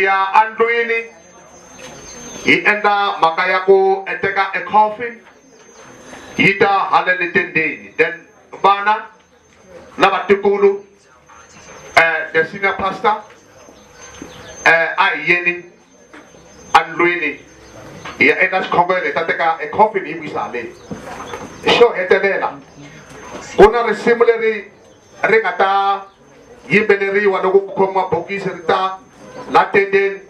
Iya andwini ienda makayaku eteka a coffin ita halele tendeni then bana na batikulu the senior pastor ayeni andwini iya enda skongole tateka a coffin ibisale show etelela kuna resimuleri ringata yimbeleri wanoku kukoma bokisi rita la tenden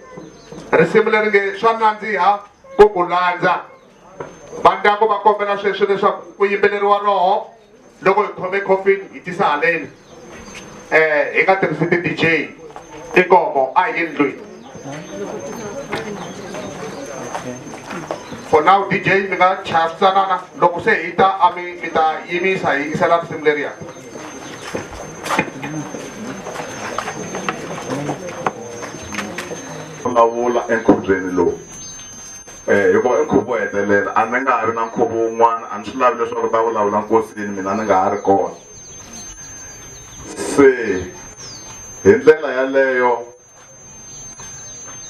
risimuleri nge swananzi ha kukulandza bandako bakombela sweswo leswaku ku yimbeleriwa roho loko hi khome coffin hi tisa haleni hi nga tirhisi ti DJ inkomo a hi ndlwini for now DJ mi nga chavisanana loko se hi ta mi ta yimisa hi yingisela risimu leriya vulavula enkhubyeni lowu hikuva i nkhuvo wo hetelela a ni nga ha ri na nkhuvo wun'wana a ni swi lavi leswaku ta vulavula nkosini mina ni nga ha ri kona se hi ndlela yaleyo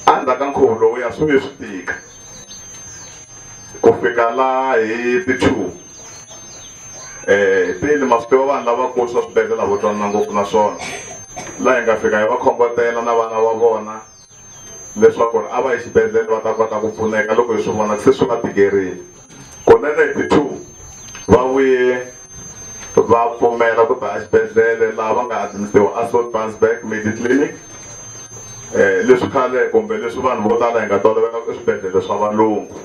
endzhaku ka nkhuvo lowu ya swi swi tika ku fika laha hi ti-2 tini ma swi tiva vanhu lavakulu swa swibedhlele vo twanana ngopfu na swona laha hi nga fika hi va khongotela na vana va vona leswaku a va exibedhlele va ta kota ku pfuneka loko hi swi vona se swi va tikerile kunene hi ti-2 va vuye va pfumela ku ta exibedhlele laha va nga adimisiwa a Soutpansberg Mediclinic leswi khale kumbe leswi vanhu vo tala hi nga tolovela eswibedhlele swa valungu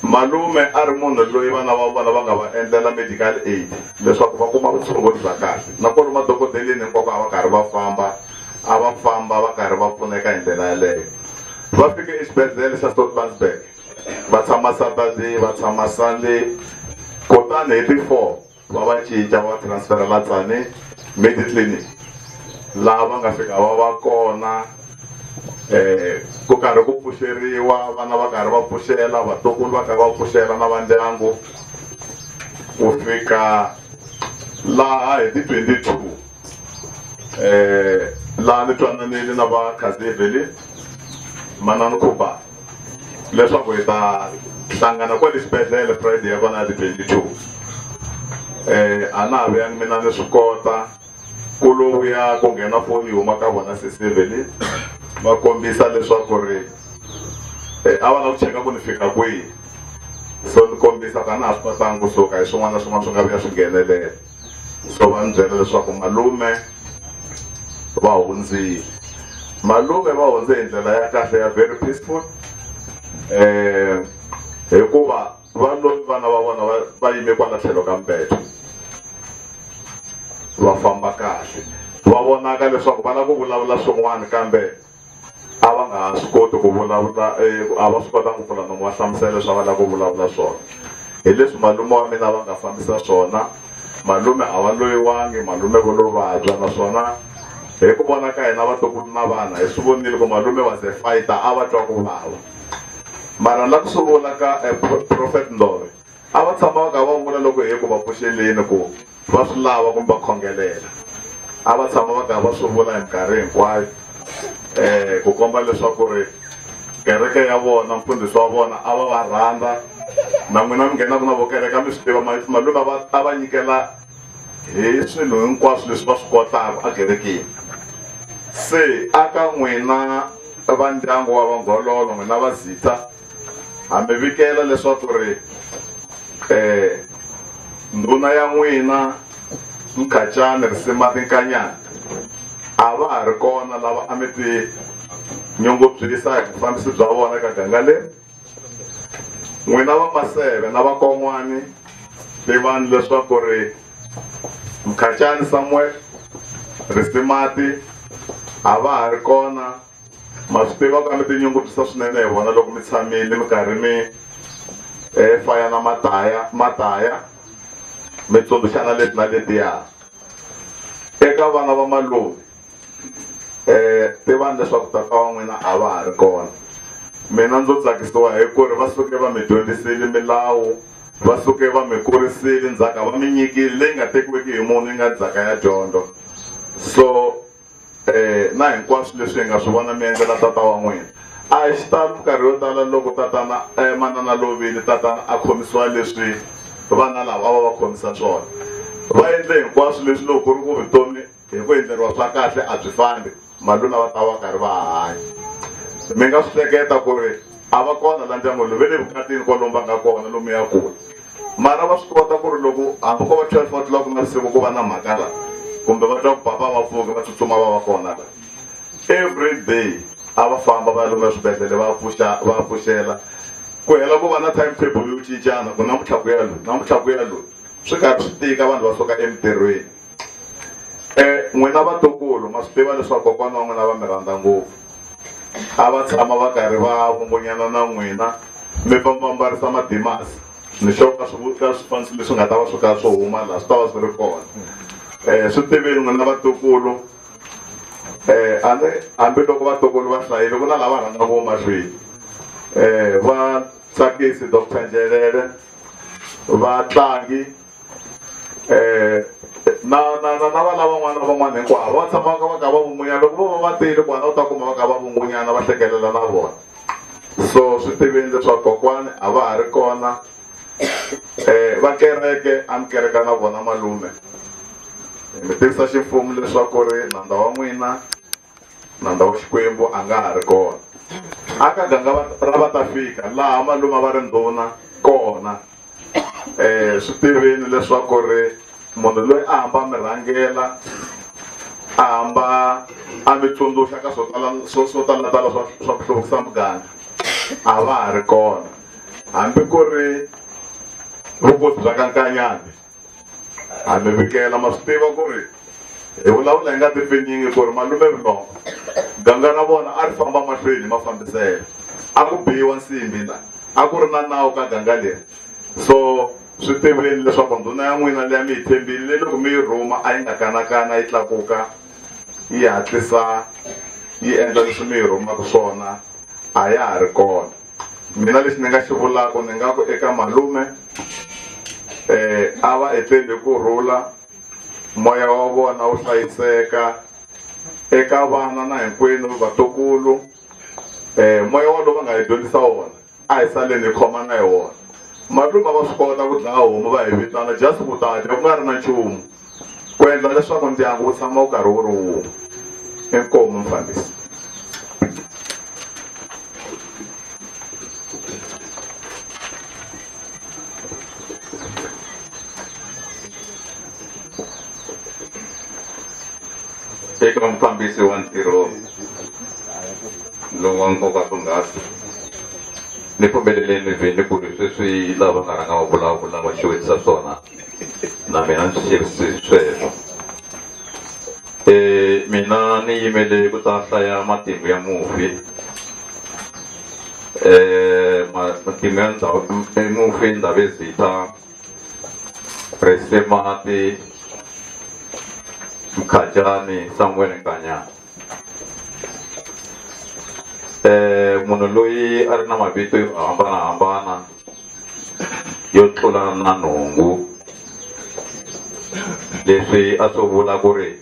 malume a ri munhu loyi vana va vona va nga va endlela medical aid leswaku va kuma vutshunguri bya kahle nakona madokodeleni hinkwako a va karhi va famba a va famba va karhi va pfuneka hi ndlela yaleyo va fike exibedhlele xa Soutpansberg va tshama Saturday va tshama Sunday kutani hi ti-4 va va cinca va transferela Tshwane Mediclinic laha va nga fika va va kona ku karhi ku pfuxeriwa vana va karhi va pfuxela vatukulu va karhi va pfuxela na va ndyangu ku fika laha hi ti-22 laha ni twananile na va Khaziveli manani Khuba leswaku hi ta hlangana kwale xibedhlele Friday ya vona ya ti-22 a na ha vuyangi mina ni swi kota ku lovuya ku nghena foni yi huma ka vona Sisiveli va kombisa leswaku ri a va la ku cheka ku ni fika kwihi so ni kombisa ka na ha swi kotangi kusuka hi swin'wana na swin'wana swi nga vuya swi nghenelela so va ni byela leswaku malume va hundzile malume va hundze hi ndlela ya kahle ya very peaceful hikuva va loyi vana va vona va yime kwala tlhelo ka mbedwa va famba kahle va vonaka leswaku va lava ku vulavula swin'wana kambe a va nga ha swi koti ku vulavula a va swi kota ku pfula nomu va hlamusela leswi va lava ku vulavula swona hi leswi malume wa mina va nga fambisa swona malume a va loyiwangi malume vo lo vabya naswona hi ku vona ka hina vatukulu na vana hi swi vonile ku malume was a fighter a va twa ku vava mara la ku swi vula ka Prophet Ndove a va tshama va ka va vula loko hi ku va pfuxeleni ku va swi lava kumbe va khongelela a va tshama va ka va swi vula hi minkarhi hinkwayo ku komba leswaku ri kereke ya vona mfundhisi wa vona a va va rhandza na n'wina mi nghenaka na vukereka mi swi tiva malume a va nyikela hi swilo hinkwaswo leswi va swi kotaka a kerekeni se aka n'wina va ndyangu wa Vanghololo n'wina va Zita hambi vikela leswaku ri ndhuna ya n'wina Nkanyani Risimati Nkanyani a va ha ri kona lava a mi ti nyungubyisa hi vufambisi bya vona eka ganga leri n'wina va Maseve na vakon'wani tivani leswaku ri Nkanyani Samuel Risimati a va ha ri kona ma swi tiva ku mi ti nyungubyisa swinene hi vona loko mi tshamile mi karhi mi faya na mataya mi tsundzuxana leti na letiya eka vana va malume tivani leswaku tata wa n'wina a va ha ri kona mina ndzo tsakisiwa hi ku ri va suke va mi dyondzisile milawu va suke va mi kurisile ndzhaka va mi nyikile leyi nga tekiweki hi munhu yi nga ndzhaka ya dyondzo so na hinkwaswo leswi hi nga swi vona mi endlela tata wa n'wina a hi xitalo nkarhi yo tala loko tatana manana lovile tatana a khomisiwa leswi vana lava va khomisa swona va endle hinkwaswo leswi loko ku ri ku vutomi hi ku endleriwa swa kahle a byi fambi maluna va ta va karhi va hanya mi nga swi hleketa ku ri a va kona la ndyangu lowu ve le vukatini kwalomu va nga kona lomu ya kule mara va swi kota ku ri loko hambi ko va 12 o'clock navusiku ku va na mhaka la kumbe va twa ku papa va pfuka va tsutsuma va va kona la every day a va famba va lume swibedhlele va pfuxela ku hela ku va na timetable yo cincana ku namuntlha ku ya loyi swi karhi swi tika vanhu va suka emitirhweni n'wina vatukulu ma swi tiva leswaku kokwana wa n'wina va mi rhandza ngopfu a va tshama va karhi va vungunyana na n'wina mi famba mbarisa madimasi ni xoka swifaniso leswi nga ta va swi ka swo huma laha swi ta va swi ri kona swi tiveni n'wina vatukulu hambiloko vatukulu va hlayile ku na lava rhandza vo mahlweni va tsakisi Dr. Njelele vatlangi na van'wana hinkwavo va tshamaka va ka va vun'wanyana loko vo va tile kona u ta kuma va ka va vun'wanyana va hlekelela na vona so swi tiveni leswaku kokwani a va ha ri kona va kereke a mi kereka na vona malume mi tivisa ximfumo leswaku ri nandza wa n'wina nandza wa Xikwembu a nga ha ri kona aka ganga ra va ta fika laha malume va ri ndhuna kona swi tiveni leswaku ri munhu loyi a hamba mi rhangela a hamba a mi tsundzuxa ka swo talatala swa ku hluvukisa muganga a va ha ri kona hambi ku ri vukosi bya ka Nkanyani a mi vikela ma swi tiva ku ri hi vulavula hi nga tifinyingi ku ri malume Vulongo ganga ra vona a ri famba mahlweni ma fambisela a ku biwa nsimbi la a ku ri na nawu ka ganga leri so swi tiveni leswaku ndhuna ya n'wina leyi mi yi tshembile loko mi yi rhuma a yi nga kanakana yi tlakuka yi hatlisa yi endla leswi mi yi rhumaka swona a ya ha ri kona mina lexi ni nga xi vulaka ni nga ku eka malume a va etleli ku rhula moya wa vona wu hlayiseka eka vana na hinkwenu vatukulu moya wa lowu va nga hi dyondzisa wona a hi saleni hi khoma na hi wona malume va swi kota ku dlaya homu va hi vitana just ku ta dya ku nga ri na nchumu ku endla leswaku ndyangu wu tshama wu karhi wu ri wun'we inkomu mfambisi eka mufambisi wa ntirho lowu wa nkoka swonghasi ni pfumeleleni vhini ku ri sweswi lava nga rhanga va vulavula va xewetisa swona na mina ni xerisi sweswo mina ni yimele ku ta hlaya matimu ya mufi matimu ya mufi Ndavezitha Risimati Nkanyani Nkanyani munhu loyi a ri na mavito yo hambanahambana yo tlula na nhungu leswi a swi vula ku ri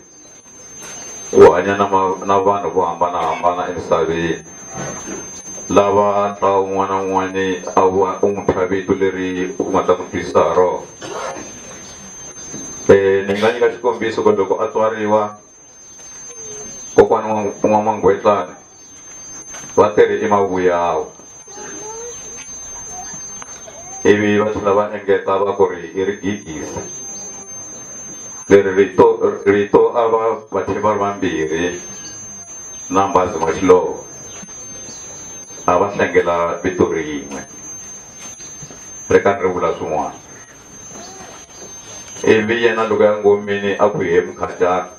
u hanya na vanhu vo hambanahambana emisaveni lava ntlawa wun'wana na wun'wana a u n'wi thya vito leri u nga ta n'wi twisisa ha rona ni nga nyika xikombiso ku loko a tswariwa kokwana wa Mangwetlani va tirhi eMavuyawa ivi va tlhela va engeta va ku ri i ri Gigisi leri rito a va tlhe va ri vambirhi na Mbazi Mashilova a va hlengela vito rin'we ri ka ri vula swin'wana ivi yena loko ya ngomeni a ku he Nkanyani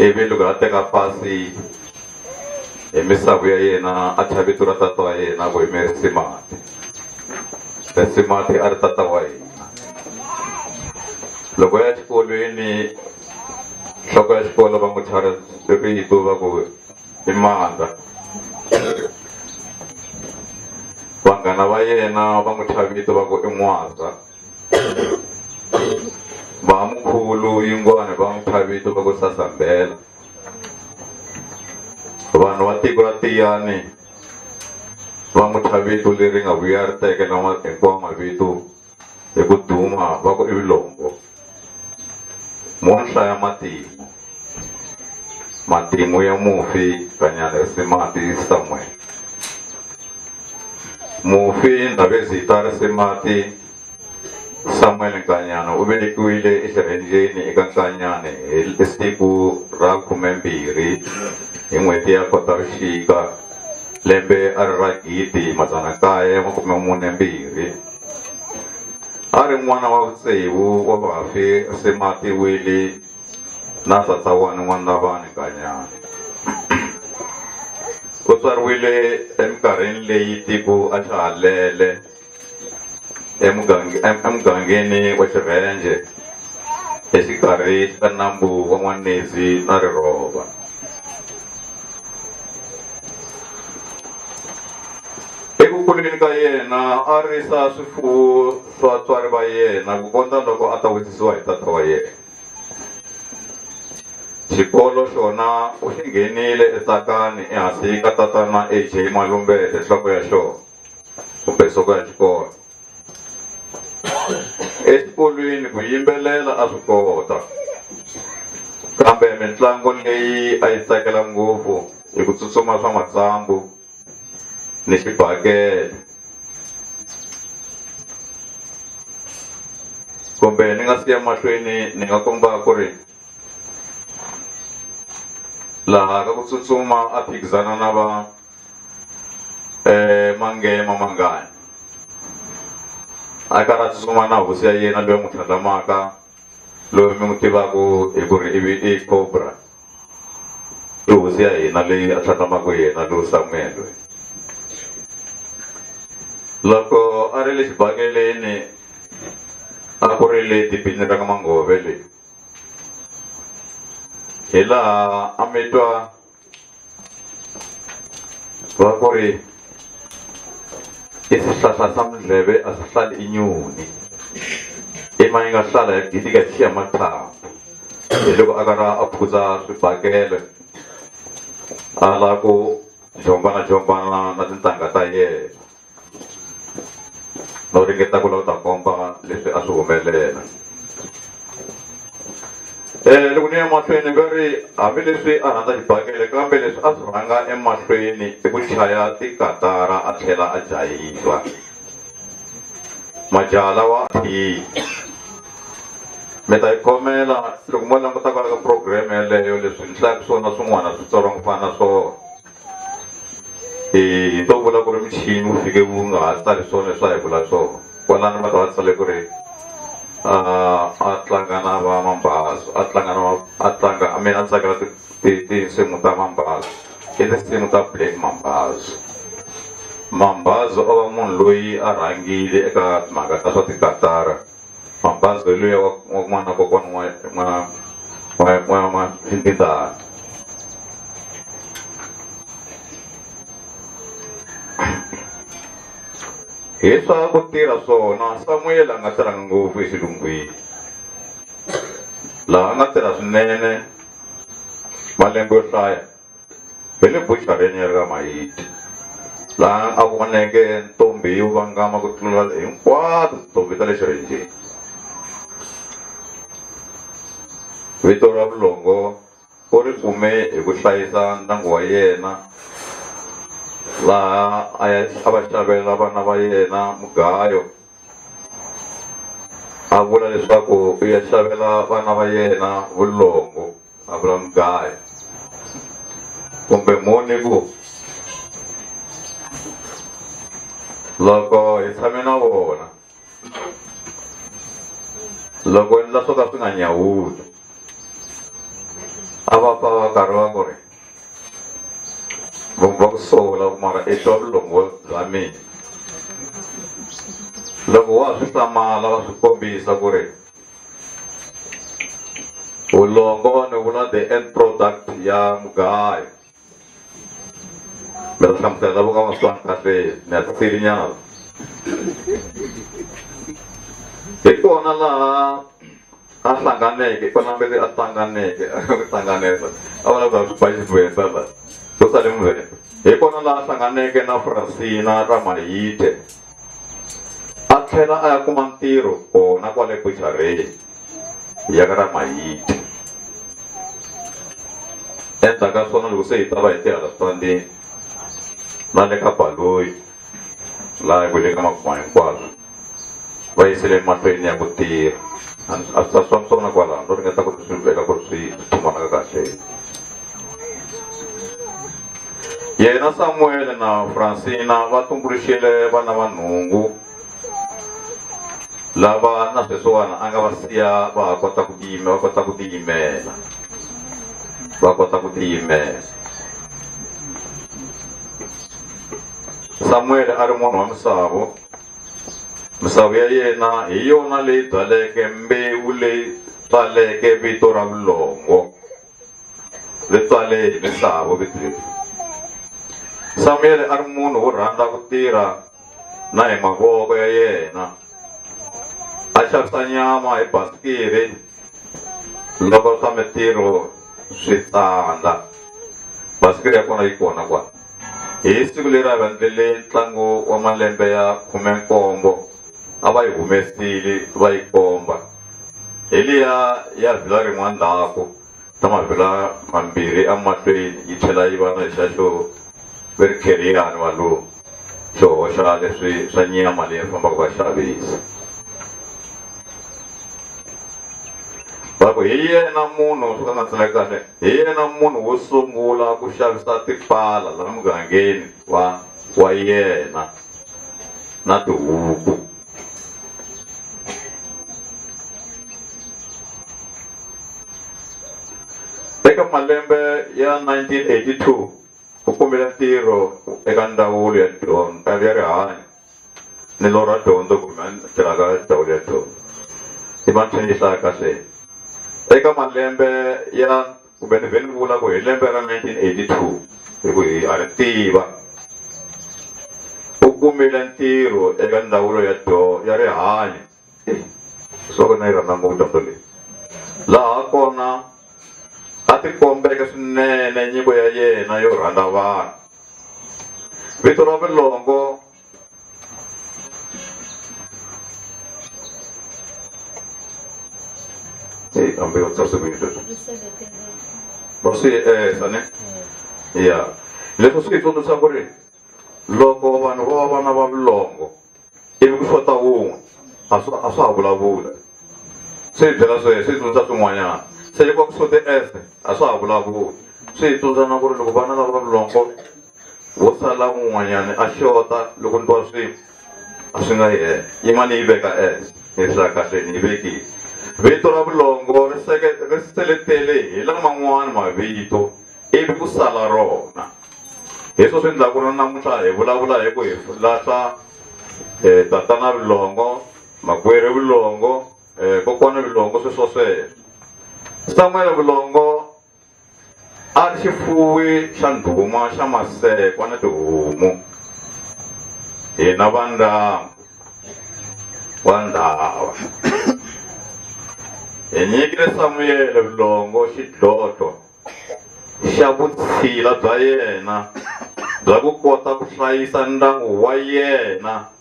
ivi loko a teka pasi hi misavo ya yena a thya vito ra tata wa yena ku hi Risimati. Risimati a ri tata wa yena loko ya xikolweni nhloko ya xikolo va n'wi thya rito va ku i Mandla vanghana va yena va n'wi thya vito va ku i N'waza va mukhuva nkulu yin'wana va n'wi thya vito va ku Sasambela. Vanhu va tiko ra Tiyani va n'wi thya vito leri nga vuya ri tekela hinkwawo mavito hi ku duma va ku i Vulongo. Mo hlaya matimu ya mufi Nkanyani Risimati Samuel. Mufi Ndhavezitha Risimati Samuel Nkanyani u velekiwile exirhendzeni eka Nkanyani hi siku ra 12 hi n'hweti ya Khotavuxika lembe a ri ra 1942. A ri n'wana wa vutsevu wa vafi Risimati Wili na tata wa N'wandlavani Nkanyani. U tswariwile eminkarhini leyi tiko a xa ha lele emugangeni wa Xirhenze exikarhi ka nambu wa N'wanezi na Rirova. Eku kuleni ka yena a risa swifuwo swa vatswari va yena ku kondza loko a ta wisisiwa hi tata wa yena. Xikolo xona u xi nghenile eTakani ehansi ka tatana A.J. Malumbele nhloko ya xona kumbe nhloko ya xikolo. Exikolweni ku yimbelela a swi kota, kambe mitlangu leyi a yi tsakela ngopfu hi ku tsutsuma swa matsambu ni xibakele. Kumbe ni nga siya mahlweni ni nga komba ku ri laha ka ku tsutsuma a phikizana na va Mangema Mangani. A karhi a tsutsuma na hosi ya yena loyi n'wi tlhandlamaka loyi mi n'wi tivaku hi ku ri i Cobra. I hosi ya hina leyi a tlhandlamaka yena loyi Samuel. Loko a ri le xibakeleni a ku ri le dibini ra ka Mangove leyi. Hi laha a mi twa va ku ri i swihlahla swa Mdleve a swi hlali inyoni ima yi nga hlala hi gidi ka chiya mathambu. Hi loko a karhi a phutsa swibakele a lava ku jombana na tintangha ta yena no ringeta ku lava ku ta komba leswi a swi humelela. Loko ni ya mahlweni va ri hambileswi a rhandza xibakele kambe leswi a swi rhanga emahlweni i ku chaya tikatara a tlhela a jahisa. Majaha lawa hi mi ta yi khomela loko mo languta kwala ka program yaleyo leswi ni hlayaka swona swin'wana switsongo ku fana na swona. Hi to vula ku ri muchini wu fike wu nga ha tsali swona leswi a hi vula swona. Kwalano va ta va tsale ku ri a tlanga na va Mambazo a tlanga a mina a tsakela tinsimu ta Mambazo i tinsimu ta Black Mambazo. Mambazo o va munhu loyi a rhangile eka timhaka ta swa tikatara. Mambazo hi luya wa n'wana na kokwana n'wa Xintindani. Hi swa ku tirha swona Samuel a nga tirhanga ngopfu exilungwini. Laha a nga tirha swinene malembe yo hlaya hi le buchareni ya ri ka Mahiti. Laha a voneke ntombi yo vangama ku tlula hinkwato tintombi ta le xirhendzeni. Vito ra Vulongo u ri kume hi ku hlayisa ndyangu wa yena laha a va xavela vana va yena mugayo. A vula leswaku u ya xavela vana va yena vulongo a vula mugayo kumbe muni ku loko hi tshame na vona loko endla swo ka swi nga nyawuli a va pfa va karhi va ku ri va ku sola mara i twa vulongo bya mina. Loko wa swi hlamala va swi kombisa ku ri vulongo ni vula the end product ya mugayo. Mi ta hlamusela vo ka va swi kahle ni ya tsirinyana. Hi kona laha a hlanganeke ku na mbele a hlanganeke ku hlanganela a va lava ku ba Xivenda la ku sale Muvenda hi kona laha hlanganeke na Francina Ramayithe a tlhela a ya kuma ntirho kona kwale buchareni ya ka Ramayithe endzhaku ka swona loko se hi ta va hi tirha switandini na le ka Baloyi laha hi kwele ka makuma hinkwaswo va yisele mahlweni ya ku tirha a swa swona kwalaho no ringeta ku swi veka ku ri swi tumanaka kahle yena Samuel na Francina va tumbuluxile vana va nhungu lava na sweswiwani a nga va siya va kota ku tiyimela Samuel a ri munhu wa misavo ya yena hi yona leyi byaleke mbewu leyi tswaleke vito ra Vulongo le tswale hi misavo vito leri Samuel a ri munhu wo rhandza ku tirha na hi mavoko ya yena a xavisa nyama hi basikiri loko swa mintirho swi tsandza basikiri ya kona yi kona kwala hi siku leri a va endlele ntlangu wa malembe ya 17 a va yi humesile va yi komba hi liya ya vhila rin'wana ndzhaku ta mavhila mambirhi emahlweni yi tlhela yi va na lexiya xo ve ri kheriyani walomu xo hoxa leswi swa nyama leyi fambaka va xavisa va ku hi yena munhu swo ka nga tseleka kahle hi yena munhu wo sungula ku xavisa tipala laha mugangeni wa yena na tihuku eka malembe ya 1982 u kumile ntirho eka ndzawulo ya rihanyo ni lora dyondzo kumbe tirhaka ndzawulo ya dyondzo i mathini hlaya kahle eka malembe ya kumbe ni vhe ni vula ku hi lembe ra 1982 hi ku hi a ri tiva u kumile ntirho eka ndzawulo ya rihanyo swo na yi rhandza ngopfu dyondzo leyi laha kona a ti kombeke swinene nyiko ya yena yo rhandza vanhu vito ra Vulongo ambe o tsarso ku yitso ba swi sane ya leswi swi tsundzuxa ku ri loko vanhu va vana va Vulongo ivi ku xota wun'we a swa ha vulavula se byela swi tsundzuxa swin'wanyana se loko ku xote a swa ha vulavula swi tsundzuxa na ku ri loko vana lava Vulongo wo sala wun'wanyana a xota loko ni twa a swi nga yi yimani yi veka hi hlaya kahle ni yi vekile vito ra Vulongo ri seletele hi laman'wana mavito ivi ku sala rona hi swo swi endlaku na namuntlha hi vulavula hi ku hi lahla tatana Vulongo makwerhu Vulongo kokwana Vulongo sweswo Samuel Vulongo a ri xifuwi xa ndhuma xa masekwa na tihomu hina va ndyangu wa ndhawa hi nyikile Samuel Vulongo xidlodlo xa vutshila bya yena bya ku kota ku hlayisa ndyangu wa yena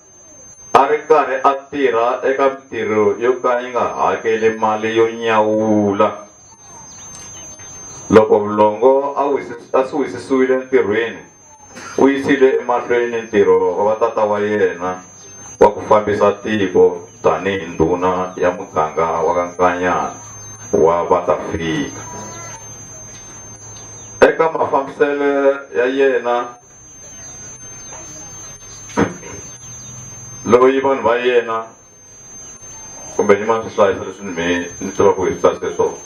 a ri karhi a tirha eka mintirho yo ka yi nga hakeli mali yo nyawula loko Vulongo a swi wisisiwile entirhweni u yisile emahlweni ntirho wa tata wa yena wa ku fambisa tiko tanihi ndhuna ya muganga wa ka Nkanyani wa Vatafika eka mafambisele ya yena loyi vanhu va yena kumbe ni ma swi hlayisa leswi ni tiva ku hi tsarise swona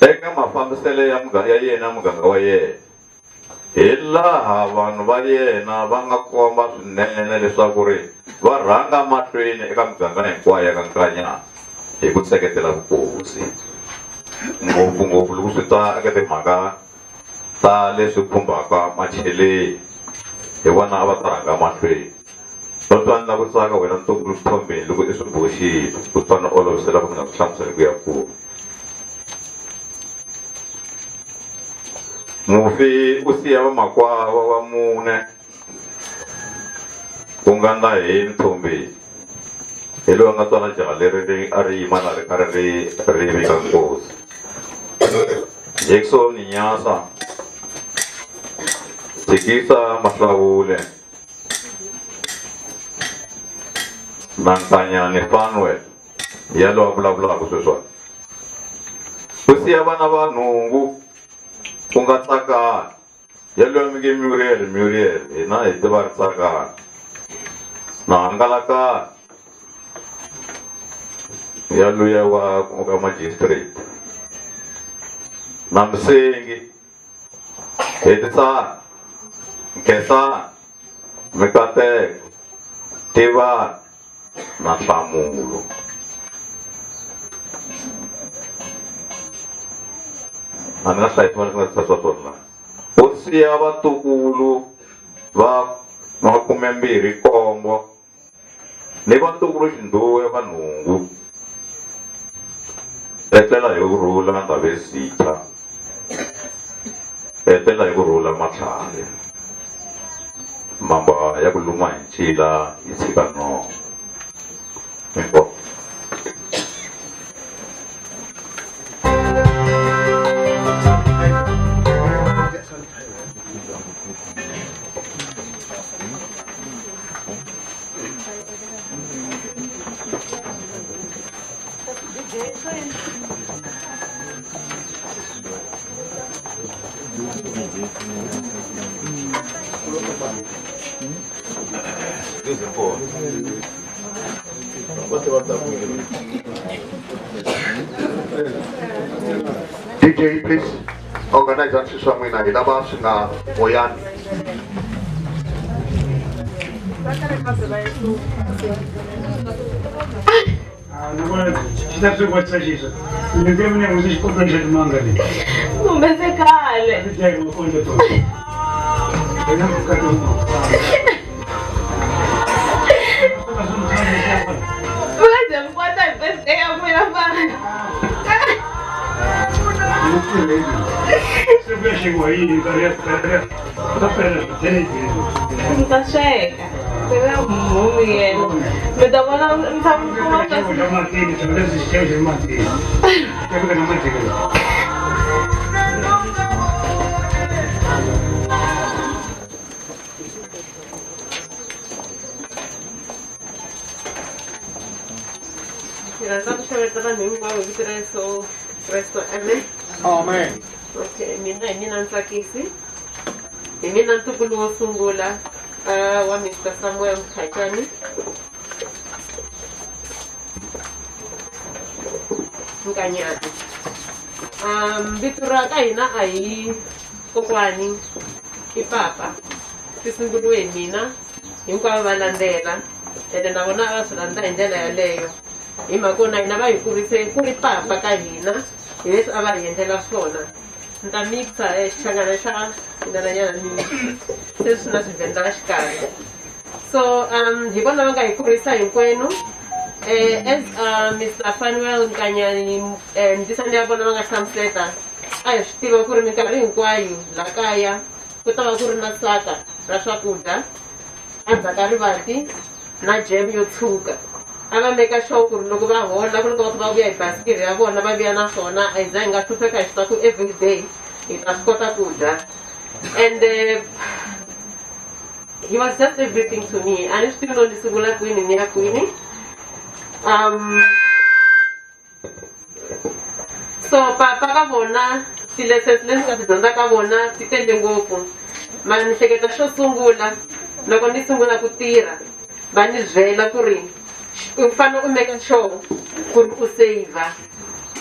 eka mafambisele ya yena muganga wa yena hi laha vanhu va yena va nga komba swinene leswaku ri va rhanga mahlweni eka muganga hinkwayo ya ka Nkanyani hi ku seketela vukosi ngopfungopfu loko swi ta eka timhaka ta leswi khumbaka macheleni hi vona a va ta rhanga mahlweni no twa ni la ku tsaka wena ntombuluxithombeni loko i swi boxi xi kutani olovisela ku mi nga ku hlamusela ku ya ku mufi u siya vamakwavo va mune ku nga na heni Thombi hi loyi a nga tswala jaha leri a ri yima na ri karhi ri vika nkosi Jackson Nyasa Tikisa Mahlawule na Nkanyani Fanwe ya lo vulavulaka sweswiwani ku siya vana va nhungu ku nga Tsakani ya loyi mi nge Muriel hina hi tiva ri Tsakani na Hangalakani ya luya wa magistrate na Msengi Hedisani Nkesani Mikateko Tivani na Nhlamulo a ni nga hlayisiwa ni nga tsasa swona u siya vatukulu va 27 ni vatukulu xindhuwe va nhungu etlela hi kurhula na Ndavesitha etlela hi kurhula Matlhari mamba ya ku luma hi ncila hi tshika nomo inkomu DJ, please organize and swi swa n'wina hi lava swi nga boyani. Amen. Okay, mina Ntsakisi. Mina ntukulu wo sungula wa Mr. Samuel Nkanyani. Nkanyani. Vito ra ka hina a hi kokwani i papa. Ti sunguliwe hi mina hinkwavo va landzela ende na vona va swi landza hi ndlela yaleyo. Hi mhaka na hina va hi kurise ku ri papa ka hina hi leswi a va hi endlela swona. Ni ta mixa xichangana xa xinananyana ni se swi na swivenda la xikarhi. So hi vona va nga hi kurisa hinkwenu. As Mr. Fanuel Nkanyani ndisa ni ya vona va nga hlamuseta a hi swi tiva ku ri minkarhi hinkwayo la kaya ku ta va ku ri na saka ra swakudya endzhaku ka rivati na jam yo tshuka. A va make sure ku ri loko va hola ku loko va va vuya hi basikiri ya vona va vuya na swona a hi za hi nga hlupheka hi swa ku every day hi ta swi kota ku dya. And he was just everything to me. A ni swi tivi no ni sungula kwini ni ya kwini. So papa ka vona ti-lessons leti nga ti dyondza ka vona ti tele ngopfu. Mara ni hleketa xo sungula loko ni sungula ku tirha va ni byela ku ri u fanele u make sure ku ri u saver.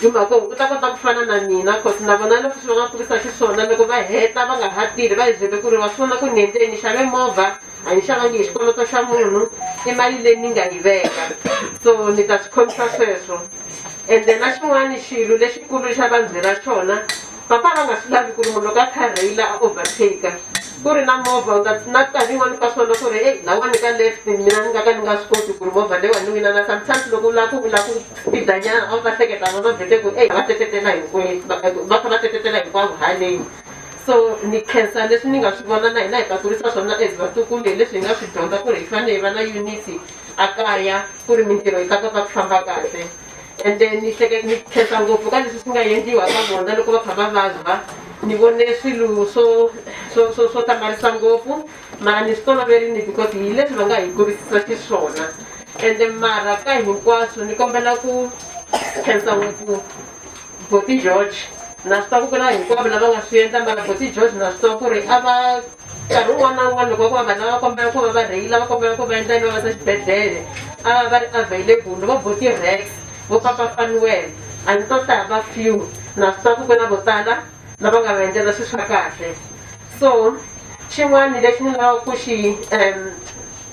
Hi mhaka u ta kota ku fana na mina cause na vona loko swi va nga kurisa xiswona loko va heta va nga ha tirhi va hi byele ku ri wa swi vona ku ni endle ni xave movha a ni xavangi hi xikoloto xa munhu i mali leyi ni nga yi veka so ni ta swi khomisa sweswo. Ende na xin'wana xilo lexikulu xa va byela xona papa va nga swi lavi ku ri munhu loko a kha rheyila a overtake ku ri na movha na nkarhi yin'wana ka swona ku ri lawani ka left mina ni nga ka ni nga swi koti ku ri movha leyiwani wina na sometimes loko u lava ku speedanyana a wu ta hleketa va vhete ku va tetetela hinkwenu va kha va tetetela hinkwavo haleni. So ni khensa leswi ni nga swi vona na hina hi ta kurisa swona as vatukulu hi leswi hi nga swi dyondza ku ri hi fanele hi va na unity a kaya ku ri mintirho yi ta kota ku famba kahle. And then ni khensa ngopfu ka leswi swi nga endliwa ka vona loko va kha va vabya. Ni vone swilo swo tamarisa ngopfu mara ni swi toloverile because hi leswi va nga hi kurisisa xiswona. And then mara ka hinkwaswo ni kombela ku khensa ngopfu Boti George na swi tiva ku na hinkwavo lava nga swi endla mara Boti George na swi tiva ku ri a va nkarhi wun'wana na wun'wana loko va vana va kombela ku va va rheyila va kombela ku va endla ni va va sa xibedhlele a va ri available vo Boti Rex vo Papa Fanuel a ni to hlaya va few na swi tiva ku na vo tala lava nga va endlela swilo swa kahle. So xin'wana lexi ni lavaka ku xi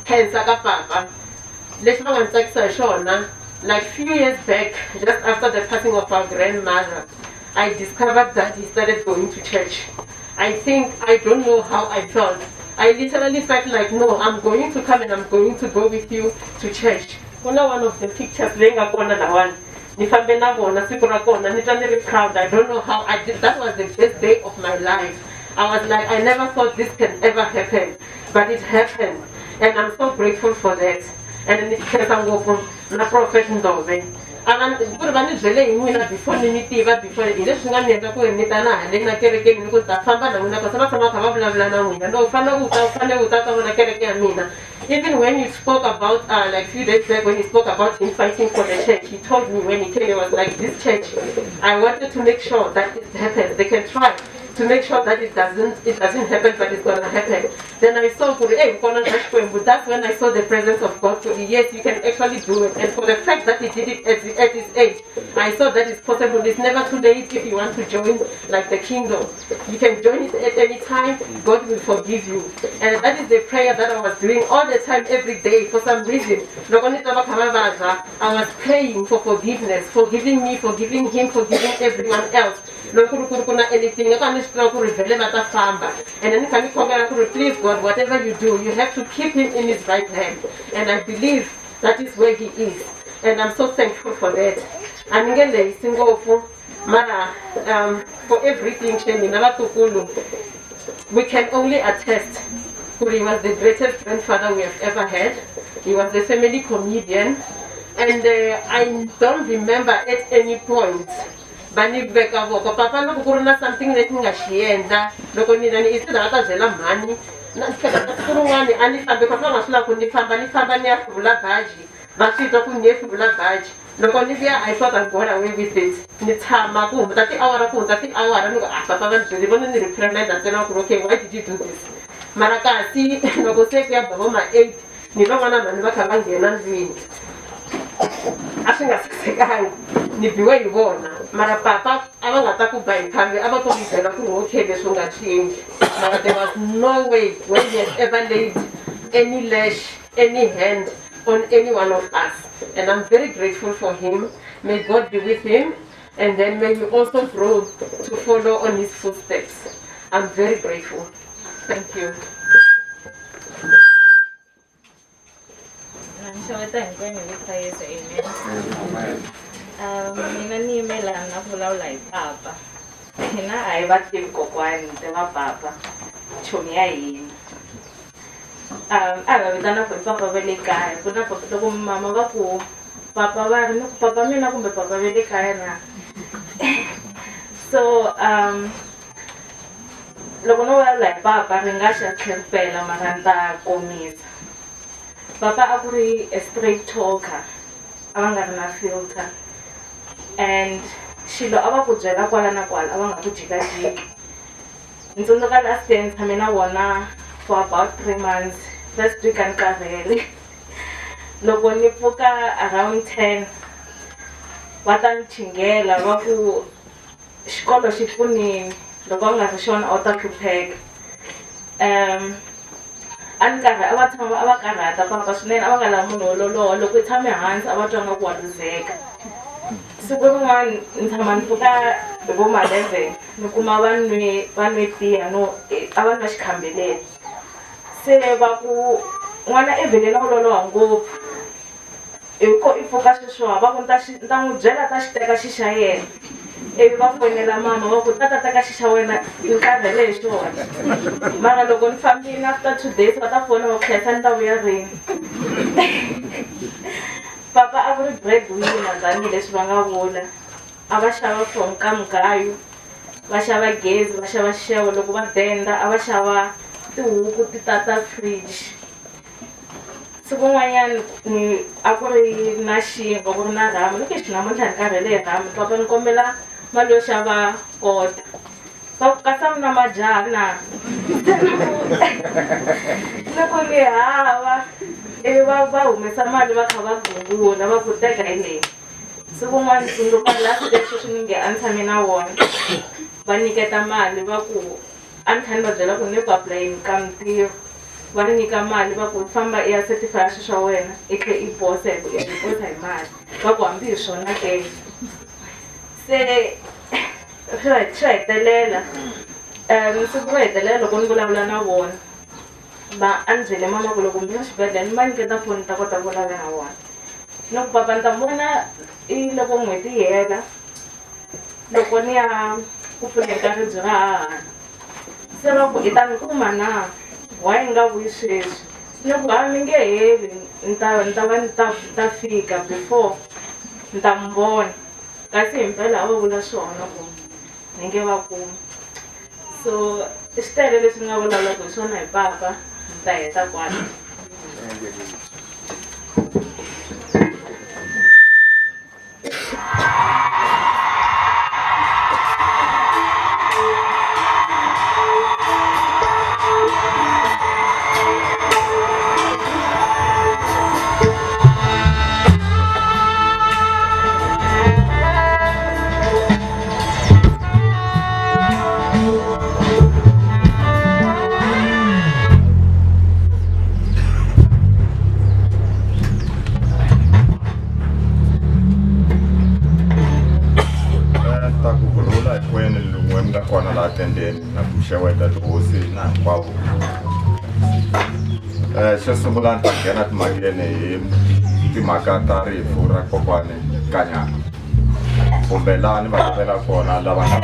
khensa ka papa lexi va nga ni tsakisa hi xona like few years back just after the passing of our grandmother I discovered that he started going to church. I think I don't know how I felt. I literally felt like no, I'm going to come and I'm going to go with you to church. One of the pictures laying up on that one. Ni fambe na vona siku ra kona ni twa ni ri proud. I don't know how I did. That was the best day of my life. I was like, I never thought this can ever happen, but it happened, and I'm so grateful for that. And then it's ngopfu na Prophet Ndove. Ku ri va ni byele hi n'wina before ni mi tiva before hi leswi nga ni endla ku ri ni ta na haleni na kerekeni ni ku ta famba na n'wina kasi va tshama kha va vulavula na n'wina no u fanele u ta vona kereke ya mina. Even when you spoke about like few days back when he spoke about him fighting for the church, he told me when he came, he was like, this church, I wanted to make sure that it happens. They can try to make sure that it doesn't happen, but it's gonna happen. Then I saw but that's when I saw the presence of God. Yes, you can actually do it. And for the fact that he did it at his age, I saw that it's possible. It's never too late if you want to join like the kingdom. You can join it at any time. God will forgive you. And that is the prayer that I was doing all the time, every day. For some reason, I was praying for forgiveness, forgiving me, forgiving him, forgiving everyone else. Anything, and then please God, whatever you do, you have to keep him in his right hand. And I believe that is where he is. And I'm so thankful for that. And again, there is single for everything, we can only attest. He was the greatest grandfather we have ever had. He was a family comedian. And I don't remember at any point bani beka voko papa loko ku ri na something leti nga xi endla loko ni i ti ta byela mhani na siku rin'wani a ni fambe kasi va nga swi lava ku ni famba ni ya hluvula baji va swi twa ku ni ye hluvula baji loko ni vuya I thought I'm going away with it ni tshama ku hunguta tiawara ni ku papa va ni byele vona ni reprimand ntsena ku okay why did you do this mara kasi loko se ku ya bava ma 8 ni van'wana mhani va kha va nghena ndlwini a swi nga sasekanga ni biwe hi vona mara papa a va nga ta ku ba hi khambi a va to mi byela ku ri okay leswi nga change mara there was no way when he has ever laid any lash any hand on any one of us and I'm very grateful for him. May God be with him and then may we also grow to follow on his footsteps. I'm very grateful. Thank you. Mina ni yimela na vulavula hi papa hina a hi va tivi kokwani ti va papa chomi ya hina a va vitana ku papa va le kaya ku na loko mama va ku papa va ri ni ku papa mina kumbe papa va le kaya na so loko no vulavula hi papa ri nga xa tlheripela mara ni ta komisa papa a ku ri a straight talker a va nga ri na filter and xilo a va ku byela kwala na kwala a va nga ku jikajiki ni tsundzuka last day ni tshame na vona for about 3 months first week a ni karhele loko ni pfuka around 10 va ta ni chingela va ku xikolo xi pfunini loko a nga ri xona a wu ta hlupheka a ni karhi a va tshama a va karhata papa swinene a va nga lavi munhu wololowo loko i tshame hansi a va twa nga ku wa luzeka siku rin'wana ni tshama ni pfuka hi vo ma 11 ni kuma va nwe tiya no abantu va xikhambeleni se va ku n'wana evhele na ku loloha ngopfu i pfuka sweswo va ku ni ta n'wi byela ta xi teka xi xa yena ivi va fonela mama va ku tata teka xi xa wena ni karhele hi xona mara loko ni fambini after 2 days va ta fona va ku hlayisa ni ta vuya rini papa a ku ri breadwinner tanihileswi va nga vula a va xava from ka mugayo va xava gezi va xava xixevo loko va denda a va xava tihuku ti tata fridge siku n'wanyani a ku ri na xinkwa ku ri na rhamu loko xi namuntlha ni karhele hi rhamu papa ni kombela mali yo xava kota va ku kasa na majaha na loko ni hava ivi va humesa mali va kha va gungula va ku teka hi leyi siku n'wana tsundzuka last day sweswi ni nge a ni tshame na vona va nyiketa mali va ku a ni kha ni va byela ku ni ku apulayeni ka mintirho va ni nyika mali va ku famba i ya certify swilo swa wena i tlhe i posa hi ku i posa hi mali va ku hambi hi swona ke se swi hetelela siku ro hetelela loko ni vulavula na vona a ni byele mama ku loko mi ya xibedhlele ni ma nyiketa foni ta kota ku vulavula na vona loko papa ni ta vona i loko n'hweti yi hela loko ni ya ku pfuneka ribye ra hahani se va ku i ta ni kuma na why nga vuyi sweswi ni ku mi nge heli ni ta va ni ta fika before ni ta mi vona kasi hi mpela a va vula swona ku ni nge va kumi so i swi tele leswi ni nga vulavulaka hi swona hi papa ni ta heta kwala xeweta tihosi na hinkwavo xo sungula ni ta nghena timhakeni hi timhaka ta rifu ra kokwani Nkanyani kumbe laha ni va tivela kona lava nga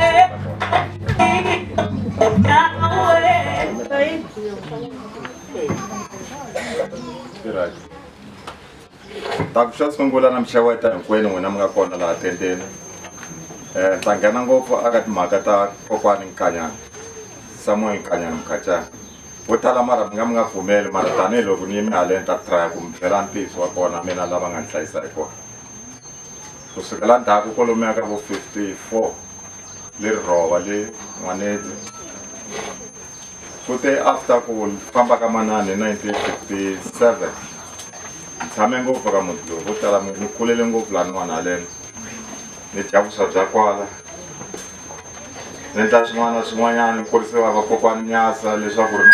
kona ta ku xo sungula na mi xeweta hinkwenu n'wina mi nga kona laha tendeni ta nghena ngopfu aka timhaka ta kokwani Nkanyani Samuel Nkanyani Mkachana vo tala mara mi nga pfumeli mara tanihiloko ni yimi haleni ta try ku mi byela ntiyiso wa kona mina lava nga ni hlayisa hi kona kusukela ndzhaku kolomuya ka vo 54 leri rhova le n'wanedzi futhi after ku famba ka manani hi 1957 ni tshame ngopfu ka muti lowu vo tala ni kulele ngopfu laha niwani haleni ni dya vuswa bya kwala ni endla swin'wana na swin'wanyana ni kurisiwa vakokwani nyasa leswaku ri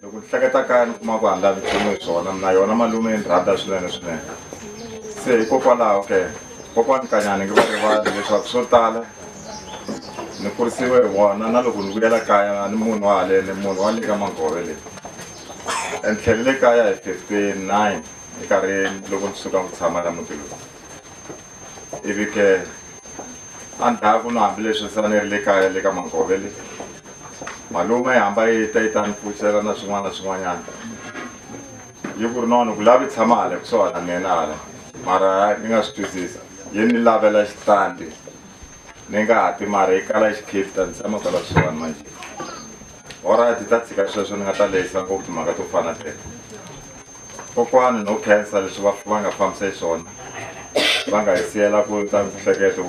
loko ni hleketa kaya ni kuma ku handla nchumu hi swona na yona malume ni rhandza swinene se hikokwalaho ke kokwani Nkanyani nge va rivali leswaku swo tala ni kurisiwe hi vona na loko ni vuyela kaya ni munhu wa haleni munhu wa le ka Mangove leyi ni tlhelele kaya hi 59 nkarhi loko ni suka ku tshama la muti lowu ivi ke andhaku no hambileswi se ni ri le kaya le ka Mangove leyi malume yi hamba yi ta ni pfuxela na swin'wana na swin'wanyana yi ku ri nona ku lavi tshama hala kusuhana na mina hala mara ni nga swi twisisa yi ni lavela xitandi ni nga hati mara yi kala xikhiphi ta ni tshama kwala kusuhani manje alright ta tshika sweswo ni nga ta lehisa ngopfu timhaka to fana tete kokwani no khensa leswi va nga fambisa hi swona va nga hi siyela ku ta mihleketo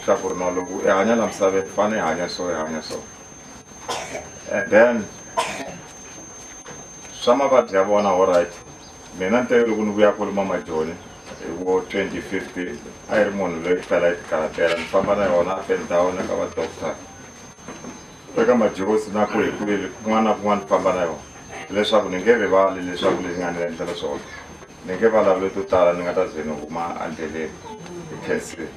xa ku ri no loko i hanya la misaveni fane i hanya so and then swa mavabyi ya vona alright mina ni loko ni vuya kwale Mamajoni hi vo 2015 a yi ri munhu loyi tala yi tikarhatela ni famba na yona up and down ka vadoktar eka majosi na ku hi kwele kun'wana na kun'wana ni famba na yona leswaku ni nge rivali leswaku leswi nga ni endlela swona ni nge vulavuli to tala ni nga ta ze ni huma andleleni hi khensile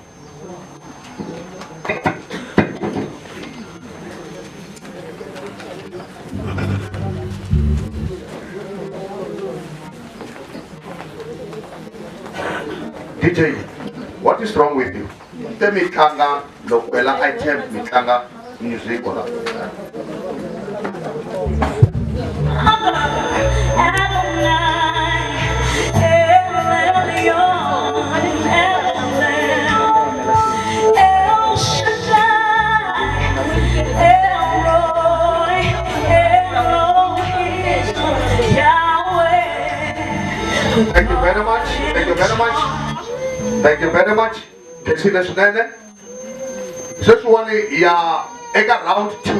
DJ, what is wrong with you? Tell me, Kanga, Lokwela item, Mikanga, music, or Thank you very much. Thank you very much. Thank you very much. Kesina Sunene. This one ya ega round 2.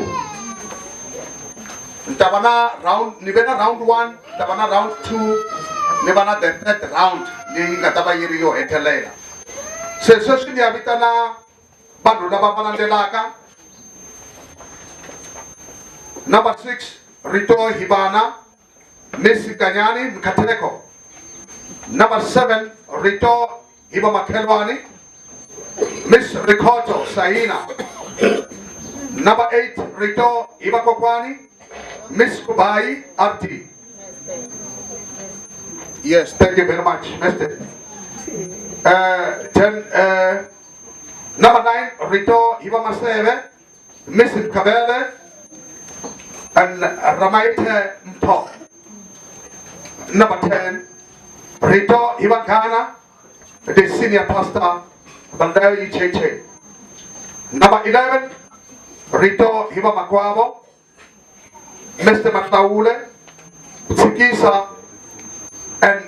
Tabana round, nibena round 1, tabana round 2, nibana the third round, ni ngataba yiriyo etelela. Sesosini abitana bandu na babalandelaka. Number 6, Rito Hibana, Miss Nkanyani Mkateneko. Number 7, Rito Hibamakelwani, Miss Ricoto Saina. Number 8, Rito Hibakokwani, Miss Kubai Arti. Yes, thank you very much, Mr. Number 9, Rito Hibamaseve, Miss Kabele, and Ramaite Mpo. Number 10, Rito Hibankana, the senior pastor, Bandayi Cheche. Number 11, Rito Hibamakwabo, Mr. Mataule, Tsikisa, and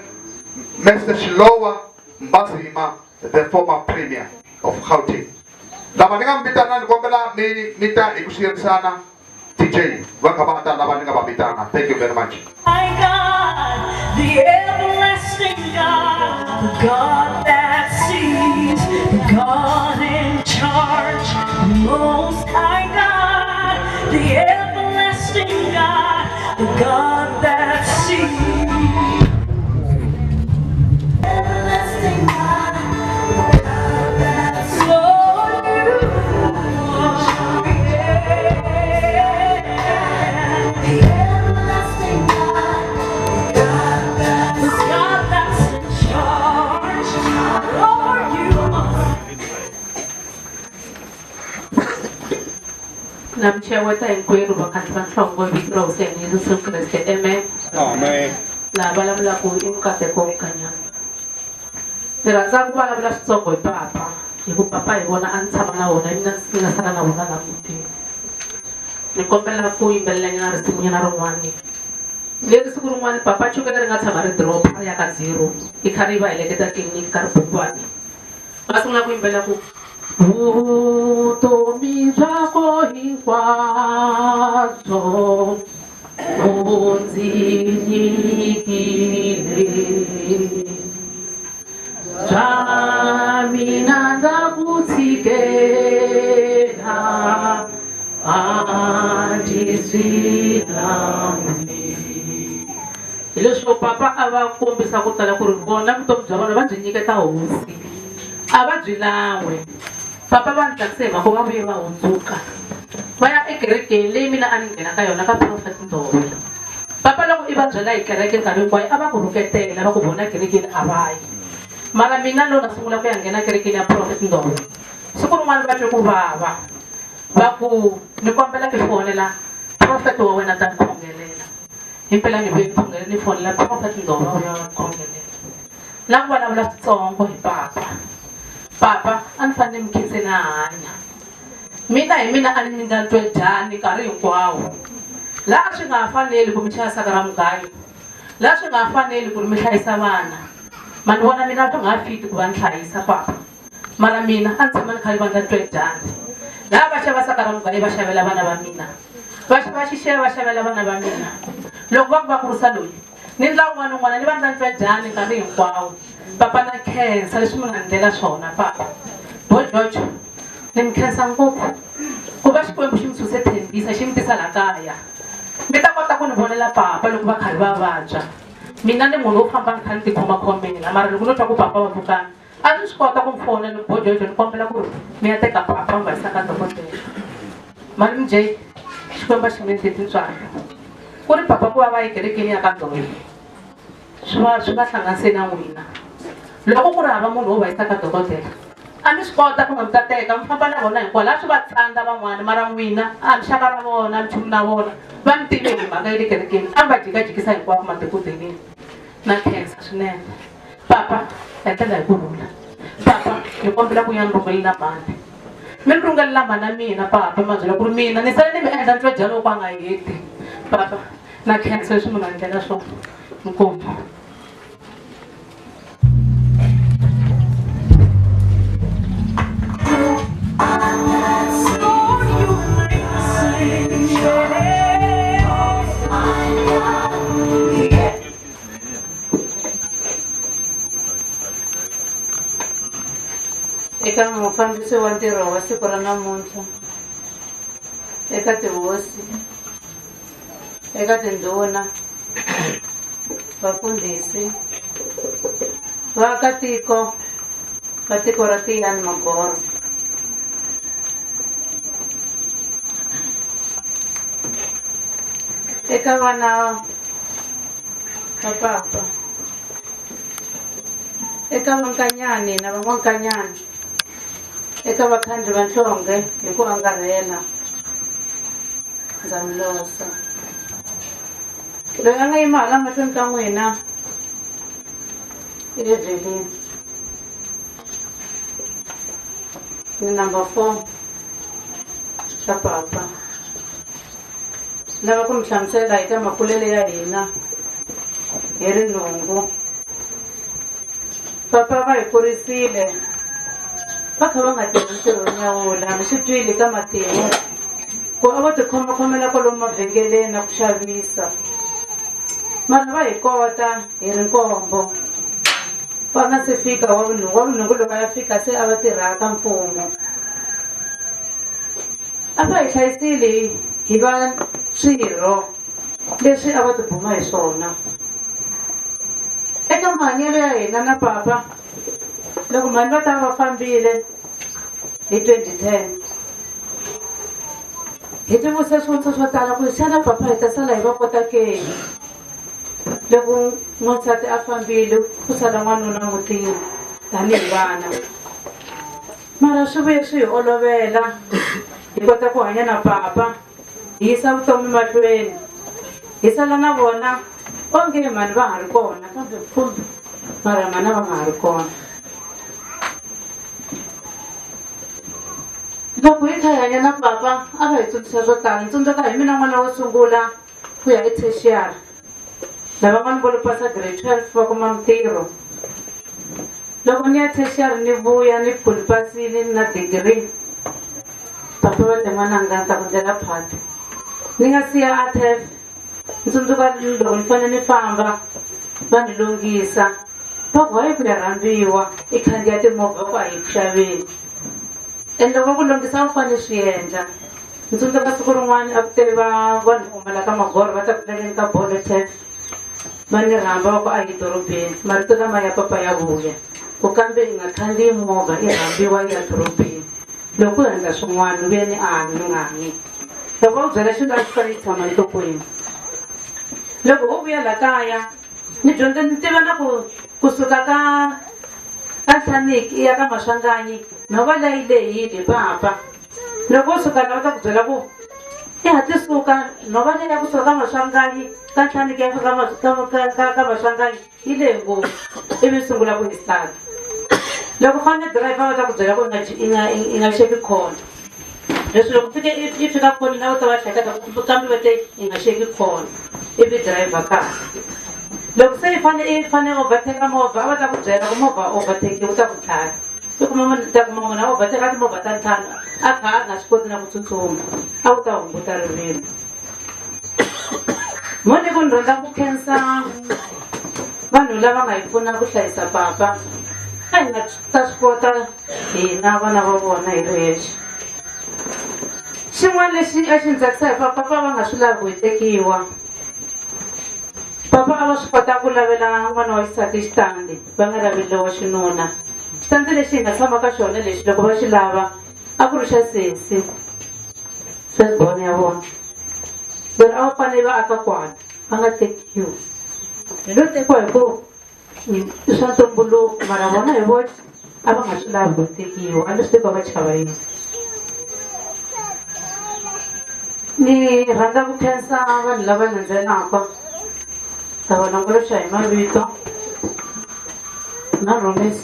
Mr. Shilowa Mbazima, the former premier of Gauteng. Labaninga mbitana ngombela ni nita ikusiyan sana TJ. Wakabata labaninga babitana. Thank you very much. My God, the everlasting God, the God that sees, the God in charge, the Most High God, the everlasting God, the God that sees. Everlasting God, the God that sees. Lord, you are, the everlasting God, the God that's in charge. Lord, you are. Namchewata inquiru bakatban songo vitro sen Yesu Kristo. Amen. Amen. La balabla ku imkate ko kanya. Teraza ku balabla songo papa. Ibu papa ibona ansama na ona ina sina sana na ona na muti. Ni kompela ku imbele ngara simunya na romani. Lezi sukuru mwani papa chuka nga tamare drop ya ka zero. Ikariba eleketa kini karpupani. Masuna ku imbele ku Utomi zako hinkwazo unzinyikile Jamina ndakutsikela andizvilambi Ileswo papa avakombisa kutala ku ri vona vutomi bya vona va byi nyiketa hosi a va byi lawe Papa van taksema ko va vuye va hundzuka va ya ekerekeni leyi mina a ni nghena ka yona ka Prophet Ndove. Papa loko i va byela hi kereke nkarhi hinkwayo a va ku rhuketela va ku vona kerekeni a va yi mara mina loko na sungula ku ya nghena kerekeni ya Prophet Ndove siku rin'wana va twe ku vava va ku ni kombela ki fonela Prophet wa wena ta ni khongelela himpela ni vuye khongela ni fonela Prophet Ndove wa ya khongelela la ku vulavula switsongo hi Papa, ani fanele mi khenseni hanya. Mina hi mina ani mi nga twe dyani nkarhi hinkwawo. Laha swi nga faneli ku mi chayisa ka mugayo. Laha swi nga faneli ku ri mi hlayisa vana. Ma ni vona mina swi nga fiti ku va ni hlayisa papa. Mara mina a ni tshama ni khale va nga twe dyani. Laha va xava saka mugayo va xavela vana va mina. Va xixevo va xavela vana va mina. Loko va ku va kurisa loyi, ni ndla un'wana ni va ndla ni twe dyani nkarhi hinkwawo. Papa na khensa leswi mi nga ndlela swona papa. Bojojo ni mi khensa ngopfu ku va Xikwembu xi mi suse Thembisa xi mi tisa la kaya. Mi ta kota ku ni vonela papa loko va khari va vabya. Mina ni munhu wo famba ni kha ni tikhomakhomela mara loko no twa ku papa va pfukana a ni swi kota ku mi fona ni Bojojo ni kombela ku ri mi ya teka papa mi va yisa ka dokodela. Mari mi J Xikwembu xi mi endle tintswalo ku ri papa ku va va yi kerekeni ya ka Ndove swi va hlanganise na n'wina loko ku ri hava munhu wo va yisa ka dokodela a mi swi kota ku mi ta teka mi famba na vona hinkwawo laha swi va tsandza van'wana mara n'wina a mi xaka ra vona michumu na vona va mi tive hi mhaka ya le kerekeni a mi va jikajikisa hinkwavo matekodeleni na khensa swinene. Papa hi tlela hi kurhula papa ni kombela ku ya ni rhungelela mani mi ni rhungelela mani na mina papa ma byela ku ri mina ni sale ni mi endla ntwa jalo ku a nga heti papa na khensa leswi mi nga endlela swona inkomu. Eka mufambisi wa ntirho wa siku ra namuntlha, eka tihosi, eka tindhuna, vafundhisi, vaakatiko va tiko ra Tiyani Magoro, eka vana va papa, eka vankanyani na van'wankanyani, eka vakhandli va nhlonge hi ku angarhela ndza mi losa. Loyi a nga yima hala mahlweni ka n'wina i Evelyn, ni number 4 xa papa. Lava ku mi hlamusela hi ta makulele ya hina hi rinungu. Papa va hi kurisile va kha va nga tirhi ntirho wo nyawula, mi swi twile ka matimu ku a va tikhomakhomela kwalomu mavhengeleni na ku xavisa, mara va hi kota hi ri nkombo. Va nga se fika wa vunungu loko ya fika se a va tirha ka mfumo. A va hi hlayisile hi va swirho leswi a va tibuma hi swona. Eka mahanyelo ya hina na papa, loko mhani va ta va fambile hi 2010 hi tivuse swivutiso swo tala ku xana papa hi ta sala hi va kota ke. Loko n'wansati a fambile ku sala n'wanuna mutini tanihi vana, mara swi vuye swi hi olovela hi kota ku hanya na papa hi yisa vutomi mahlweni, hi sala na vona onge mhani va ha ri kona kambe kumbe mara mana va nga ha ri kona. Loko hi kha hi hanya na papa a va hi tsundzuxa swo tala. Ni tsundzuka hi mina n'wana wo sungula ku ya etertiary, lavan'wana va lo pasa grade 12 va kuma mintirho. Loko ni ya tertiary ni vuya ni pasile na degree, papa va le n'wananga ta ku ndlela phati ni nga siya atef. Ni tsundzuka loko ni fanele ni famba va ni lunghisa va ku hayi ku ya rambiwa i khandziya timovha ku a hi ku xaveni, ende loko va ku lunghisa va fanele swi endla. Ni tsundzuka siku rin'wana a ku tele vanhu humela ka Magoro va ta ku tlangeni ka bolo tef, va ni rhamba va ku a hi dorobeni, marito lama ya papa ya vuya ku kambe i nga khandziyi movha i rhambiwa i ya dorobeni. Loko u endla swin'wana vuye ni a hanyi ni nga hanyi. Loko va ku byela xilo a xi fanele xi tshama enhlokweni. Loko u vuya la kaya ni dyondza ni tiva na ku kusuka ka Titanic i ya ka Maswanganyi nhova leyi lehile papa. Loko u suka la va ta ku byela ku i hatli suka nhova leyi ya kusuka ka Maswanganyi ka Titanic ya fika ka Maswanganyi yi lehe ngopfu ivi sungula ku hi start. Loko fane driver va ta ku byela ku i nga xeki khona, leswi loko fike i fika kona na va ta va hleketa kambe va te i nga xeki khona ivi driver kahle. Loko se i fane overtake movha va ta ku byela ku movha overtake u ta ku tlhaya. I kuma ta kuma munhu a overtake timovha ta ntlhanu a kha a nga swi koti na ku tsutsuma a ku ta hunguta rivilo. Mo ni ku ni rhandza ku khensa vanhu lava nga hi pfuna ku hlayisa papa. A hi nga ta swi kota hina vana va vona hi ri hexe. Xin'wana lexi a xi ni tsakisa hi papa va nga swi lavi ku hi tekiwa. Papa a va swi kota ku lavela n'wana wa xisati xitandi va nga laveli wa xinuna. Xitandi lexi hi nga tshama ka xona lexi loko va xi lava a ku ri xa sesi firstborn ya vona, lero a va fanele va aka kwala va nga tekiwi. Hi lo tekiwa hi ku i swa ntumbuluko mara vona hi voxe a va nga swi lavi ku tekiwa a leswi tekiwa va chava yini. Ni rhandza ku khensa vanhu lava landzelaka ta va longoloxa hi mavito na Rhomisa.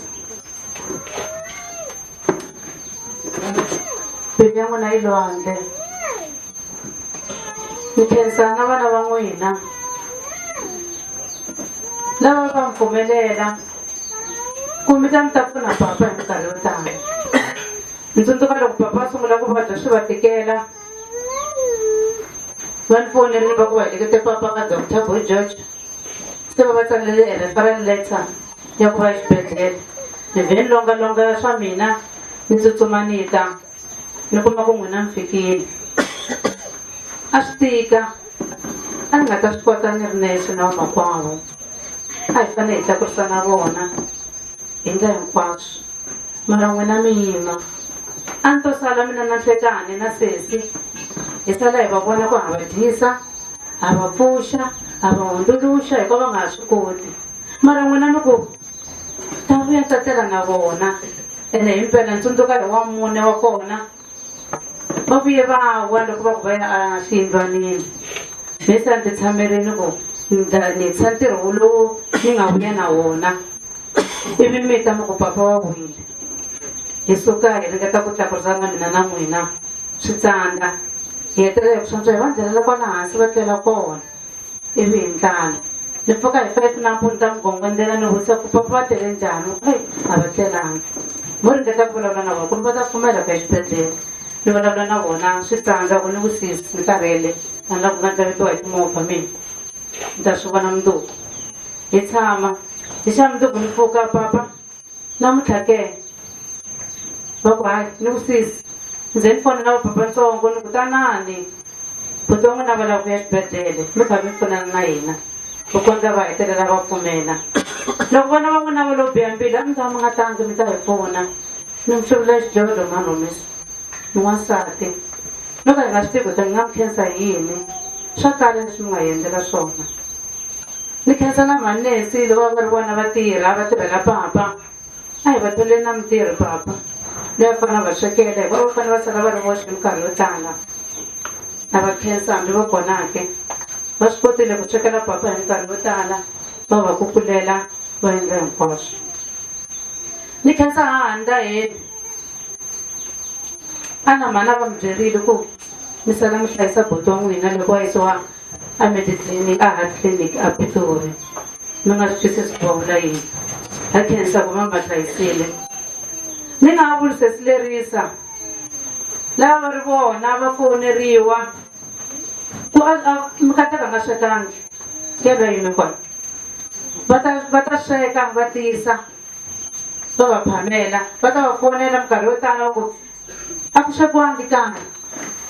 Bibi ya n'wina yi lo handle. Ni khensa na vana va n'wina lava va mi pfumelela ku mi ta pfuna papa hi minkarhi yo tala. Ni tsundzuka loko papa a sungula ku vabya swi va tikela va ni fonerile va ku va helekete papa ka Dr. Boy George se va va tsalele referral letter ya ku va exibedhlele. Ni vhe ni longalonga swa mina ni tsutsuma ni ta ni kuma ku n'wina mi fikile. A swi tika a ni nga ta swi kota ni ri nexe na vamakwavo a hi fanele hi tlakurisa na vona hi ndla hinkwaswo mara n'wina mi yima. A ni to sala mina na nhlekani na sesi hi sala hi va vona ku ha va dyisa ha va pfuxa ha va hundzuluxa hikuva va nga ha swi koti mara n'wina mi ku ta vuya ta tela na vona ene hi mpela ni tsundzuka hi wa mune wa kona va vuye va wa loko va ku va ya a xiyindlwanini. Mi se ni ti tshamerini ku ni tisa ntirho lowu ni nga vuya na wona ivi mi ta mi ku papa wa wile hi suka hi ringeta ku tlakurisana mina na n'wina swi tsandza hi hetelela hi ku swantswa hi va ndlelela kwala hansi va tlela kona ivi hi ndlala ni pfuka hi 5 nampundzu ta mugongondela ni vutisa ku papa va tele njhani a va tlelanga mo ringeta ku vulavula na vona ku ni va ta pfumela ka exibedhlele ni vulavula na vona swi tsandza ku ni vusisi ni karhele a ni lava ku nga ndlavetiwa hi timovha mina ni ta swi vona mundzuku hi tshama hi xa mundzuku ni pfuka papa namuntlha ke va ku hayi ni vusisi ndze ni fonela va papa ntsongo ni ku tanani buti wa n'wina va lava ku ya xibedhlele mi kha mi pfunana na hina ku kondza va hetelela va pfumela. Loko vana va n'wina va lo biha mbilu a mi ta mi nga tangi mi ta hi pfuna ni mi swi vula xidyovo na Rhomisa ni n'wansati loko hi nga swi tivi ku ta ni nga mi khensa hi yini swa kala leswi mi nga hi endlela swona. Ni khensa na manesi loko va ri vona va tirha va tirhela papa a hi va tholeni na mitirhi papa leyi va fanele va swekela hi va fanele va sala va ri voxe hi minkarhi yo tala na va khensa hambi va konake va swi kotile ku swekela papa hi minkarhi yo tala va va kukulela va endla hinkwaswo. Ni khensa hahani ta heli a na mhana va mi byerile ku mi sala mi hlayisa buti wa n'wina loko va yisiwa a mediclinic a heart clinic a Pitori mi nga swi twisisi ku va vula yini a khensa ku va mi va hlayisile. Ni nga va vulisesilerisa lava va ri vona va foneriwa ku mi kateka nga swekangi keva yini kona va ta sweka va tisa va va phamela va ta va fonela minkarhi yo tala ku a ku swekiwangi kaya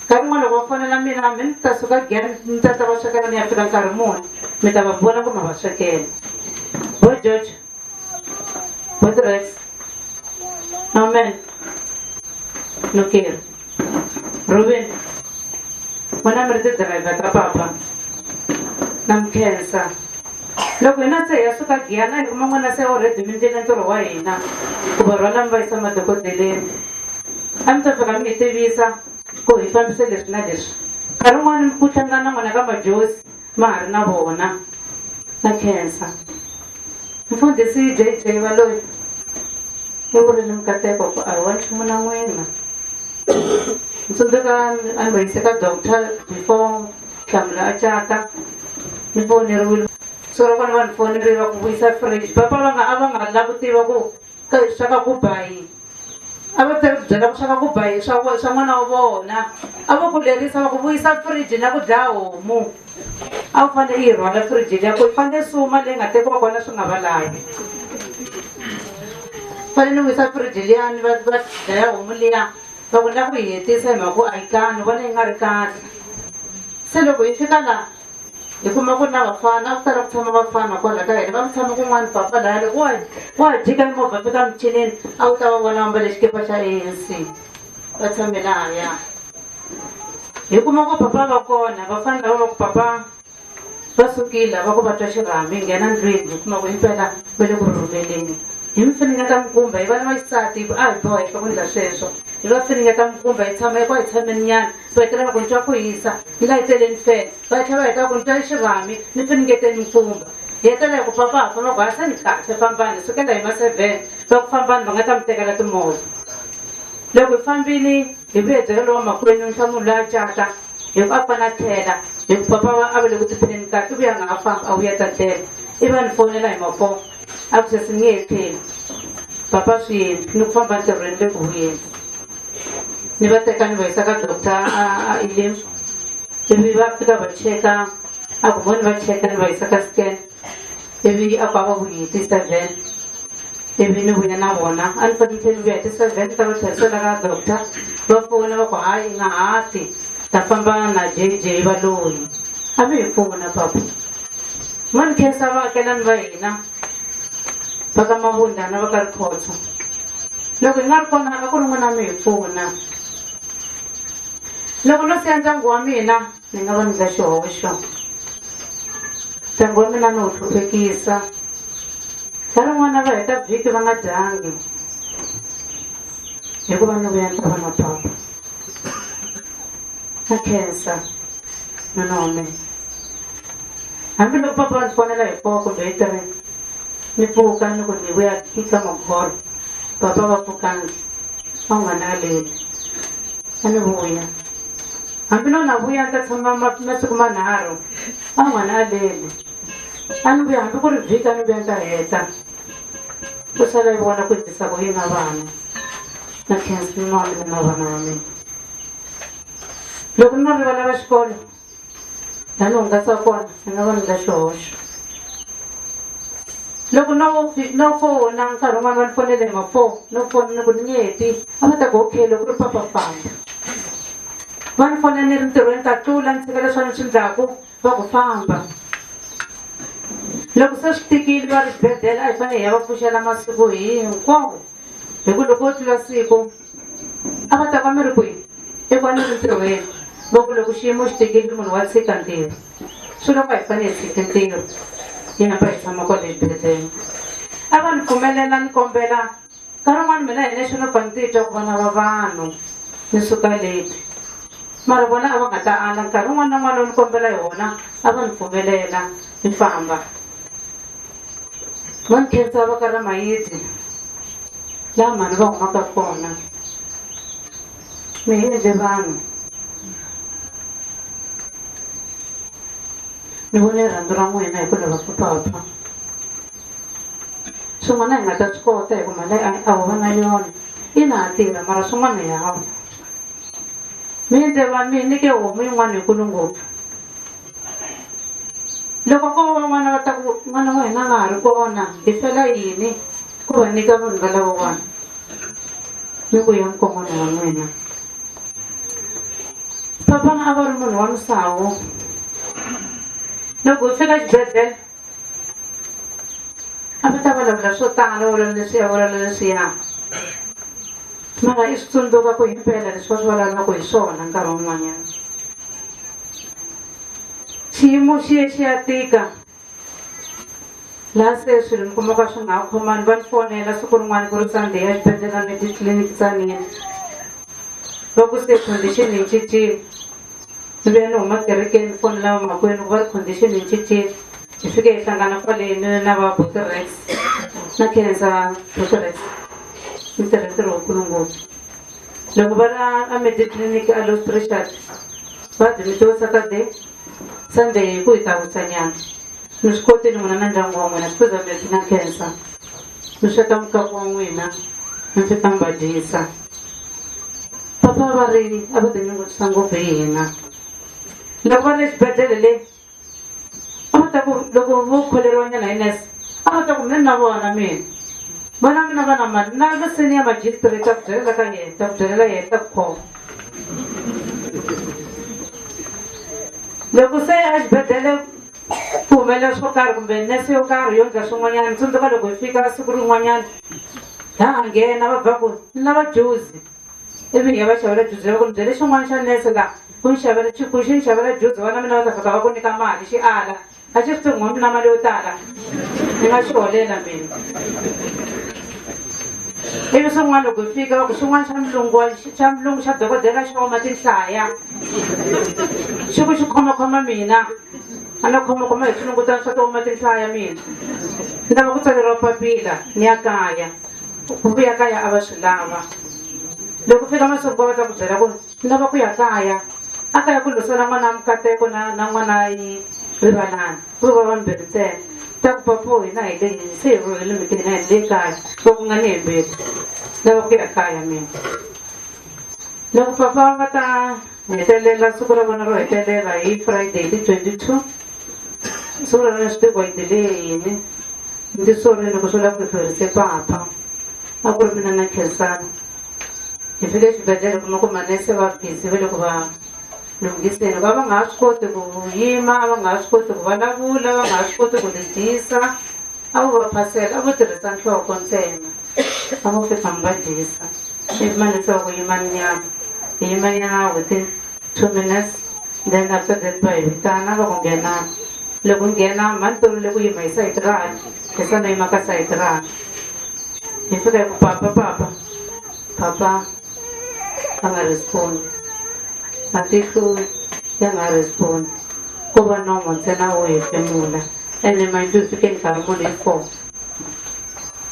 nkarhi wun'wana loko va fonela mina mi ni ta suka gere ni ta va swekela ni ya fika nkarhi muni mi ta va vona ku ma va swekela. Boy George Boy Rex amen Nokeri Ruben vona mi ri ti-driver ta papa na mi khensa loko hina se hi ya suka giyana hi kuma n'wana se already mi endlile ntirho wa hina ku va rhwala mi va yisa madokodeleni a mi ta fika mi hi tivisa ku hi fambise leswi na leswi nkarhi wun'wana ku hlangana na n'wana ka majosi ma ha ri na vona na khensa mfundhisi JJ va loyi i vurile mikateko ku a hi wa nchumu na n'wina. Ni tsundzuka a ni va yise ka doctor before hlamula a cata ni foneriwile so loko ni va ni fonerile va ku vuyisa fridge papa a va nga lavi ku tiva ku swaka ku bayi a va tele ku byela ku swaka ku bayi swa n'wana wa vona a va ku lerisa va ku vuyisa fridge na ku dlaya homu a wu fanele yi rhwala fridge liya ku yi fanele suma leyi nga tekiwa kona swi nga va lavi fanele ni vuyisa fridge liyani va dlaya homu liya va ku na ku yi hetisa hi mhaka ku a yi kani vona yi nga ri kahle se loko yi fika laha hi kuma ku na vafana a ku tala ku tshama vafana kwala ka hina va ku tshama kun'wana papa laya loko wa jika movha fika michinini a wu ta va vona ambale xikipa xa ANC va tshame lahaya hi kuma ku papa va kona vafana lava va ku papa vasukile va ku va twa xirhami hi nghena ndlwini hi kuma ku himpela va le ku rhumeleni hi mi finingeta mikumba hi vana va xisati a hi boheka ku endla sweswo hi va finingeta mikumba hi tshama hi tshameni nyana va hetelela ku ni twa ku hisa ni la hi teleni fele va tlhela va heta ku ni twa xirhami ni finingeteni mikumba hi hetelela ku papa a famba ku hasa ni kahle fambani sukela hi ma-7 va ku fambani va nga ta mi tekela timovha loko hi fambile hi vuye byela lowa makwenu ni munhu loyi a cata hi ku a fana a tlhela hi ku papa a va le ku tiphineni kahle vuya a nga ha famba a vuya ta tlela i va ni fonela hi mafoni a ku sesi ni nge he tlheli papa swi yini ni ku famba ntirhweni le ku vuyeni ni va teka ni va yisa ka doctor a Elim ivi va fika va cheka a ku voni va cheka ni va yisa ka scan ivi a ku a va vuyi hi ti-7 ivi ni vuya na vona a ni fanekele ni vuya hi ti-7 ta va tlherisela ka doctor va pfuna va ku hayi nga hati ta famba na JJ va loyi a mi hi pfuna papa ma ni khensa vaakelani va hina va ka Mavunda na va ka Rikhotso loko hi nga ri kona a ku ri n'wina mi hi pfuna loko no siya ndyangu wa mina ni nga va ni ndla xihoxo ndyangu wa mina ni wu hluphekisa ka rin'wana va heta vhiki va nga dyangi hikuva ni vuya ni ta va na papa na khensa nuna wa mina hambiloko papa ni fonela hi 4 kumbe hi 3 ni pfuka ni ku ni vuya eka Magolo papa va pfukangi a nga na leli a ni vuya hambiloko na vuya ni ta tshama masiku manharhu a nga na leli a ni vuya hambi ku ri vhiki a ni vuya ni ta heta ku sala hi vona ku endlisa ku yi na vana na khensa nuna wa mina na vana va mina loko ni nga ri vana va xikolo lani hungasa kona ni nga va ni nga xihoxo loko no fona nkarhi wun'wana va ni fonele hi ma-4 no fona ni ku ni nge heti a va ta ku okay loko ri papa famba va ni fonela ni ri ntirhweni ta tlula ni tshika leswi ni swi ndlaku va ku famba loko se swi tikile va ri xibedhlele a hi fanele hi ya va pfuxela masiku hinkwawo hi ku loko wo tlula siku a va ta ka mi ri kwihi eku a ni ri ntirhweni va ku loko xiyimo xi tekile munhu wa tshika ntirho swi loko a hi fanele hi tshike ntirho hi hamba hi tshama kwale xibedhlele a va ni pfumelela ni kombela ka rin'wana mina hi lexi no pfa ni titwa ku vana va vanhu ni suka leti mara vona a va nga ta ala nkarhi wun'wana na wun'wana lowu ni kombela hi wona a va ni pfumelela ni famba va ni khensa va ka Ramayiti laha mhani va humaka kona mi hi endle vanhu ni vone rirhandzu ra n'wina hi ku lava ka papa swin'wana hi nga ta swi kota hi ku mali a ho va na yona ina ha tirha mara swin'wana hi hava mi endle mi nyike homu yin'wana yikulu ngopfu loko ko va n'wana va ta ku n'wana wa hina nga ha ri kona hi fela yini ku va nyika vanhu va lavawani ni ku ya nkongono wa n'wina papa a va ri munhu wa misawu loko hi fika xibedhlele a va ta vulavula swo tala vulavula leswiya mara i swi tsundzuka ku himpela leswi va swi vulavulaka hi swona nkarhi wun'wanyana xiyimo xi ye xi ya tika laha se swilo ni kumaka swi nga ha khomani va ni fonela siku rin'wana ku ri Sunday ya xibedhlele ni titliliniki tsanini va ku se condition yi cincile ni vuya ni huma kerekeni ni fonela vamakwenu ku va ri condition yi cincile hi fike hi hlangana kwaleni na va Boterex na khensa Boterex ni tirhe ntirho wukulu ngopfu loko va ri a mediclinic a Los Richard va dimitiwe Saturday Sunday ku hi ta vutsanyana mi swi koti ni n'wina na ndyangu wa n'wina sikuza mi na khensa mi sweka mukapu wa n'wina mi fika mi va dyisa papa va ri a va tinyungubyisa ngopfu hi hina loko va ri exibedhlele le a va ta ku loko vo kholeriwa nyana hi nese a va ta ku mina na vona mina vana mina va na mali na va senior magistrate ta ku byelela ka yena ta ku byelela yena ta ku khoma loko se a xibedhlele ku humelela swo karhi kumbe nese yo karhi yo endla swin'wanyana tsundzuka loko hi fika siku rin'wanyana ha nghena va ba ku ni lava juzi ivi hi ya va xavela juzi va ku ni byele xin'wana xa nese la ku xi ni xavela juzi vana mina va ta fika va ku nyika mali xi ala a xi swi n'wi na mali yo tala ni nga xi holela mina ivi swin'wana loko hi fika ku xin'wana xa mulungu xa dokodela xi oma tinhlaya xi ku xi khomakhoma mina a na khomakhoma hi swilungutana swa to oma tinhlaya mina ni lava ku tsaleriwa papila ni ya kaya ku vuya kaya a va swi lava loko fika masiku va ta ku byela ku ni lava ku ya kaya a kaya ku lwisana n'wana mukateko na n'wana yi rivalana vo va vambirhi ntsena ta ku papo hina hi leyi se hi rhurhele mitini hi le kaya vo ku nga ni hembeli lava ku ya kaya mina loko papa va ta hetelela siku ra vona ro hetelela hi Friday ti 22 siku ra vona swi tekiwa hi delay yini ndzi sorile loko swi lava ku hlwerise papa a ku ri mina na Khensani hi fike exibedhlele kuma ku manese va busy va le ku va lunghiseni va nga ha swi koti ku yima va nga ha swi koti ku vulavula va nga ha swi koti ku tidyisa a vo va phasela a vo tirhisa nhloko ntsena a vo fika mi va dyisa ivi manese va ku yimanyana hi yimanyana within 2 minutes then after that va hi vitana va ku nghenana loko nghena mani torile ku yima hi sayiti rani hi sana yima ka sayiti rani hi fika hi ku papa a nga respondi matihlo ya nga respondi ko va nomo ntsena wo hefemula ene mandlo fike nkarhi muni hi 4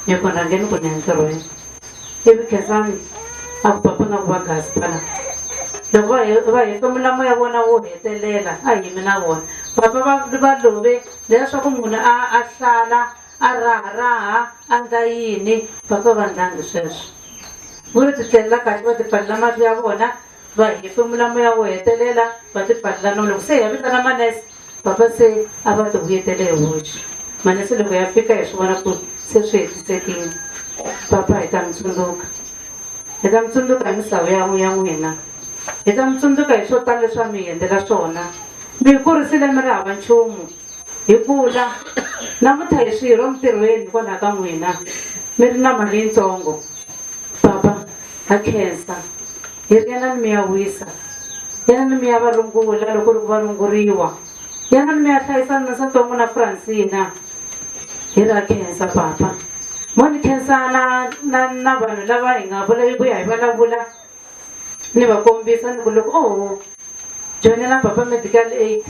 hi ku rhangeni ku ni entirhweni ivi Khensani a ku papa nga ku va gaspala loko va hefemula moya vona wo hetelela a yimi na vona papa va love leswaku munhu a hlala a raha a nga yini papa va ndangi sweswo vo ri titlelela kahle va tipfalela mahlo ya vona va hefemula moya wo hetelela va tipfalela nomo loko se hi ya vitana manese papa se a va ti vuyetele hi voxe manese loko ya fika hi swi vona ku se swi hetisekile papa hi ta mi tsundzuka hi misava ya n'wina hi ta mi tsundzuka hi swo tala leswi a mi hi endlela swona mi hi kurisile mi ri hava nchumu hi kula namuntlha hi swirho emintirhweni hikwalaho ka n'wina mi ri na mali yitsongo papa ha khensa hi ri yanani mi ya wisa yanani mi ya va rungula loko ri ku va runguriwa yanani mi ya hlayisana na Santongo na Francina hi ri ha khensa papa mo ni khensana na vanhu lava hi nga vulavi ku ya hi vulavula ni va kombisa ni ku loko joinela papa medical aid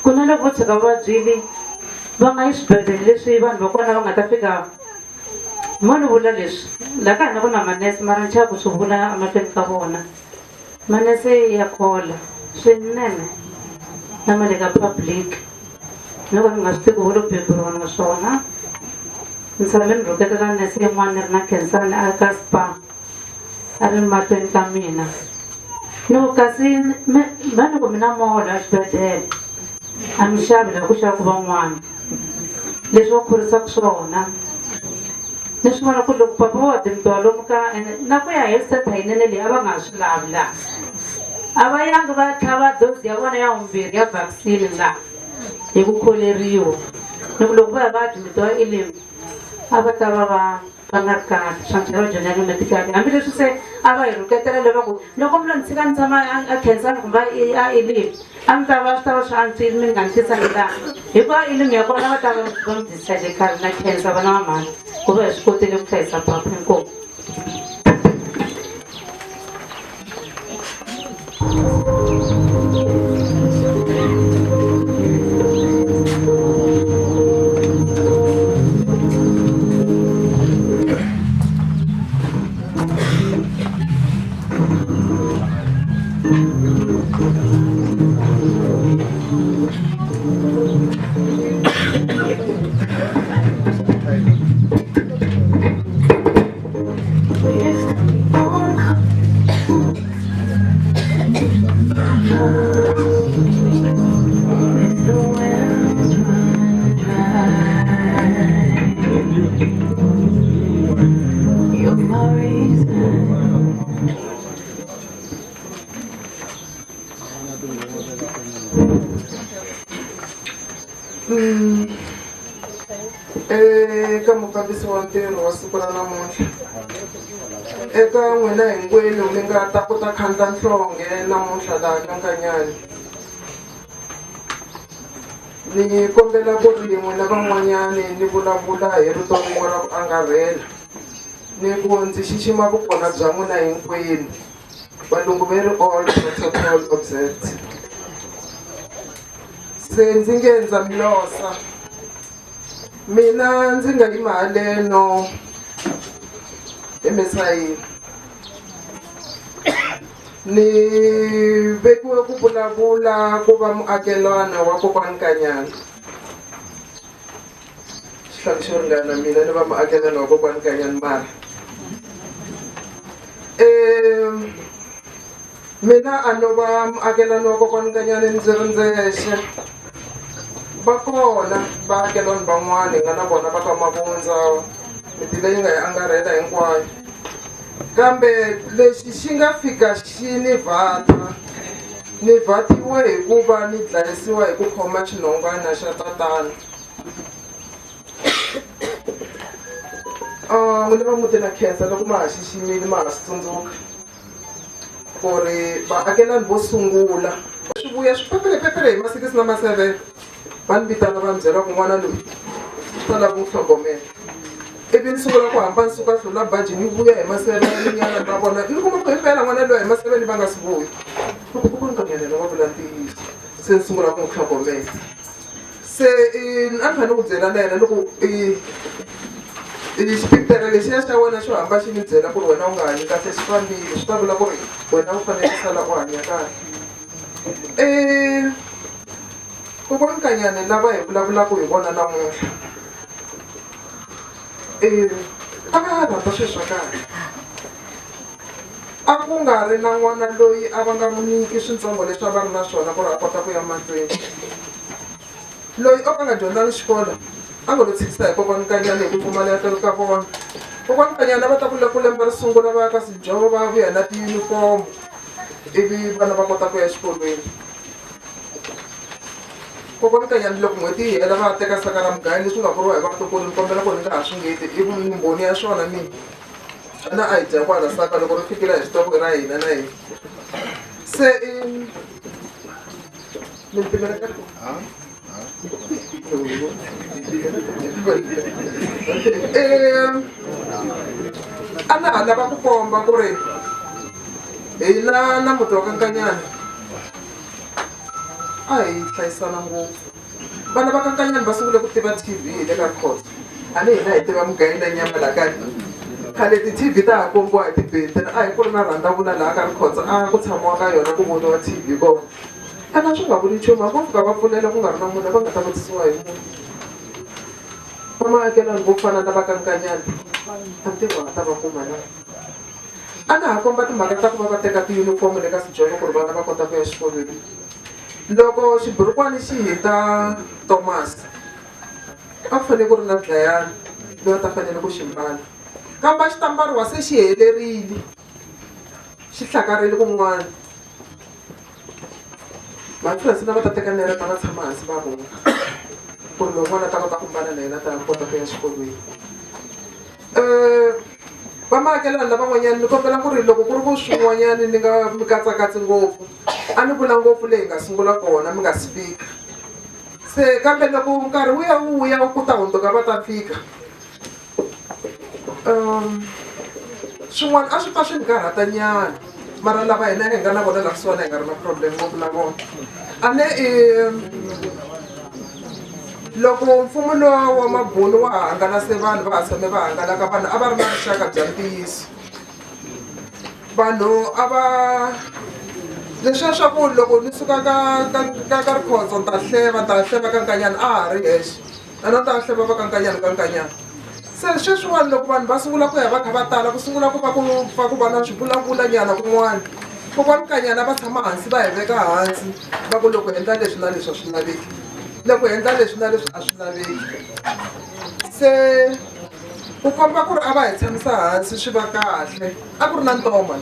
ku na loko vo tshuka vabyile va nga yi swibedhlele leswi vanhu va kona va nga ta fika mo ni vula leswi laha ka hina ku na manese mara ni chava ku swi vula emahlweni ka vona manese ya khola swinene na ma le ka public loko ni nga swi tivi vo lo beburiwa na swona ni tshame ni rhuketela nese yin'wana ni ri na Khensani a ka spa a ri mahlweni ka mina loko kasi loko mina moholo a xibedhlele a mi xavi laha ku xavaku van'wana leswi va khorisaka swona ni swi vona ku loko papa wa dimbiwa lomu ka na ku ya hi state yinene leyi a va nga swi lavi laha a va yangi va tlhava dozi ya vona ya vumbirhi ya vaccine laha hi ku kholeriwa ni ku loko va ya va admitiwa eLimpi a va ta va nga ri kahle swa ntlhela va joinela medical hambileswi se a va hi rhuketela levaku loko mi lo ni tshika ni tshama a Khensani kumbe a eLimpi a mi ta va swi ta va swi antswile mi nga ni tisangi laha hikuva eLimpi ya kona va ta va mi discharge na khensa vana va mhani ku va hi swi kotile ku hlayisa papa inkomu eka mufambisi wa ntirho wa siku ra namuntlha eka n'wina hinkwenu mi nga ta kota khandla nhlonge namuntlha laha ka Nkanyani ni kombela ku ri n'wina van'wanyani ni vulavula hi rito rin'we ra ku angarhela ni ku ndzi xixima vukona bya n'wina hinkwenu valungu ve ri all protocol observed se ndzi nge ndza mi losa mina ndzi nga yima haleno emisayeni ni vekiwe ku vulavula ku va muakelana wa kokwani Nkanyani xihlawuri xo ringana mina ni va muakelana wa kokwani Nkanyani mara mina a no va muakelani wa kokwani Nkanyani ndzi ri ndzexe va kona vaakelani van'wana hi nga na vona va ka Mavundza miti leyi nga hi angarhela hinkwayo kambe lexi xi nga fika xi ni vhata ni vhatiwe hikuva ni dlayisiwa hi ku khoma xinhongwana xa tatana n'wini va muti na khensa loko ma ha xiximile ma ha swi tsundzuka ku ri vaakelani vo sungula swi vuya swipepelepepele hi ma 6 na ma 7 va ni vitana va ni byela ku n'wana loyi ta lava n'wi tlhogomela ivi ni sungula ku hamba ni suka hlula baji ni vuya hi maseveninyana va vona ni kuma ku himpela n'wana loyi hi maseveni va nga swi vuyi loko ku Nkanyani va vula ntiyiso se ni sungula ku n'wi tlhogomela se a ni fanele ku byela na yena loko xipitere lexiya xa wena xo hamba xi ni byela ku ri wena u nga hanyi kahle xi fambile swi ta vula ku ri wena u fanele ku sala u hanya kahle kokwani Nkanyani lava hi vulavulaka hi vona namuntlha a va rhandza swilo swa kahle a ku nga ri na n'wana loyi a va nga n'wi nyiki swintsongo leswi a va ri na swona ku ri a kota ku ya mahlweni loyi o ka nga dyondzangi xikolo a nga lo tshikisa hi kokwani Nkanyani hi ku pfumaleka ka vona kokwani Nkanyani a va ta ku lembe ri sungula va ya ka Sijovo va vuya na tiyunifomo ivi vana va kota ku ya exikolweni kokwani Nkanyani loko n'hweti yi hela va teka saka ra mugayo leswi nga vuriwa hi vatukulu ni kombela ku ni nga ha swingeti ivi mbhoni ya swona mina na a hi dya kwala saka loko ri fikile hi xitoko ra hina na hina se mi pimeleka a na ha lava ku komba ku ri hi na muti wa ka Nkanyani a hi hlayisana ngopfu vana va ka Nkanyani va sungule ku tiva TV hi le ka court a ni hina hi tiva mugayi na nyama laha ka khale ti-TV ta ha kombiwa hi tibetri a hi ku ri na rhandavula laha ka rikhotso a ku tshamiwa ka yona ku voniwa TV kona a na swi nga vuli nchumu a vo fika va pfulela ku nga ri na munhu va nga ta vutisiwa hi munhu va maakelani vo fana na va ka Nkanyani a ntirho va ta va kuma na a nga ha komba timhaka ta ku va va teka tiyunifomo le ka Sijovo ku ri vana va kota ku ya xikolweni loko xiburukwani xi hita Thomas a ku fanele ku ri na dlayani loyi a ta fanele ku xi mbala kambe a xi ta mbariwa se xi helerile xi hlakarile kun'wana vatlhasina va ta teka nere va nga tshama hansi va vona ku ri loko n'wana ta kota ku mbala na yena ta kota ku ya xikolweni va maakelani lavan'wanyani ni kombela ku ri loko ku ri ku swin'wanyani ni nga mi katsakatsi ngopfu a ni vula ngopfu leyi nga sungula kona mi nga si fika se kambe loko nkarhi wu ya ku ta hundzuka va ta fika swin'wana a swi pfa swi ni karhatanyana mara lava hina hi nga na vona la kusuhana hi nga ri na problem ngopfu na vona a ne loko mfumo lowa wa mabunu wa ha hangalase vanhu va ha tshame va hangalaka vanhu a va ri na rixaka bya ntiyiso vanhu a va leswiya swa ku loko ni suka ka rikhotso ni ta hleva ka Nkanyani a ha ri hexe a na ta hleva va ka Nkanyani se sweswiwani loko vanhu va sungula ku ya va kha va tala ku sungula ku va na swivulavulananyana kun'wana kokwani Nkanyani va tshama hansi va hi veka hansi va ku loko endla leswi na leswi a swi laveki loko endla leswi na leswi a swi laveki se ku komba ku ri a va hi tshamisa hansi swi va kahle a ku ri na ntoma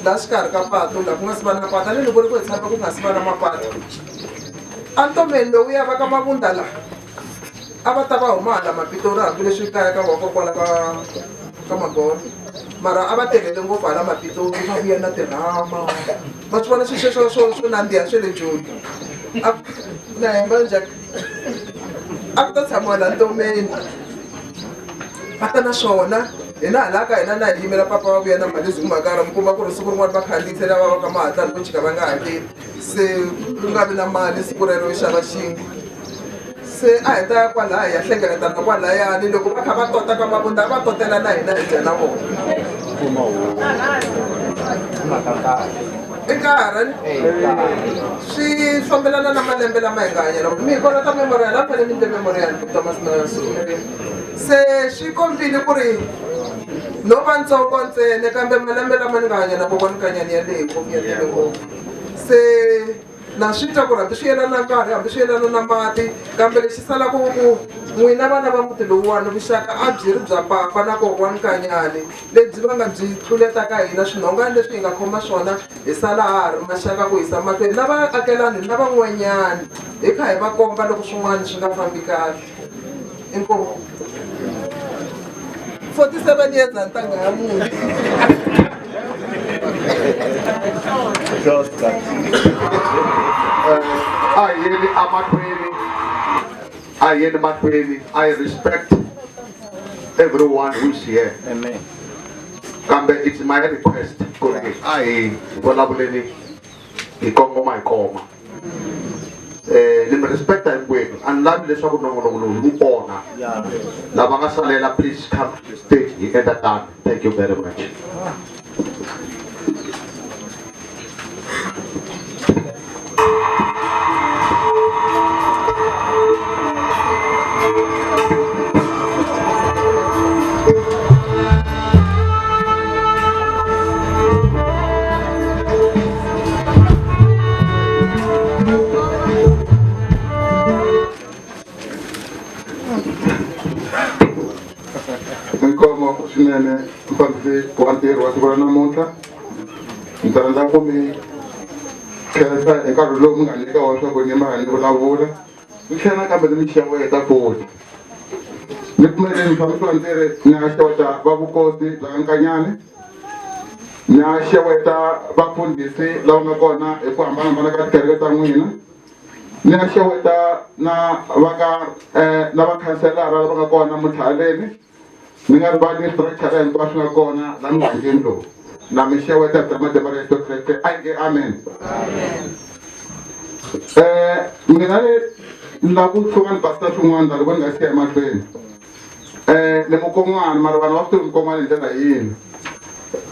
laha xikarhi ka patu laha ku nga si va na patu a ni loko ri ku hi tshama ku nga si va na mapatu a ntomeni lowuya va ka Mavunda laha a va ta va huma hala Mapitori hambileswi kaya ka vakokwala ka Magona mara a va telele ngopfu hala Mapitori va vuya na tirhama va swi vona swi sweswo swo nandziha swe le Joni na manje a ku ta tshamiwa la ntomeni va ta na swona hina hala ka hina na hi yimela papa va vuya na mali siku makara mi kuma ku ri siku rin'wana va khandziyise lava va ka mahatlani vo chika va nga hakeli se ku nga vi na mali siku rero yo xava xingu se a hi ta ya kwalaya hi ya hlengeletana kwalayani loko va kha va tota ka mavunda va totela na hina hi dya na vona i nkarhi swi fambelana na malembe lama hi nga hanya loko mi hi kolota memorial a fanele mi nde memorial ku thomas nasuri se swi kombile ku ri no va ntsongo ntsene kambe malembe lama ni nga hanya na kokwana Nkanyani ya leyi ngopfu ya tele ngopfu se na swi twa ku ri hambi swi yelana na nkarhi hambi swi yelana na mati kambe lexi salaka ku n'wina vana va muti lowuwani vuxaka a byi ri bya papa na kokwana Nkanyani lebyi va nga byi tluletaka hina swinhongana leswi hi nga khoma swona hi sala ha ri maxaka ku hisa mahlweni na vaakelani na van'wanyani hi kha hi va komba loko swin'wana swi nga fambi kahle inkomu 47 years antanga ya munhu I respect everyone who's here. Amen. Kambe, it's my request. I volabuleni ikongo my koma. Lim respect I'm going and love the song no honor. Lavanga Salela, please come to the stage at that time. Thank you very much. swinene mfambisi wa ntirho wa siku ra namuntlha ni ta rhandza ku mi khensa hi nkarhi lowu mi nga nyika wona swa ku ni ma ni vulavula mi tlhela nakambe ni mi xeweta futhi ni pfumeleni mfambisi wa ntirho ni ya xeweta va vukosi bya Nkanyani ni ya xeweta vafundhisi lava nga kona hi ku hambanahambana ka tikereke ta n'wina ni ya xeweta na vakhanselara lava nga kona muthaleni ni nga rivali structure hinkwaswo nga kona la mugangeni lowu na mi xeweta bya matimba ya Yesu Kreste a nge amen. Mina ni lava ku tshuka ni basisa swin'wana loko ni nga siya emahlweni ni mukon'wana mara vanhu va swi tivi mukon'wana hi ndlela yini.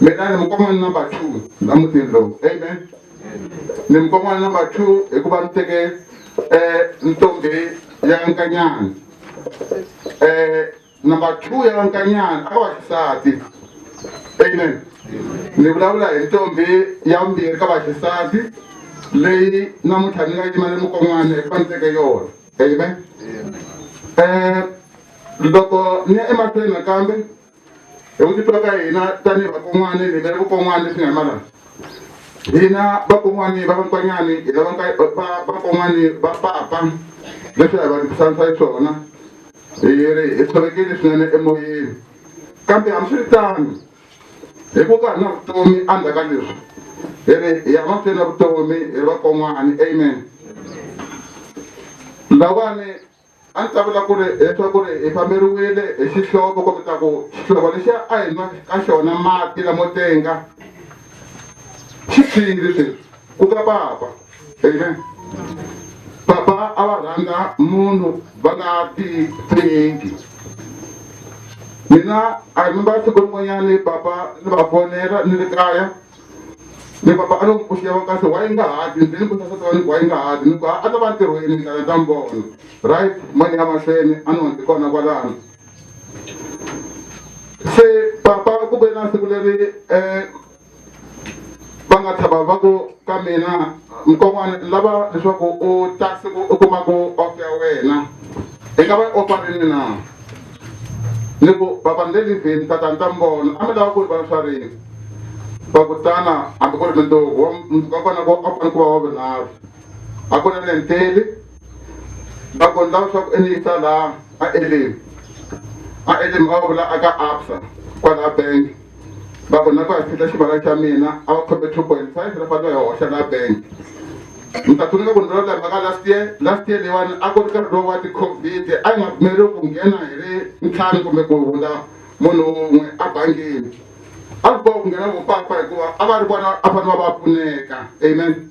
Mina ni mukon'wana number 2 la mutini lowu amen. Ni mukon'wana number 2 hikuva ni teke ntombi ya Nkanyani number 2 ya Nkanyani a va xisati amen. Ni vulavula hi ntombi ya vumbirhi ka vaxisati leyi namuntlha ni nga yima ni mukon'wana hikuva ni teke yona amen. Loko ni ya emahlweni nakambe hi ku titwa ka hina tanihi vakon'wana hi vele vukon'wana leswi nga malana hina vakon'wani va Nkanyani hi lava vakon'wani va papa leswi hi va tisanisa hi swona hi tshovekile swinene emoyeni kambe hambiswiritano hi ku ka na vutomi endzhaku ka leswi hi ya mahlweni na vutomi hi vakon'wani amen. Lawani a ni ta vula ku ri leswaku ri hi famberiwile hi xihlovo kombeta ku xihlovo lexi a hi nwa ka xona mati lamo tenga xi tshwile sweswi ku ka papa amen. Papa a va rhandza munhu va nga tithengi. Mina a hi mbala siku rin'wanyani papa ni va fonela ni ri kaya ni papa a lo n'wi va kasi wa yi nga hati ndzi ni vutisa swa wa yi nga hati ni ku a ta va ntirhweni ndlela ta mbona right mani ya mahlweni a ni ndzi kona kwalano. Se papa ku ve na siku leri va nga thaba va ku ka mina mukon'wana lava leswaku u ta siku u kuma ku off ya wena i nga va ofarini na ni ku papa ni le livheni tata ni ta mbona a mi lava ku ri va swa rini va kutana hambi ku ri mindzuku mundzuku wa kona ku a fane ku va wa vunharhu a ku na le nteli va ku ni lava swa ku i ni yisa laha a elimi va vula aka absa kwala bank va ku na ku ya fihla xibala xa mina a va khome 2.5 la fanele hi hoxa la bank Mtatunika kunrola maka last year lewan ako ka rowa ti COVID ay mero kung ngena ere nkhani kumbe ku hula munhu abangeni albo kung ngena mo papa ko abari bona apana ba puneka amen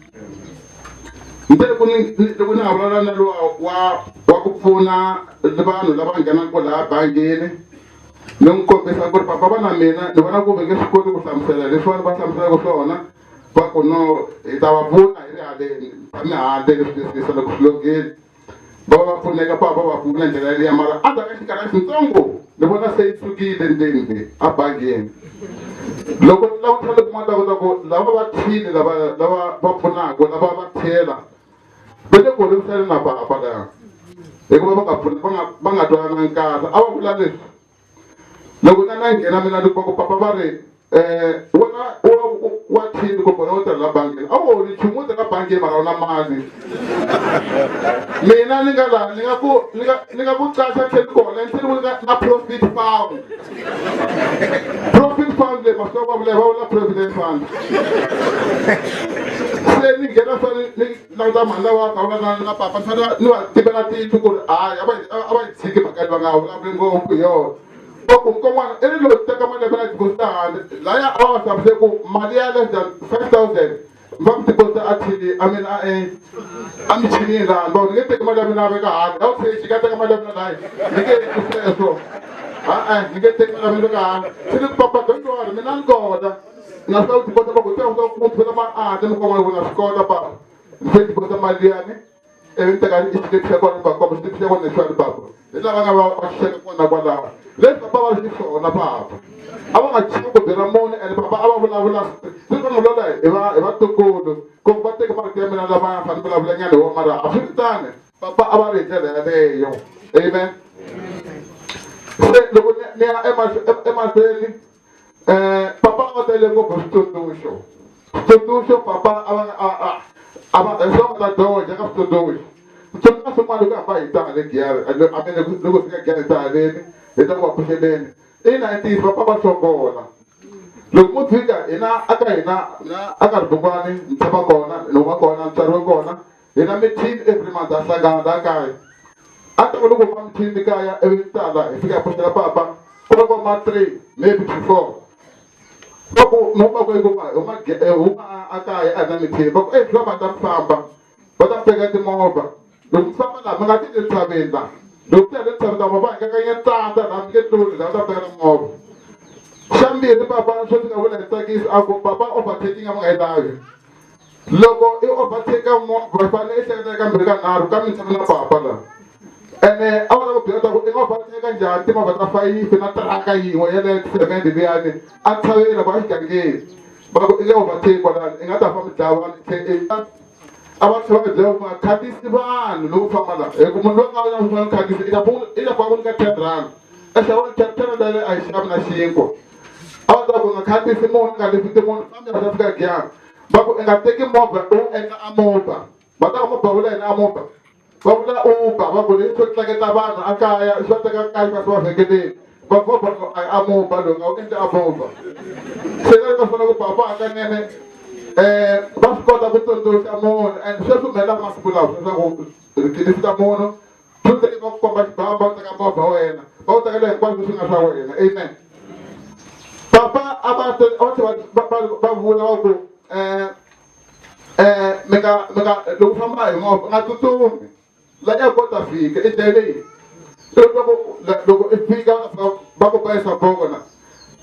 mpela kuni avulala na lo wa ku pfuna vanhu lava nghenaka ko laha bangeni ni n'wi kombisa ku ri papa va na mina ni vona ku ve nge swi koti ku hlamusela leswiwani va hlamuselaka swona va ku no hi ta va pfuna hi ri haleni tshami handle leswi loko swilongeni va va pfuneka papa va pfuna ndlela yaliya mara a dzaka xinkarhi xintsongo ni vona se yi tsukile ndzeni a bangeni loko lava tlhela kun'wana ta kota ku lava va thile lava va pfunaka lava va tlhela va le ku holoviseni na papa laha hikuva va nga twanana nkarhi a va vula leswi loko na nghena mina ni ku papa va ri wena wa thini kumbe u tirhela bangeni a wu holi nchumu u tirhela bangeni mara u na mali mina ni nga laha ni nga ku qacha tlheli kona ni tlheli na profit fund leyi masoko va vula provident fund se ni nghena fane ni languta mali lawa ka vula na papa ni fanele ni va tivela tihlo ku ri hayi a va yi tshiki makani va nga vulavuli ngopfu hi yona kun'wana i ri lo teka malembe na deposita handle laya a va hlamusele ku mali ya less than 5,000 va ku deposita a thini a michinini laha va ni nge teki mali ya mina a veka handle a wu tlheli xika teka mali ya mina layi ni nge sweswo ni nge teki mali ya mina veka handle swi ni ku papa don't worry mina ni kota na swi ku deposita loko ku phela mahandle mi kon'wana vona swi kota papa ni se deposita mali liyani ivi ni teka xitipi xa kona ni va komba xitipi xa kona leswiwani papa hi lava nga va xixeka kona kwalaho leswi papa va ri xiswona papa a va nga chivi ku byela munhu ene papa a va vulavula swi va vulavula hi vatukulu ku va teka marito ya mina lama fane vulavula nyana hi wo mara a swi vitane papa a va ri hi ndlela yaleyo amen se loko ni ya emahlweni papa a va tele ngopfu switsundzuxo papa a va hi swona ta doja ka switsundzuxo switsundzuxo swin'wana ku hamba hi tale giyari loko fika giyari hi ta haleni hi ta ku va pfuxeleni ina i ntiyiso papa va hlongola loko mo fika hina aka hina aka ribungwani ni tshama kona ni huma kona ni tswariwe kona hina mithini every month ha hlangana laha kaya a ta ku loko ma mithini kaya ivi tala hi fika hi pfuxela papa ku va koma 3 maybe 4 loko noma ku huma a kaya a na mithini va ku va ta famba va ta teka timovha loko famba laha mi nga ti entshaveni laha loko ti ya le tshaveni ta movha hi kakanya tsandza laha mi nge tluli laha ta teka movha xa mbirhi papa swo ti nga vula hi tsakisa a ku papa overtaking a mi nga yi lavi loko i overtake movha i fanele i hleketa eka mbirhi ka nharhu ka mintshava na papa laha ene a va lava ku byela ta ku i nga overtake njhani timovha ta 5 na tiraka yin'we ya le semendi liyani a tshaveni va xigangeni va ku i nge overtake kwalani i nga ta famba dlaya a va tlhela va byela ku nga khandziyisi vanhu loko famba laha hi ku munhu loyi nga na swin'wana khandziyisi i ta famba ku nyika 10 rand a xava 10 rand a yi xavi na xinkwa a va ta ku nga khandziyisi munhu nga lifiti munhu fambe a ta fika giyani va ku i nga teki movha u endla a movha va ta ku movha vula yini a movha va vula uber va ku leswi swo tleketa vanhu a kaya swi va teka kaya va swi va vhekeleni va movha a movha lowu nga wu endli a movha se le ka swona ku papa hakanene va swi kota ku tsundzuxa munhu and sweswi humelela masiku lawa leswaku tiphilisi ta munhu tundzuki va ku komba xibamba va teka movha wa wena va ku tekela hinkwaswo leswi nga swa wena amen papa a va tlhela va vula va ku mi nga loko famba hi movha nga tsutsumi laha airport a fika endleleni loko i fika va ku bayisa bokona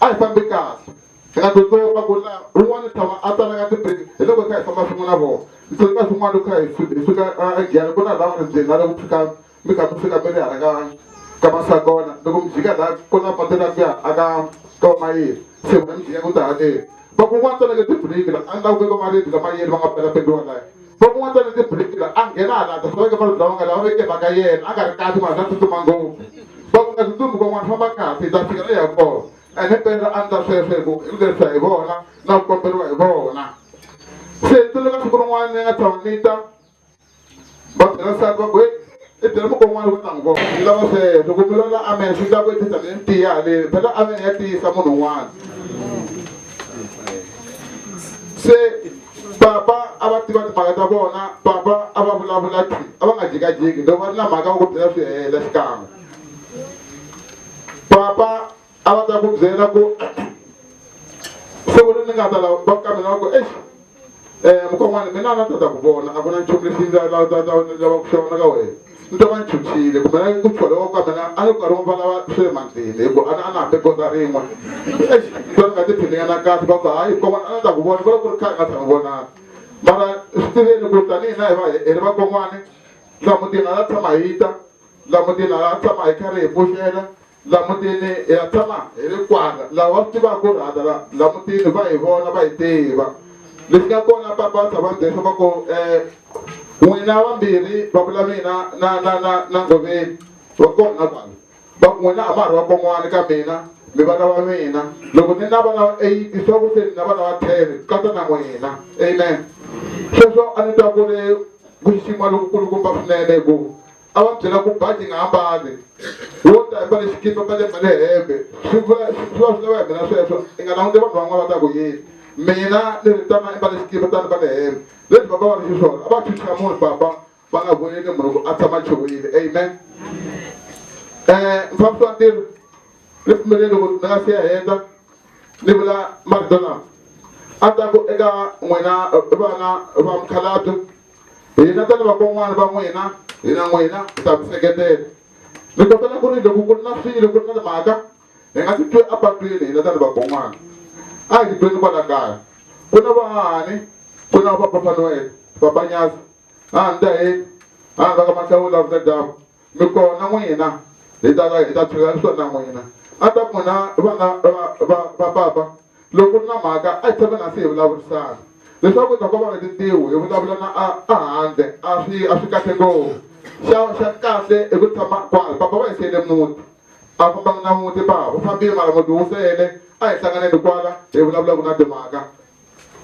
a hi fambi kahle hi nga tsutsuma ku laha un'wana tshama a tsalaka tibreki hi loko hi kha hi famba swin'we na vona hi tsuka swin'wana loko hi fika agiyani ku na laha nga byeni na loko fika mi kha mi fika mi ri hala ka masakona loko mi jika laha ku na patela ku ya aka mayeni se vona mi jika ku ta haleni va ku n'wana tsaleke tibreki laha a nga ku veka maribye lamayeni va nga pela pendiwa laha va ku n'wana tsaleke tibreki laha a nghena hala ta swi veke maribye lama nga lava veke mhaka yena a nga ri kahle mara na tsutsuma ngopfu va ku nga tsutsumi kon'wana famba kahle hi ta fika la ya kona ene pela a ndla sweswo hi ku i leswi hi vona na ku komberiwa hi vona se tuluka siku rin'wana ni nga tshama ni ta va byela nsati va ku i byela mukon'wana ku ta n'wi vona ni lava sweswo ku mi lola amen swi ta ku i tisa ni tiya haleni phela amen ya tiyisa munhu un'wana se papa a va tiva timhaka ta vona papa a va vulavula twi a va nga jikajiki loko va ri na mhaka wa ku byela swi hela xikan'we papa a va ta ku byela ku siku ri ni nga ta va ka mina va ku mukon'wana mina na tata ku vona a ku na nchumu lexi lava ku xona ka wena ni twa va ni chuchile kumbe na ku choliwa ka mina a ni karhi va lava swi le mandleni hi ku a na hambi goza rin'we ni twa ni nga tiphinanga na kahle va ku hayi mukon'wana a na ta ku vona va ku ri khale nga tshama vonana mara swi tiveni ku tanihi na hi ri vakon'wana laha mutini a la tshama hi ta laha mutini a la tshama hi karhi hi pfuxela laha mutini hi ya tshama hi ri kwala lava va swi tivaka ku rhandza laha mutini va hi vona va hi tiva leswi nga kona papa tshama byela va ku n'wina vambirhi va vula mina na Ngoveni va kona kwala va ku n'wina a ma ha ri vakon'wana ka mina mi vana va mina loko ni na vana va 8 swa ku se ni na vana va 10 katsa na n'wina amen sweswo a ni twa ku ri ku xixima lokukulukumba swinene hi ku a va byela ku baji nga ambali wo ta hi mbale xikipa mbale mbale hembe swi va swi lava hi mina sweswo i nga languti vanhu van'wana va ta ku yini mina ni ri tana i mbale xikipa tani mbale hembe leswi papa va ri xiswona a va chuchisa munhu papa va nga voneli munhu ku a tshama chuwile amen mfambisi wa ntirho ni pfumeleli ku ni nga siya heta ni vula marito lama a ta ku eka n'wina vana va mukhalabye hina tani vakon'wana va n'wina hina n'wina hi ta mi seketela ni kombela ku ri loko ku ri na swilo ku ri na timhaka hi nga ti twi apatwini hina tani vakon'wana a hi ti tweni kwala kaya ku na vahahani ku na papapani wena papanyasi a ni ta heti a ni va ka mahlawula vutadyambu mi kona n'wina hi ta tshika swona n'wina a ta n'wina vana va papa loko ku ri na mhaka a hi tshama na si hi vulavurisana leswaku hi ta kova nga titiwi hi vulavula na a handle a swi kahle ngopfu xa kahle i ku tshama kwala papa va hi siyele muti a fambanga na muti papa fambile mara muti wu sele a hi hlanganeni kwala hi vulavulaka na timhaka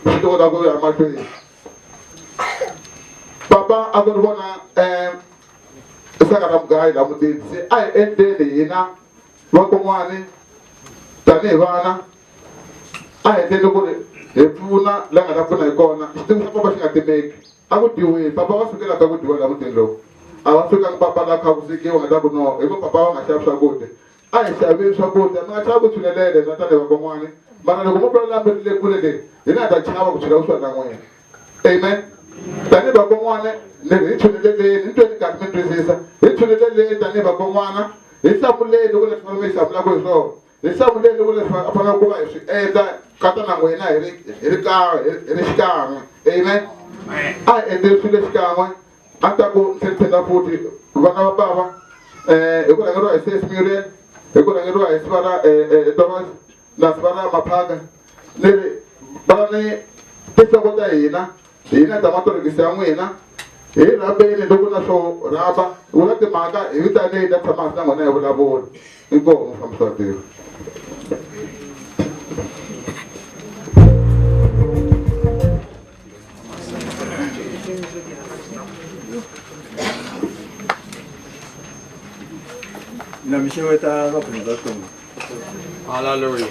swi ti kota ku ya mahlweni papa a ku ri vona saka ra mugayi la mutini se a hi endleni hina vakon'wani tanihi vana a hi endleni ku ri hi pfuna laha nga ta pfuna hi kona xitivi xa papa xi nga timeki a ku dyiwile papa va fikela ka ku dyiwa laha mutini lowu a va fikanga papa laha kha ku sikiwa nga ta ku no hi ku papa va nga xavi swakudya a hi xavile swakudya mi nga chava ku tshunelele na tanihi vakon'wani mara loko mo pfulela mi ri le kule leyi hi nga ta chava ku tshula swona na n'wina amen tanihi vakon'wana ni ri hi tshuneleleni ni tweni kahle mi twisisa hi tshuneleleni tanihi vakon'wana hi hlamuleni ku leswi fanele mi hi hlamulaka hi swona hi hlamuleni ku leswi a fanele ku va hi swi endla katsa na n'wina hi ri xikan'we amen a hi endleli swilo xikan'we a ta ku tlhela futhi vana va bava hi ku rhangeriwa hi ss muriel hi ku rhangeriwa hi siva ra thomas na siva ra maphaka ni ri va ni tinhloko ta hina ta matorokisi ya n'wina hi rhambeni loko na swo rhamba wu na timhaka hi vitaneni ta tshama hansi na n'wina hi vulavula inkomo mufambisi wa ntirho na misheweta vaphunzatona Hallelujah.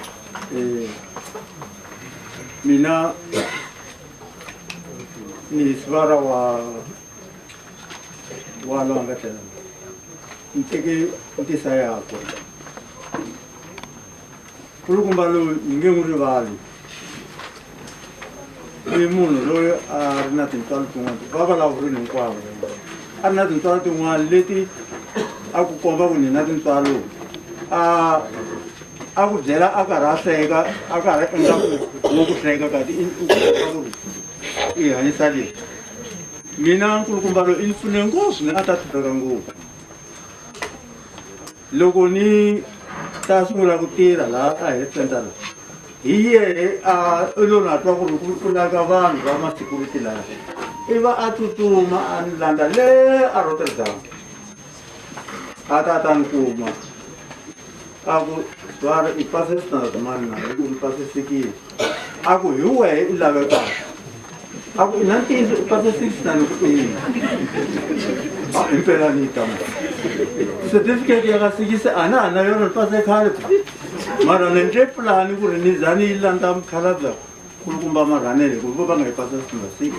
mina ni svara wa longa tena nteke ntisa yako kulukumba lo ninge n'wi rivali i munhu loyi a ri na tintswalo tin'wana va vulavurini hinkwavo a ri na tintswalo tin'wana leti a ku komba ku ni na tintswalo a ku byela a karhi a hleka a karhi endla wo ku hleka kati i hanyisa leyi mina nkulukumba loyi i ni pfune ngopfu ni a ta hlupheka ngopfu loko ni ta sungula ku tirha laha a health center la hi yehe i lo na twa ku ri ku laka vanhu va ma-security laha i va a tsutsuma a ni landza le a Rotterdam a ta ni kuma a ku va i pase standard mani na hi ku ni pasesekile a ku hi wehe i lavekaka a ku i na ntiyiso i pase 6 na ni ku impela ni tama certificate ya ka 6 a na ha na yona ni pase khale mara ni ndle pulani ku ri ni za ni yi landza mukhalabya kulukumba marhanele ku vo va nga yi pasa standard 6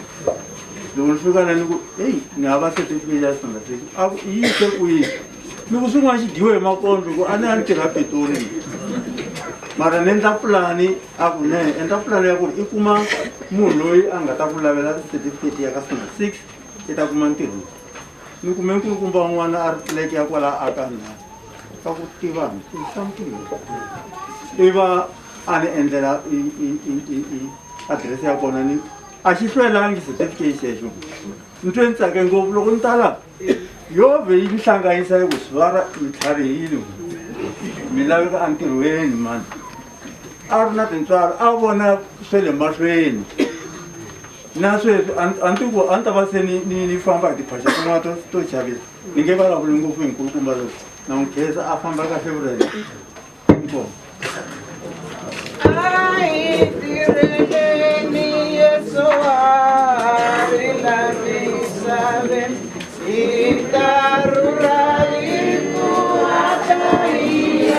loko ni fika lani ku heyi ni hava certificate ya standard 6 a ku yi se kwihi ni ku swin'wana xi dyiwe hi makondlo ku a ni tirha Pitori mara ni endla pulani a ku ne endla pulani ya ku ri i kuma munhu loyi a nga ta ku lavela certificate ya ka standard 6 i ta kuma ntirho ni kume nkulukumba wun'wana a ri puleke ya kwala a ka nna ka ku tivani something iva a ni endlela adirese ya kona ni a xi hlwelangi certificate xexo ni twe ni tsake ngopfu loko ni tala yove yi ni hlanganyisa hi ku swivara mi tlharihile mi laveka entirhweni mani a ri na tintswalo a vona swe le mahlweni na sweswi a ni tiku a ni ta va se ni famba hi tiphasha tin'wana to chavisa ni nge vulavuli ngopfu hi nkulukumba lowu na n'wi khesa a famba kahle vurena inkomo Tireleni Yesu ari la misave itaruraiku ataiare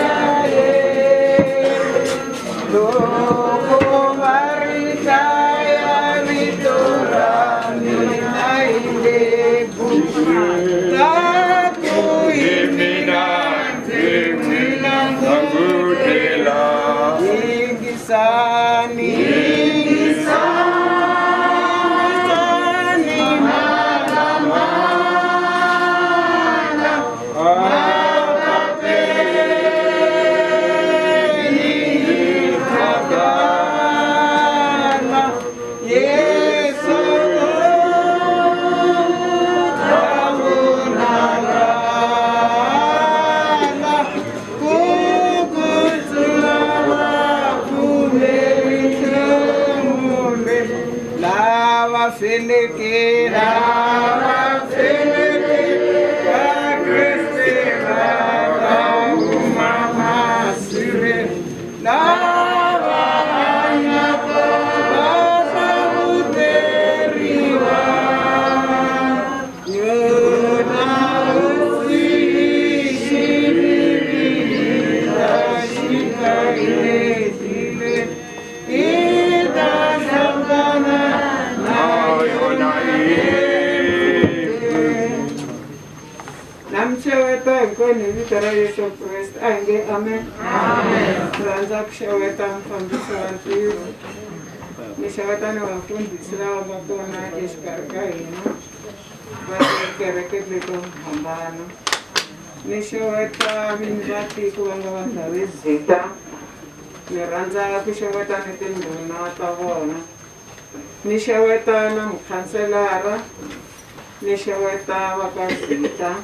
loko maritaya vitorani naile tatu iminante milangutela Sani Sani Mana Mana Apapeni Kadana Yesu Kamunagana Kukutulama Lava Feleke, Lava Feleke, Cristina, Mama Sire, Lava Anapa, Lava Muteriwa, Yuna Uzi, Shivita, Shika, Ile, Ida Sambana, Namshaweta nkoni vitara Yesu Christ ange amen. Amen. Ranza kushaweta mfambisi wa ntiru. Nishaweta ni wafundisi la wabatona ishkarika ino. Basi kereke vito hambano. Nishaweta minbati kuwanga wandawe zita. Niranza kushaweta nitinduna watavona. Nishaweta na mkanselara. Nishaweta wakazita.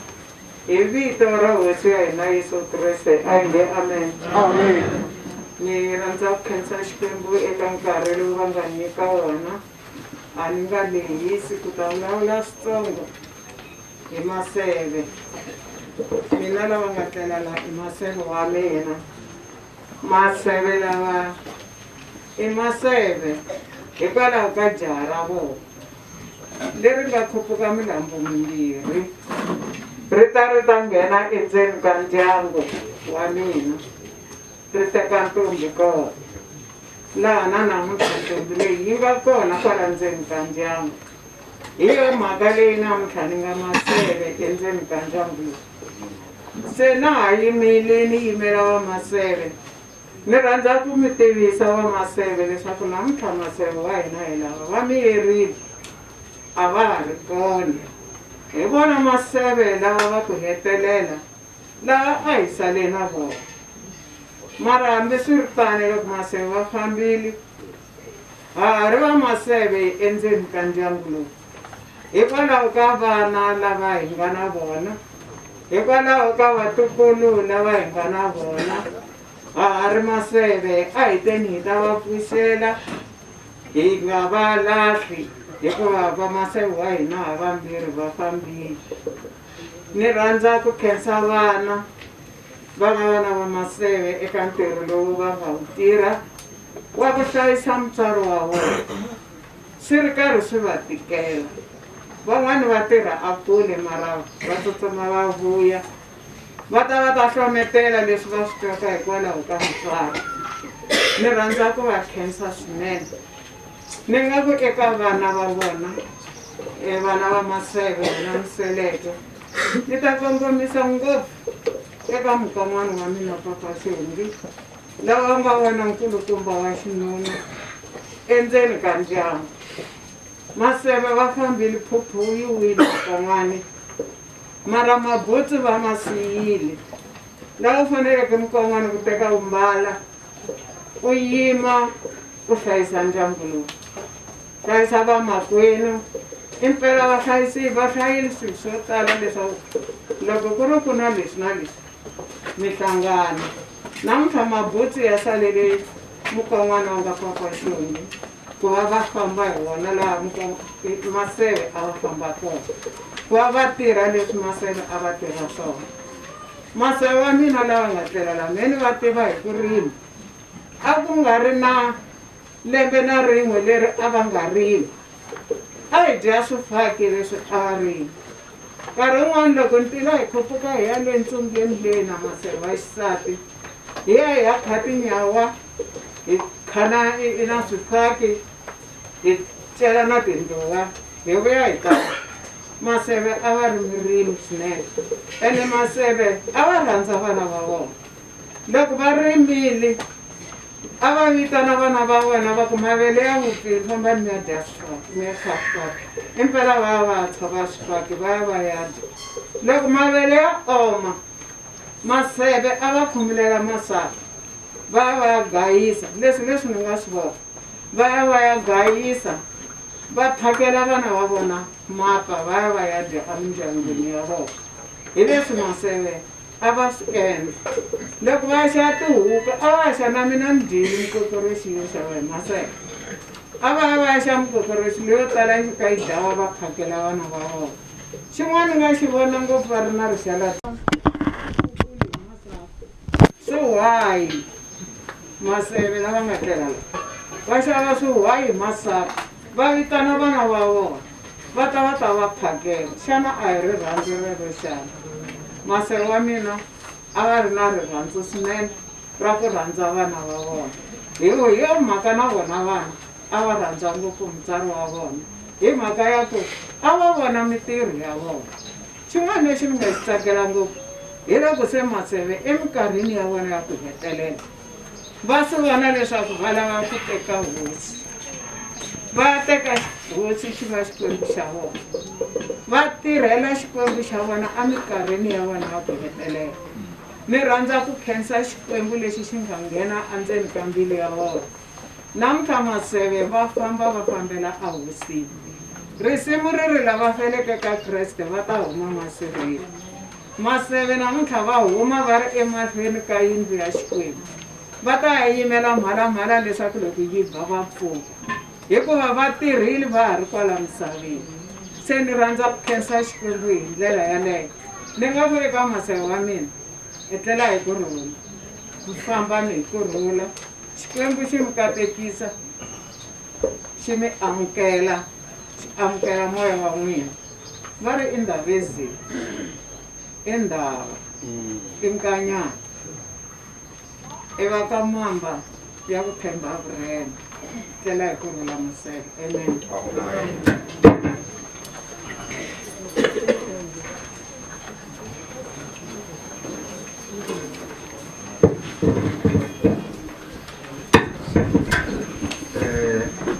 Evito rawesi na Yesu Kristo ainge amen. Amen. Ni ranza kensa shpembu ekankarelu vanganyika wana. Aninga leyisi kutangala stongo. Imaseve. Mina la vangatela la imaseve wa mena. Maseve la wa. Imaseve. Ikala ukajara vo. Leri nga khupuka milambu mimbirhi. Rita nghena endzeni ka ndyangu wa mina. Ri teka ntombi kona. Laha na namuntlha ntombi leyi yi nga kona kwala ndzeni ka ndyangu. Hi yo mhaka leyi namuntlha ni nga maseve endzeni ka ndyangu lowu. Se na ha yimile ni yimela wa maseve. Ni rhandza ku mi tivisa wa maseve leswaku namuntlha maseve wa hina hi lava va miyerile. A va ha ri kona. Hi vona maseve lava va ku hetelela laha a hi sale na vona. Mara hambi swi ri tani loko maseve va fambile ha ha ri va maseve endzeni ka ndyangu lowu. Hikwalaho ka vana lava hi nga na vona. Hikwalaho ka vatukulu lava hi nga na vona. Ha ha ri maseve a hi teni hi ta va pfuxela hi nga va lahli. Hikuva va maseve wa hina havambirhi va fambile. Ni rhandza ku khensa vana va vana va maseve eka ntirho lowu va nga wu tirha wa ku hlayisa mutswari wa vona. Swi ri karhi swi va tikela. Van'wani va tirha a kule mara va tsutsuma va vuya. Va ta hlometela leswi va swi twaka hikwalaho ka mutswari. Ni rhandza ku va khensa swinene. ni nga ku eka vana va vona vana va Maseve na Nseleke ni ta kongomisa ngopfu eka mukon'wana wa mina Papa Xongi lava nga vona nkulukumba wa xinuna endzeni ka ndyangu. Maseve va fambile phuphu yi wile mukon'wana mara mabutsu va ma siyile lava u faneleke mukon'wana ku teka u mbala u yima u hlayisa ndyangu lowu, hlayisa vamakwenu. Impela va hlayile swilo swo tala leswaku loko ku ri ku na leswi na leswi mihlangano. Namuntlha mabutsu ya salele mukon'wana wa nga Papa Xongi ku va va famba hi wona laha Maseve a va famba kona, ku va va tirha leswi Maseve a va tirha swona. Maseve wa mina lava nga tlela la meni va tiva hi ku rima, a ku nga ri na lembe na rin'we leri a va nga rimi, a hi dya swifaki leswi a va rima. Nkarhi wun'wana loko ni tila hi khuphuka hi ya le ntsungeni leyi na Maseve wa xisati hi ya hi ya kha tinyawa hi khana na swifaki hi cela na tindluwa hi vuya hi ta. Maseve a va ri murimi swinene ene Maseve a va rhandza vana va vona. Loko va rimile a va vitana vana va vona va ku mavele ya vupfile fambani mi ya dya swifaki, mi ya kha swifaki. Impela va ya va tshova swifaki va ya va ya dya. Loko mavele ya oma Maseve a va khumulela masaka va ya va ya gayisa. Leswi ni nga swi vona va ya va ya gayisa va phakela vana va vona mapa va ya va ya dya emindyangwini ya vona. Hi leswi Maseve a va swi endla. Loko va xa tihuku a va xa na mina ni dyile mikokoroxi yo xava hi Maseve. A va ya va ya xa mikokoroxi leyo tala yi ka yi dlawa va phakela vana va vona. Xin'wana ni nga xi vona ngopfu va ri na rixala swiwayi. Maseve lava nga tlela la va xava swiwayi hi masaka va vitana vana va vona va ta va phakela. Xana a hi rirhandzu rero xana? Maseve wa mina a va ri na rirhandzu swinene ra ku rhandza vana va vona. Hi yo mhaka na vona vana a va rhandza ngopfu mutswari wa vona hi mhaka ya ku a va vona mitirho ya vona. Xin'wana lexi ni nga xi tsakela ngopfu hi loko se Maseve eminkarhini ya vona ya ku hetelela va swi vona leswaku va lava ku teka hosi. Va teka hosi xi va Xikwembu xa vona, va tirhela Xikwembu xa vona eminkarhini ya vona ya ku hetelela. Ni rhandza ku khensa Xikwembu lexi xi nga nghena endzeni ka mbilu ya vona. Namuntlha Maseve va famba va fambela a hosini. Risimu ri lava feleke ka Kreste va ta huma masirheni. Maseve namuntlha va huma va ri emahlweni ka yindlu ya Xikwembu. Va ta ya yimela mhalamhala leswaku loko yi ba va pfuka hikuva va tirhile va ha ri kwala misaveni. Se ni rhandza ku khensa Xikwembu hi ndlela yaleyo. Ni nga ku eka Maseve wa mina etlela hi kurhula, ku famba ni hi kurhula. Xikwembu xi mi katekisa, xi mi amukela, xi amukela moya wa n'wina. Va ri endhavezeni, endhava, Nkanyani, eva ka mamba ya ku themba vurhena. Tlela hi kurhula Maseve. Amen.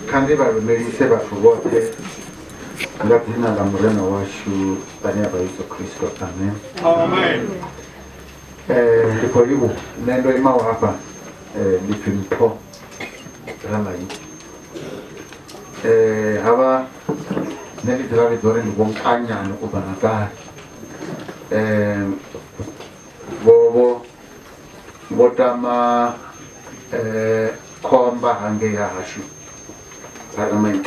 Kandi varumelise vathu vote nga dzina la murena washu tanihi va Yesu Kristo. Amen. Amen. Ndipo hivo nendo imawo hapa ndiphi mpho ramaiti hava nelidira vito ri ndiko Nkanyani kubva nakare vo tama khomba hange ya hashu parliament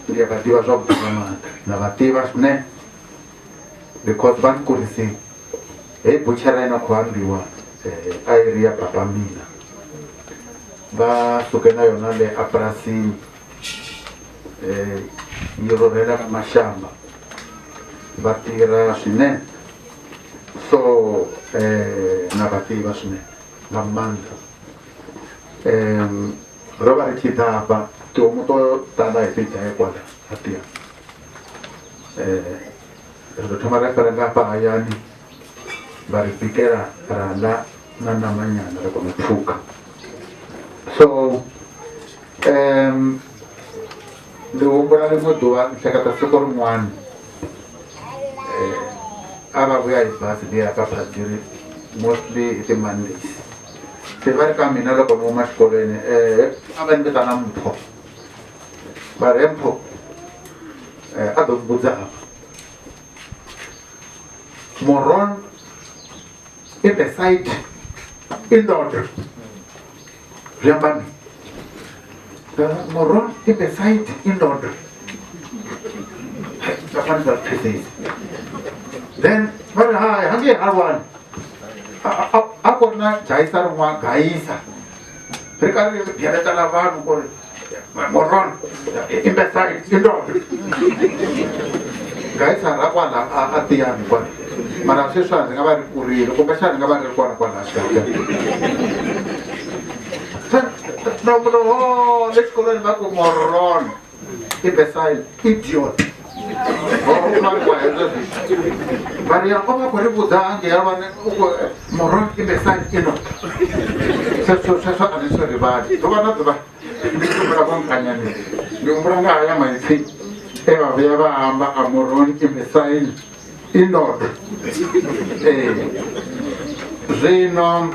ndiyavativa swa kubulamata na vativa swinene because va ni kurisini hi buchara ina ku hambiwa a yi ri ya papa mina va suke na yona le aprasini yi rhurhela ka maxamba va tirha swinene so na va tiva swinene va mandla ro va ri chitapa tihomu to tala hi ti dlaye kwala a tiya ro thoma ra fela nga pahayani va ri bikela rala na namanyana loko mi pfuka so ni humbula rin'we duva ni hleketa siku rin'wana a va vuya hi bazi leya ka phadiri mostly hi ti-Mondays se va ri ka mina loko ni huma xikolweni a va ni vitana Mpho va ri Mpho a do ni budzaka moron in the side in the order Riambani moron in the side in the order then very high hangi harwan ako na jaisa rumwa gaisa rekali biara tala van ko moron in the side in the order gaisa rakwala atiyan kwa mara seswa ngaba ri kurilo ko bashana ngaba ri kwana kwana shaka no, let's go back to moron. Imbecile, idiot. Maria, come up with the moron, imbecile, you know. So, I'm sorry, but you are not the Nkanyani. You bring I am, I think, ever a moron, imbecile, in order. Zeno.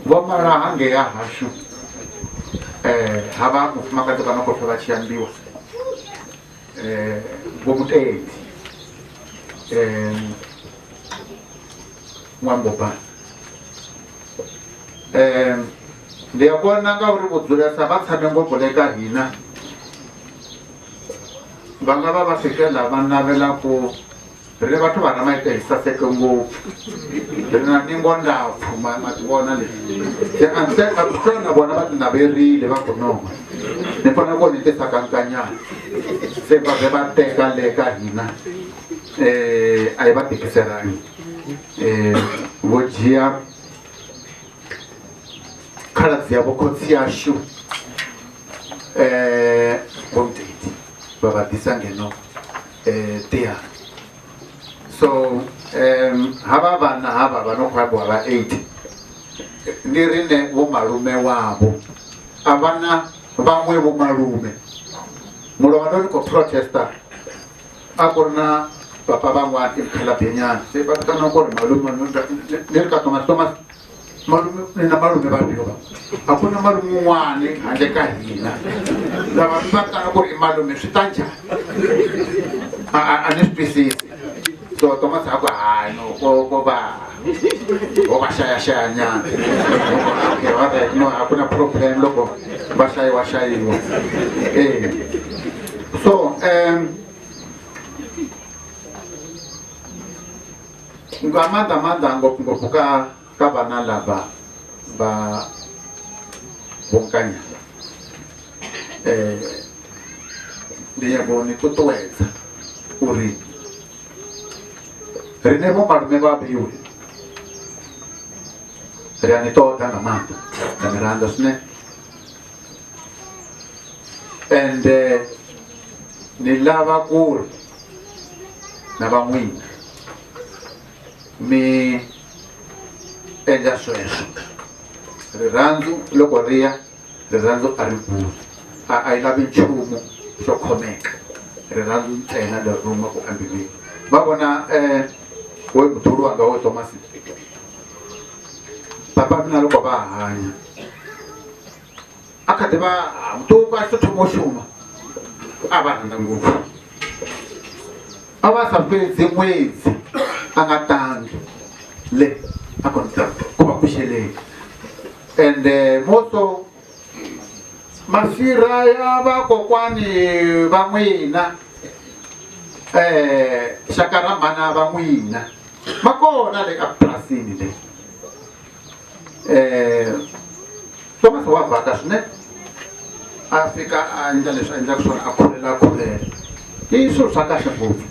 Wamara hange ya hashu hava mafumaka toka noko kwa chiambiwa bomutei mwambopa ndio kuona nga uri kudzula sabatsa ngo boleka hina vanga va fikela vana vela ku re batho ba rama ite sa sekongo re na ningonda phuma matibona le ke ante ka tsona bona ba na beri le ba kono ne pona go ni tsa kankanyana se ba be ba teka le ka hina ai ba tikiserani vojia kala zia bokotsi ashu bontiti baba disangeno tea so haba bano kwa bwa 8 ndirine wo malume wabo abana bamwe bo malume mulo wadoni ko protesta akorna papa bangwa ikhala penyana se batana ko malume ndirka Thomas malume na malume ba biyo akuna malume wane hande ka hina lava batana ko malume switanja a species so Thomas ako no ko ba shaya nyana okay wala no hakuna problem loko bashaya hiyo so ngamanda ngokuka kabana laba ba bonkanya ndiye boni kutoweza uri rene mo malume ba biu riani to tanga manda miranda sne and nilava kur na bangwini mi enda soeso riranzu loko ria riranzu aribu ai lavi chumu so komeka riranzu tena da ruma ko ambibi babona we muturu wanga we Thomas papa mina loko ba hanya akadeba mtuka sotomoshuma abana nguvu abasapezi mwezi angatangi le akonta kuba kushele and moto masira ya bakokwani bamwina shakaramana bamwina makona le kaplasini le Thomas wa vakasne Afrika anja leswa anja kusona akhulela iso sakasha mbuvu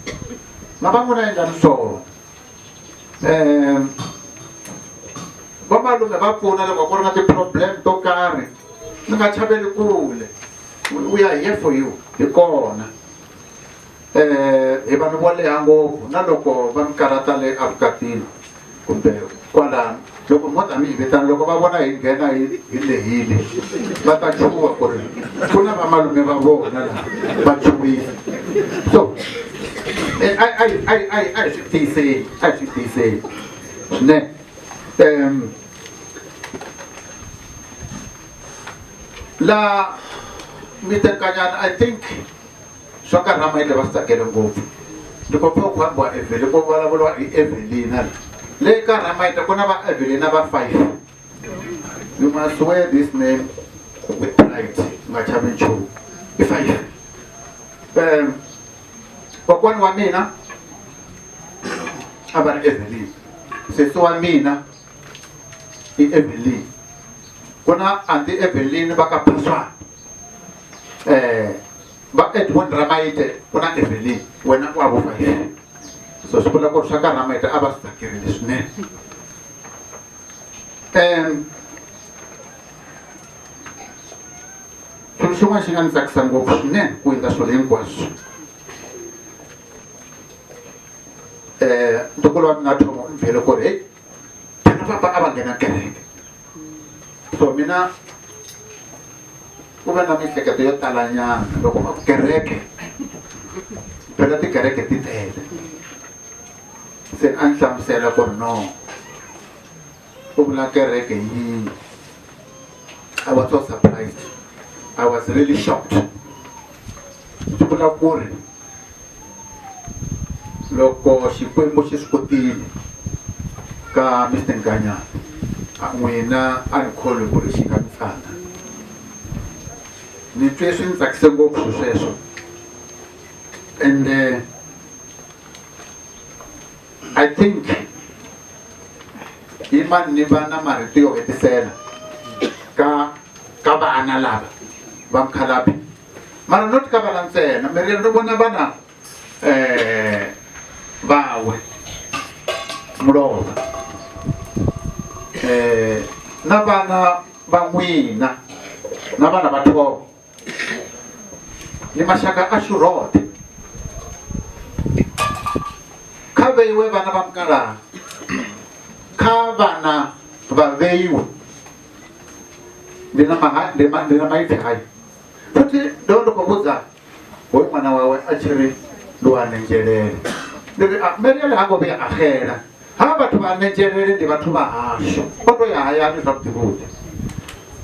mabangona enda so malume va pfuna loko ku ri na ti-problem to karhi ni nga chaveli kule. We are here for you. Hi kona hi vanhu vo leha ngopfu na loko va mi karata le avukatini kumbe kwalano loko mo tani hi vitana loko va vona hi nghena hi lehile va ta chuva ku ri ku na vamalume va vona laha va chuwile. So a hi swi tiyiseni swinene. La Mr. Nkanyani, I think swa karhama ile va swi tsakele ngopfu loko pfa ku hambiwa Evelyn ku vulavuriwa hi Evelina le karhama ku na va Evelina va 5. You must wear this name with pride, nga chavi nchumu. I 5. Kokwani wa mina a va ri Evelyn, sesi wa mina i Evelyn, ku na anti Evelyn va ka Phaswana, va Edwin Ramaite ku na Evelyn, wena wa vo 5. So swi vula ku ri swa ka Ramaite a va swi tsakerile swinene. Swilo swin'wana xi nga ni tsakisa ngopfu swinene ku endla swilo hinkwaswo. Ntukulu wa mina Thomo ni byele ku ri hey, phela papa a va nghena kereke. So mina ku ve na miehleketo yo talanyana loko va ku kereke, phela tikereke ti tele. Se a ni hlamusela ku ri no, ku vula kereke yini. I was so surprised. I was really shocked. Swi vula ku ri loko Xikwembu xi swi kotile ka Mr. Nkanyani, n'wina a ni kholi ku ri xi nga mi tsala. Ni twe swi ni tsakise ngopfu sweswo. And I think hi mani ni va na marito yo hetisela ka vana lava va mkhalapi, mara not ka vana ntsena, mi ri vona vana vawe mulova na vana va n'wina na vana va 12 ni maxaka a Xurhote. Kha veyiwe vana va Mkalanga, kha vana va veyiwe ndina maipfi hayi. Futhi loko vudza hoyi n'wana wawe a chiri lowa nenjelele, Meriele hango be a khela ha batho ba nenjelele ndi batho ba hasho oto ya hayani zwa vhuḓi.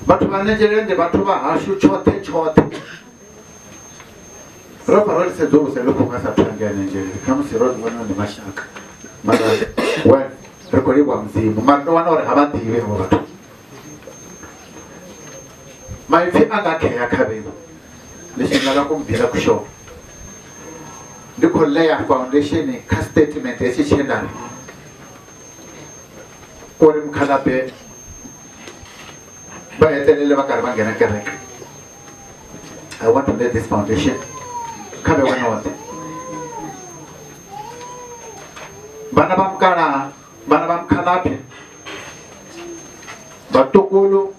Batho ba nenjelele ndi batho ba hasho tshoṱhe. Ro parole se dzo se loko nga sa thanga nenjelele kha musi ro vhona ndi mashaka mara we ri khou livha mudzimu mara ndo wana uri ha vha ḓivhi havho vhathu. Maipfi a nga kheya kha vhevho lexi ni lava ku mi byela ku xona, ndi khou leya foundation kha statement ya xichindani ku ri mkhalape va hetelele va karhi va nghena kereke. I want to lay this foundation kha ve wenote vana va Mkalanga, vana va mkhalape, vatukulu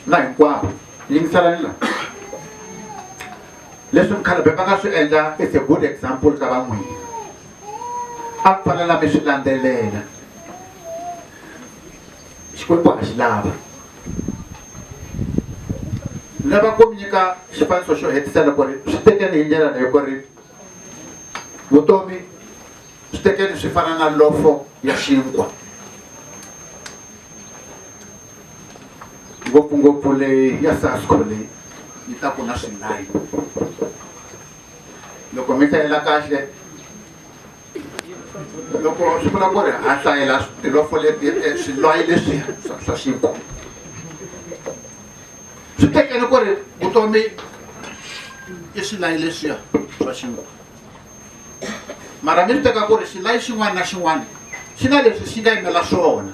na hinkwavo yingiselani la leswi mkhalape va nga swi endla. It's a good example ka van'wina, a ku fanele mi swi landzelela. Xikwembu a xi lava. Ni lava ku mi nyika xifaniso xo hetisela ku ri swi tekeni hi ndlela leyi ku ri vutomi swi tekeni swi fana na lofo ya xinkwa, ngopfungopfu leyi ya Sasko leyi yi ta ku na swilayi. Loko mi hlayela kahle, loko swi vula ku ri ha hlayela tilofo leti swilayi leswiya swa xinkwa, swi tekeni ku ri vutomi i swilayi leswiya swa xinkwa, mara mi swi teka ku ri xilayi xin'wana na xin'wana xi na leswi xi nga yimela swona.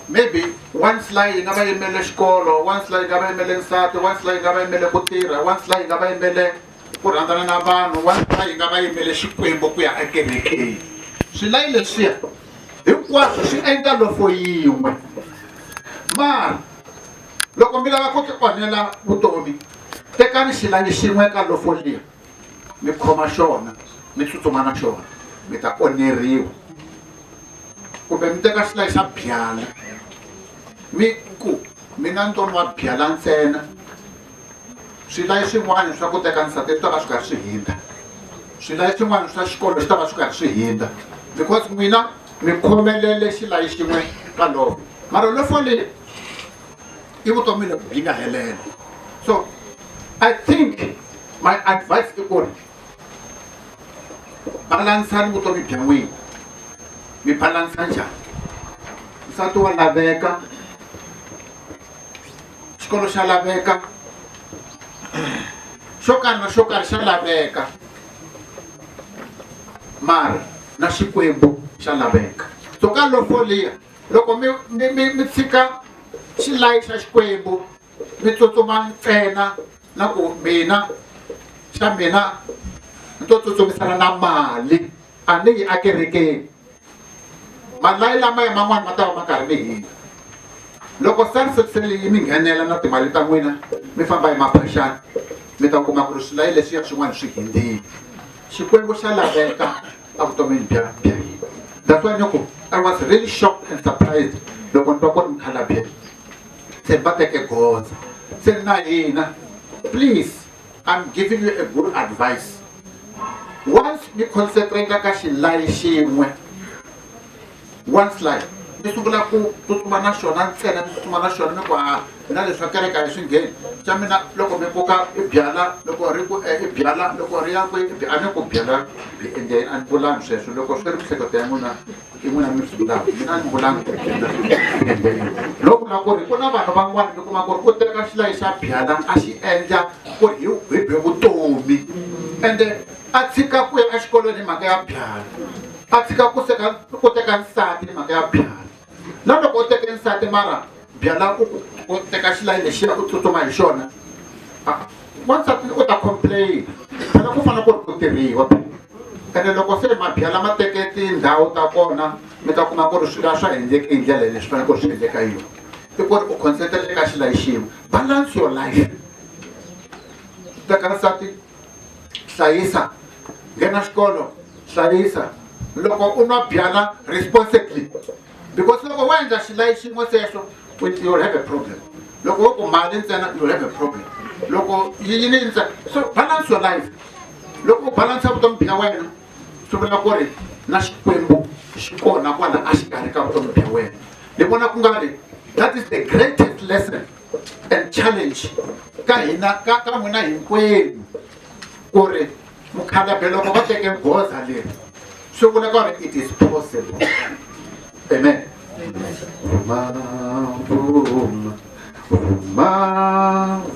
Maybe one slide yi nga va yimele xikolo, one slide yi nga va yimele nsati, one slide yi nga va yimele ku tirha, one slide yi nga va yimele ku rhandzana na vanhu, one slide yi nga va yimele Xikwembu ku ya ekerekeni. Swilayi leswiya hinkwaswo swi endla lofo yin'we mara loko mi lava ku ti onhela vutomi tekani xilangi xin'we ka lofo liya mi khoma xona mi tsutsuma na xona mi ta onheriwa kumbe mi teka xilangi xa byala mi ku mina ntoni wa byala ntsena swilayi swin'wana swa ku teka nsati swi ta va swi karhi swi hindza swilayi swin'wana swa xikolo swi ta va swi karhi swi hindza because n'wina mi khomelele xilayi xin'we ka lofo mara lofo leyi i vutomi lebyi byi nga helela so I think my advice i ku ri balansani vutomi bya n'wina mi balansa njhani nsati wa laveka xikolo xa laveka xo karhi na xo karhi xa laveka mara na xikwembu xa laveka so ka lofo liya loko mi tshika xilayi xa xikwembu mi tsutsuma ntsena na ku mina xa mina ni to tsutsumisana na mali a ni yi akerekeni malayi lamaya man'wani ma ta va ma karhi mi hina loko sarisesele yi mi nghenela na timali ta n'wina mi famba hi maphaxani mi ta kuma ku ri swilayi leswiya swin'wana swi hindzile xikwembu xa laveka a vutomini bya hina that's why ni ku I was really shocked and surprised loko ni twa ku ri mukhalabye se va teke goza se na hina please I'm giving you a good advice once mi concentrate ka xilayi xin'we one slide ni sungula ku tsutsuma na xona ntsena ni tsutsuma na xona ni ku na leswi swa kereka hi swi ngheni xa mina loko mi koka i byala loko ri ku i byala loko ri ya ku a ni ku byala byi endleni a ni vulangi sweswo loko swi ri mihleketo ya n'wina i n'wina mi swi vulaka mina ni vulangi ku byala endleni loko vula ku ri ku na vanhu van'wana mi kuma ku ri ku teka xilayi xa byala a xi endla ku ri hi bye vutomi ende a tshika ku ya exikolweni hi mhaka ya byala a tshika ku teka nsati hi mhaka ya byala na loko u teke nsati mara byala u teka xilayi lexiya u tsutsuma hi xona wansati u ta complain phela ku fanele ku ri ku tirhiwa ene loko se mabyala ma teke tindhawu ta kona mi ta kuma ku ri swilo swa endleki hi ndlela leswi fanele ku ri swi endleka hi yona i ku ri u concentrate eka xilayi xin'we balance your life teka nsati hlayisa nghena xikolo hlayisa loko u nwa byala responsibly because loko wa endla xilayi xin'we sweswo you will have a problem loko u ku mali ntsena you will have a problem loko yini ntsena so balance your life loko u balansa vutomi bya wena swi vula ku ri na xikwembu xi kona kwala a xikarhi ka vutomi bya wena ni vona ku nga ri that is the greatest lesson and challenge ka hina ka n'wina hinkwenu ku ri mukhalabye loko va teke goza leri swi vula ku ri it is possible amen vuma vuma vuma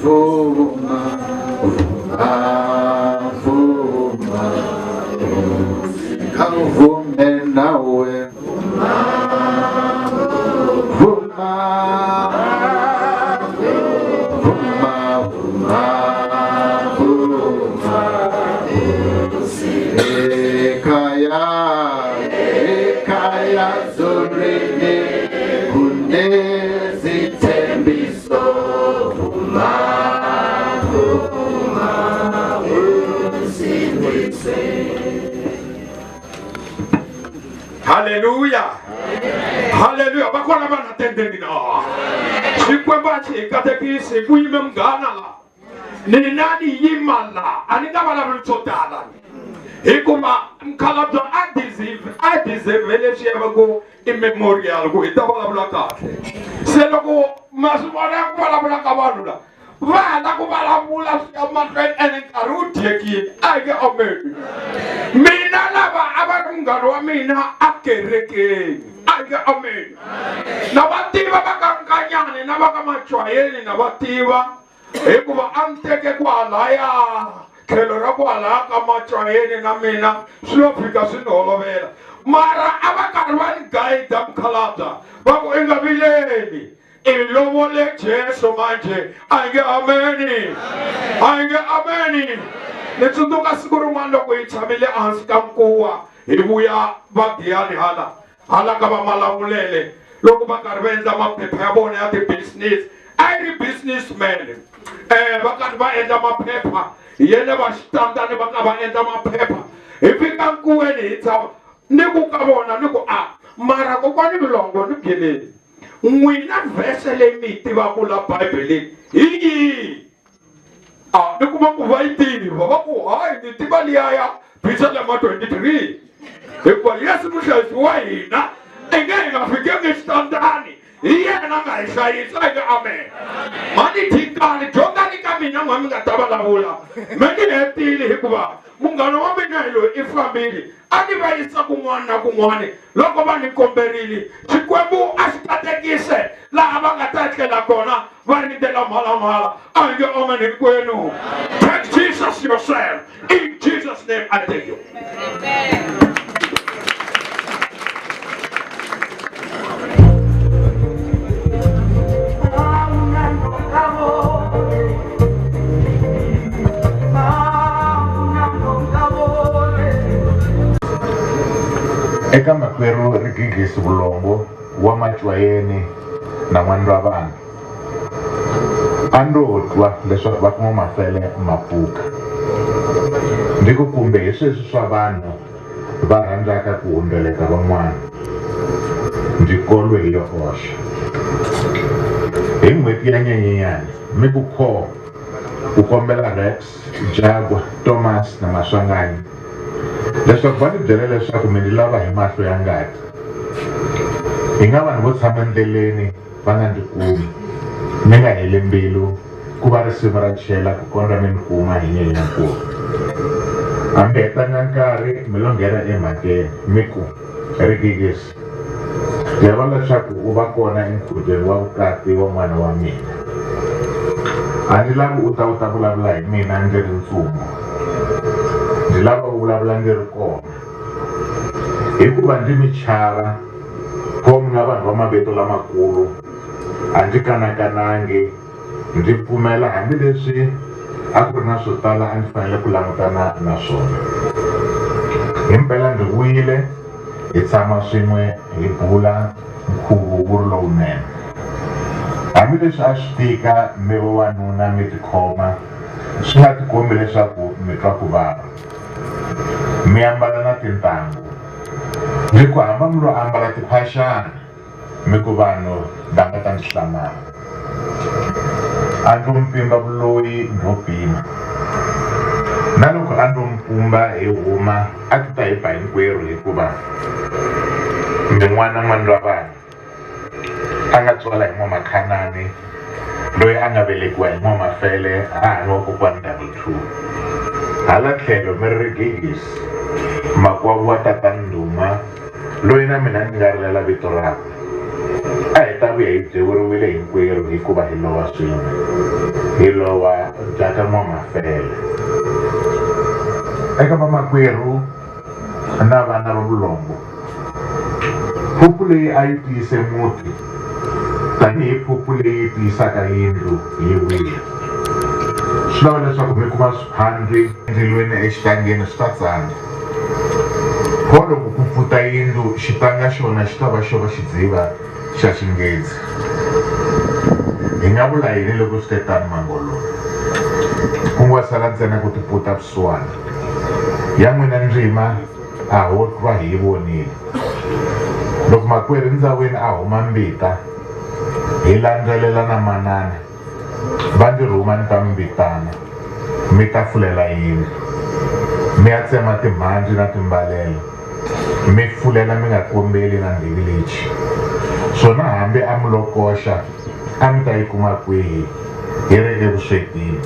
vuma vuma kavume nawe vuma vuma vuma vuma ekaya zorini kunezithembiso vuma vuma usindise. Hallelujah. Hallelujah. Bakhona banatendeni na. Sikwemba chikatekisi kuyime mngana la. Ni nani yimala aningabala bulutotala. Hikuma mkhalabyo a deserve leswi yavaku immemorial ku hi ta vulavula kahle se loko masivona ya ku vulavula ka vanhu la vana ku vulavula swi ya mahlweni ene nkarhi wu dyekile a hi nge ameni mina lava a va ri munghana wa mina a kerekeni a hi nge ameni na va tiva va ka Nkanyani na va ka Machwayeni na va tiva hikuva a ni teke kwalaya tlhelo ra kwalaya ka Machwayeni na mina swi lo fika swi ni holovela mara a va karhi va ni guida mukhalabya va ku i nga vileli i lovole Jesu manje a hi nge ameni a hi nge ameni ni tsundzuka siku rin'wana loko hi tshamile ehansi ka nkuwa hi vuya va Giyani hala hala ka va malavulele loko va karhi va endla maphepha ya vona ya ti-business a yi ri businessman va karhi va endla maphepha yele va xitandani va ka va endla maphepha hi fika nkuweni hi tshama ni ku ka vona ni ku mara kokwani Vulongo ni byeleni n'wina vhese leyi mi yi tivaka la Bibeleni hi yihi ni kuma ku va yi tiva va ku hayi ni tiva liya ya Psalm 23 hikuva Yesu muhlayisi wa hina i nge hi nga fikangi xitandani hi yena nga hi hlayisa hi nge amen mani thikani dyondzani ka mina n'wa mi nga ta vulavula me ni hetile hikuva munghana wa mina hi loyi i fambile a ni va yisa kun'wana na kun'wana loko va ni komberile Xikwembu a xi katekise laha va nga ta tlela kona va ringetela mhalamhala a hi nge amen hinkwenu. Take Jesus yourself in Jesus name I thank you. Amen. Eka makwerhu Rigigisi Vulongo wa Machwayeni na n'wana wa vanhu a ndo twa leswaku va kuma mafele mapfuka ndzi ku kumbe hi sweswi swa vanhu va rhandzaka ku hundzuleka van'wana ndzi kolwe hi yokoxa hi n'hweti ya Nkanyani mi ku kombela Rex, Jagwa, Thomas na Maswangani leswaku va ni byela leswaku mi ni lava hi mahlo ya ngati hi nga vanhu vo tshama endleleni va nga ndzi kumi mi nga heli mbilu ku va risimu ra chela ku kondza mi ni kuma hi Nyenyankulu hambi hetanga nkarhi mi lo nghena emhakeni mi ku Rigigisi lava leswaku u va kona enkhubyeni wa vukati wa n'wana wa mina a ndzi lavi u ta vulavula hi mina ndzi ri ntsumbu ndzi lava u vulavula ndzi ri kona hikuva ndzi mi chava po mi nga vanhu va mavito lamakulu a ndzi kanakanangi ndzi pfumela hambileswi a ku ri na swo tala a ndzi fanele ku langutana na swona himpela ndzi vuyile hi tshama swin'we hi bula nkhuvo wu ri lowunene hambileswi a swi tika mi vavanuna mi tikhoma swi nga tikombi leswaku mi twa ku vava mi ambala na tintangu mi ku hamba mi lo ambala tiphaxana mi ku vanhu va nga ta ndzi hlamala a ndzi mpimba vuloyi byo pima na loko a ndzi mpumba hi huma a ti ta hi ba hinkwerhu hikuva mi n'wana wa vanhu a nga tswala hi N'wamakhanani loyi a nga velekiwa hi N'wamafele hahani wa kokwani W2 hala tlhelo mi ri Rigigisi makwavo wa tatani Ndhuma loyi na mina ni nga rilela vito rakwe a hi ta vuya hi byewuriwile hinkwerhu hikuva hi lowa swin'we hi lowa Jaka N'wamafele eka vamakwerhu na vana va Vulongo phuphu leyi a yi tiyise muti tanihi phuphu leyi tiyisaka yindlu yi wile swi lava leswaku mi kuma swiphandli endzilweni exitangeni swi ta tsana ho loko ku pfuta yindlu xitanga xona xi ta va xo va xidziva xa xinghezi hi nga vula yini loko swi te tani mangolola ku nga sala ntsena ku tiputa vusiwana ya n'wina ndzima a ho va hi yi vonile loko makwerhu ndzawini a huma mbita hi landzelela na manana va ndzi rhuma ni ta mi vitana mi ta fulela yindlu mi ya tsema timhandzi na timbalelo mi fulela mi nga kombeli na ndhiviliji swona hambi a mi lo koxa a mi ta yi kuma kwihi hi ri evuswetini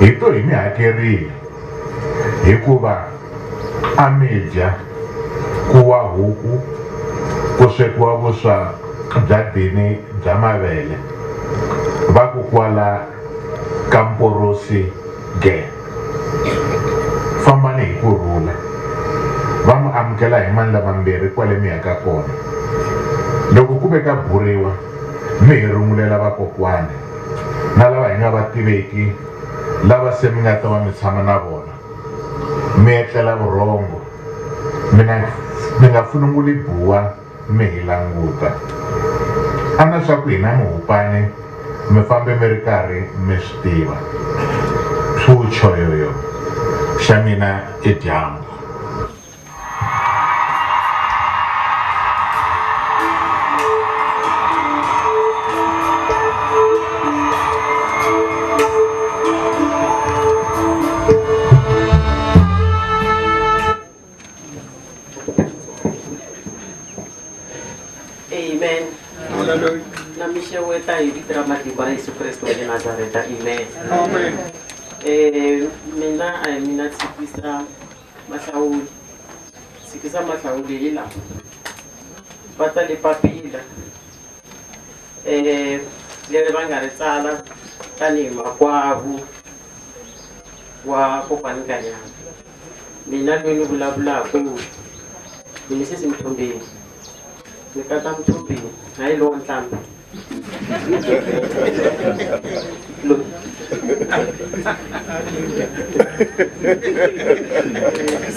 hi to hi mi hakerile hikuva a mi dya ku wa huku ku swekiwa vuswa bya dini bya mavele va ku kwala ka Mporosi ge fambani hi kurhula va mu amukela hi mani lavambirhi kwale mi yaka kona loko ku ve ka buriwa mi hi rungulela vakokwani na lava hi nga va tiveki lava se mi nga ta va mi tshama na vona mi etlela vurhongo mina mi nga fununguli buwa mi hi languta. A na swa ku hina muhupani mi fambe mi ri karhi mi swi tiva. Pfucho yoyo xa mina i dyambu. Amen. Hallelujah. Namisha weta hivi dramati kwa Yesu Kristo wa Nazareta. Amen. Amen. Mina tsikisa mahlawuli. Tsikisa mahlawuli ila. Bata le papila. Leri va nga ri tsala tanihi makwavu wa kokwani Nkanyani. Mina loyi ni vulavulaka ni misisi Mthombeni. Ni kata Mthombeni, hayi lowo Nhlambhe.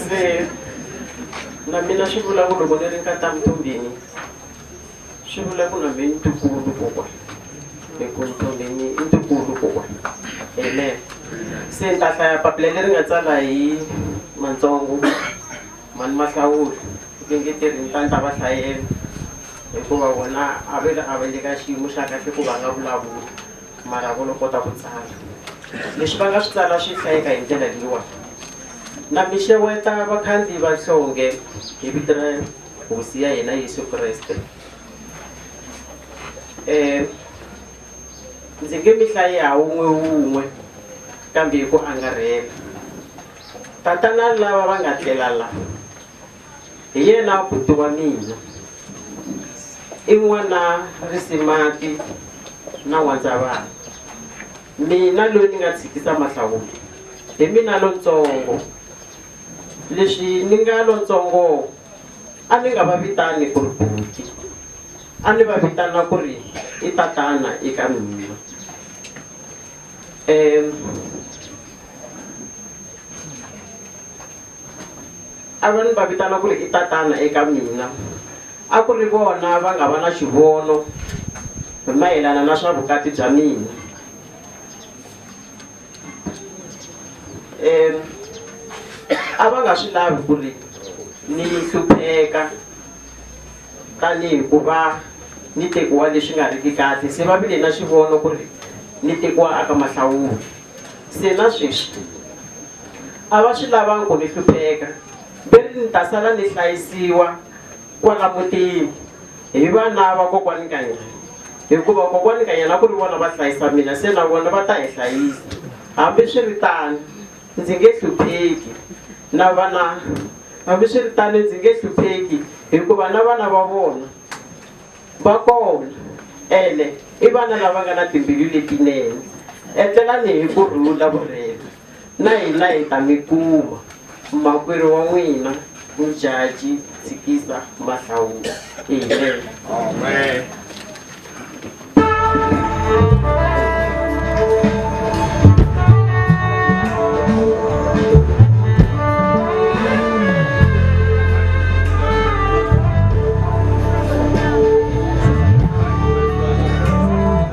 Se na mina swi vula ku loko ni ri kata Mthombeni swi vula ku na mina ntukulu kokwa. Loko Mthombeni i ntukulu kokwa. Amen. Se ni ta hlaya papila leri nga tsala hi Matsongo mani Mahlawuli ngeteri ni ta va hlayela hikuva vona a va le ka xiyimo xa kahle ku va nga vulavula mara vo lo kota ku tsala leswi va nga swi tsala swi hlayeka hi ndlela leyiwani. Na mi xeweta vakhandziyi va nhlonge hi vito ra hosi ya hina Yesu Kreste. Ndzi nge mi hlayi ha wun'we kambe hi ku angarhela. Tatana lava va nga tlela la hi yena buti wa mina i n'wana Risimati na N'wandzavana. Mina loyi ni nga tshikisa Mahlawuli hi mina lontsongo. Leswi ni nga lontsongo a ni nga va vitani ku ri buti, a ni va vitana ku ri i tatana eka mina. A va ni va vitana ku ri i tatana eka mina. A ku ri vona va nga va na xivono hi mayelana na swa vukati bya mina. A va nga swi lavi ku ri ni hlupheka tanihi ku va ni tekiwa leswi nga riki kahle. Se va vile na xivono ku ri ni tekiwa aka Mahlawuli. Se na sweswi a va swi lavanga ku ni hlupheka. Beri ni ta sala ni hlayisiwa kwala mutini hi vana va kokwani Nkanyani hikuva kokwani Nkanyani a ku ri vona va hlayisa mina. Se na vona va ta hi hlayisa. Hambi swi ri tano ndzi nge hlupheki na vana, hambi swi ri tano ndzi nge hlupheki hikuva na vana va vona va kona ene i vana lava nga na timbilu letinene. Etlelani hi kurhula vurhela na hina hi ta mi kuma makwerhu wa n'wina Mujaji Tshikisa Mahlawuli. Amen. Amen.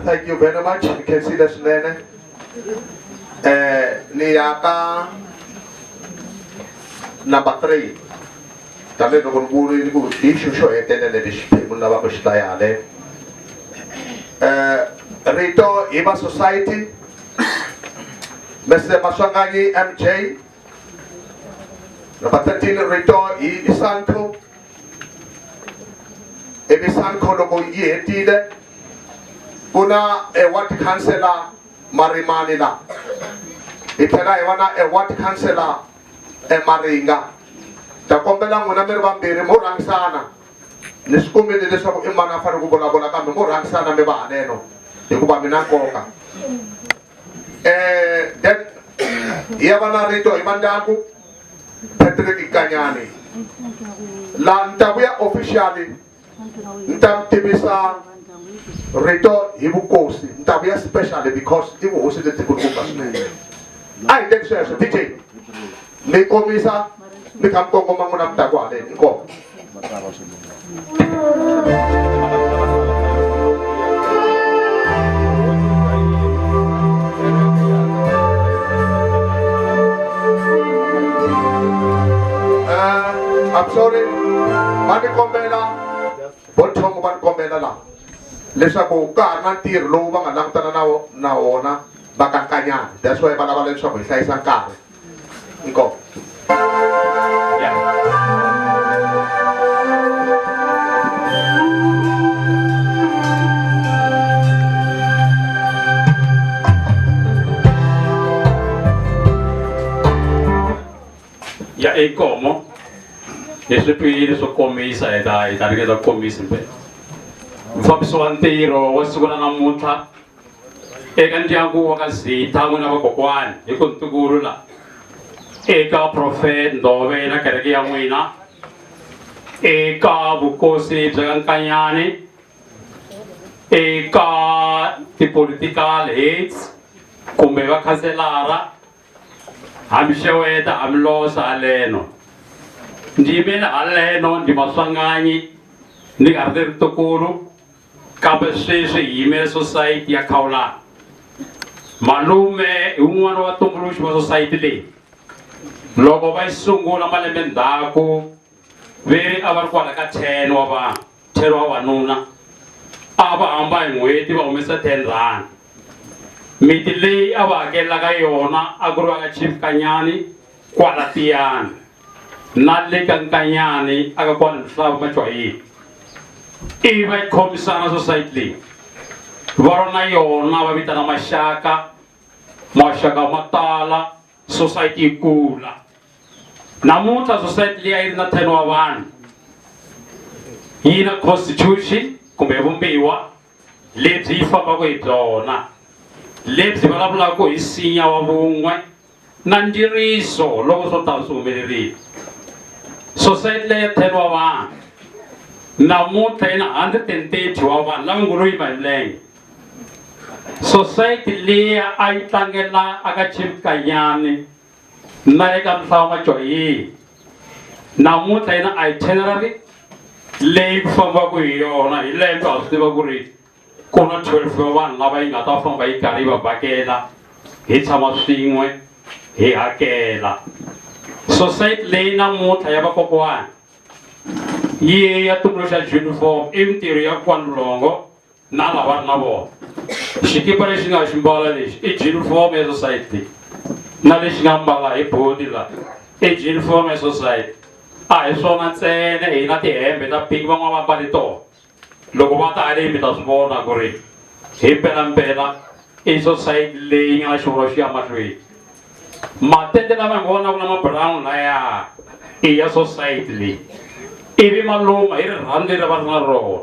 Thank you very much. You can see this nene. Niyaka number 3. Tale no guru ni ku issue sho etene le dishpe mun lava ko shtayale. Rito Iba Society. Mr. Maswangani MJ. Number 13 Rito Isanko. Ibisanko logo yetile. Kuna ward councillor Marimani la. Itela ewana ward councillor Maringa. Takombela nguna meri vambirhi mo rhangisana. Ni swi kumile leswaku i mani a fanele ku vulavula kambe mo rhangisana mi vahaneno hikuva mina nkoka. Then hi ya va na rito hi va ndyangu Patrick Nkanyani. La ni ta vuya officially ni ta mi tivisa rito hi vukosi. Ni ta vuya specially because i vuhosi lebyi kulukumba swinene. A hi teki sweswo DJ mi komisa mi kha mi kongoma n'wina mi ta ku haleni inkomo. I'm sorry, mani kombela, botong mani kombela la. Leswaku ka ha ri na ntirho lowu va nga langutana na wona va ka Nkanyani. That's why va lava leswaku hi hlayisa nkarhi. Inkomu. Ya inkomo leswi pfile swo komisa hi ta ringeta ku komisa mpe mufambisi wa ntirho wa siku ra namuntlha eka ndyangu wa ka Zita n'wina vakokwani hi ku ntukulu la eka Prophet Ndove na kereke ya n'wina eka vukosi bya ka Nkanyani eka ti-political heads kumbe vakhanselara hambi xeweta hambi losa haleno ndiyimele haleno ndi maswanganyi ni nga ri ritukulu kambe sweswi hi yimele society ya Khawulani. Malume hi wun'wana wa tumbuluxi wa society leyi loko va yi sungula malembe ndzhaku veri a va ri kwala ka 10 wa vanhu 10 wa vavanuna a va hamba hi n'hweti va humesa 10 rand. Miti leyi a va hakelaka yona a ku ri va ka Chief Nkanyani kwala Tiyani na le ka Nkanyani aka kwala Mhlava Machwayini ivi va yi khomisana society leyi va ri na yona va vitana maxaka ma tala society yi kula. Namuntlha society leyi a yi ri na 10 wa vanhu yi na constitution kumbe vumbiwa lebyi yi fambaka hi byona lebyi vulavulaka hi nsinya wa vun'we na ndiriso loko swo tala swi humelerile. Society leyi ya 10 wa vanhu namuntlha yi na 130 wa vanhu lava ngo lo yima hi milenge. Society leya a yi tlangela aka Chief Nkanyani na le ka Mhlava Machwayini namuntlha yi na itinerary leyi ku fambaka hi yona hi lembe a swi tiva ku ri ku na 12 wa vanhu lava yi nga ta famba yi karhi yi va vhakela hi tshama swin'we hi hakela. Society leyi namuntlha ya vakokwani yi ya tumbuluxa uniform i mintirho ya kwani Vulongo na lava ri na vona. Xikipa lexi nga xi mbala lexi i uniform ya society na lexi nga mbala hi bodi la i uniform ya society. A hi swona ntsena hi na tihembe ta pink van'wana va mbale tona loko va ta haleni mi ta swi vona ku ri hi mpelampela i society leyi nga na xivolo xi ya mahlweni. Matende lama hi vonaku na ma-brown laya i ya society leyi ivi maluma hi rirhandzu leri va ri na rona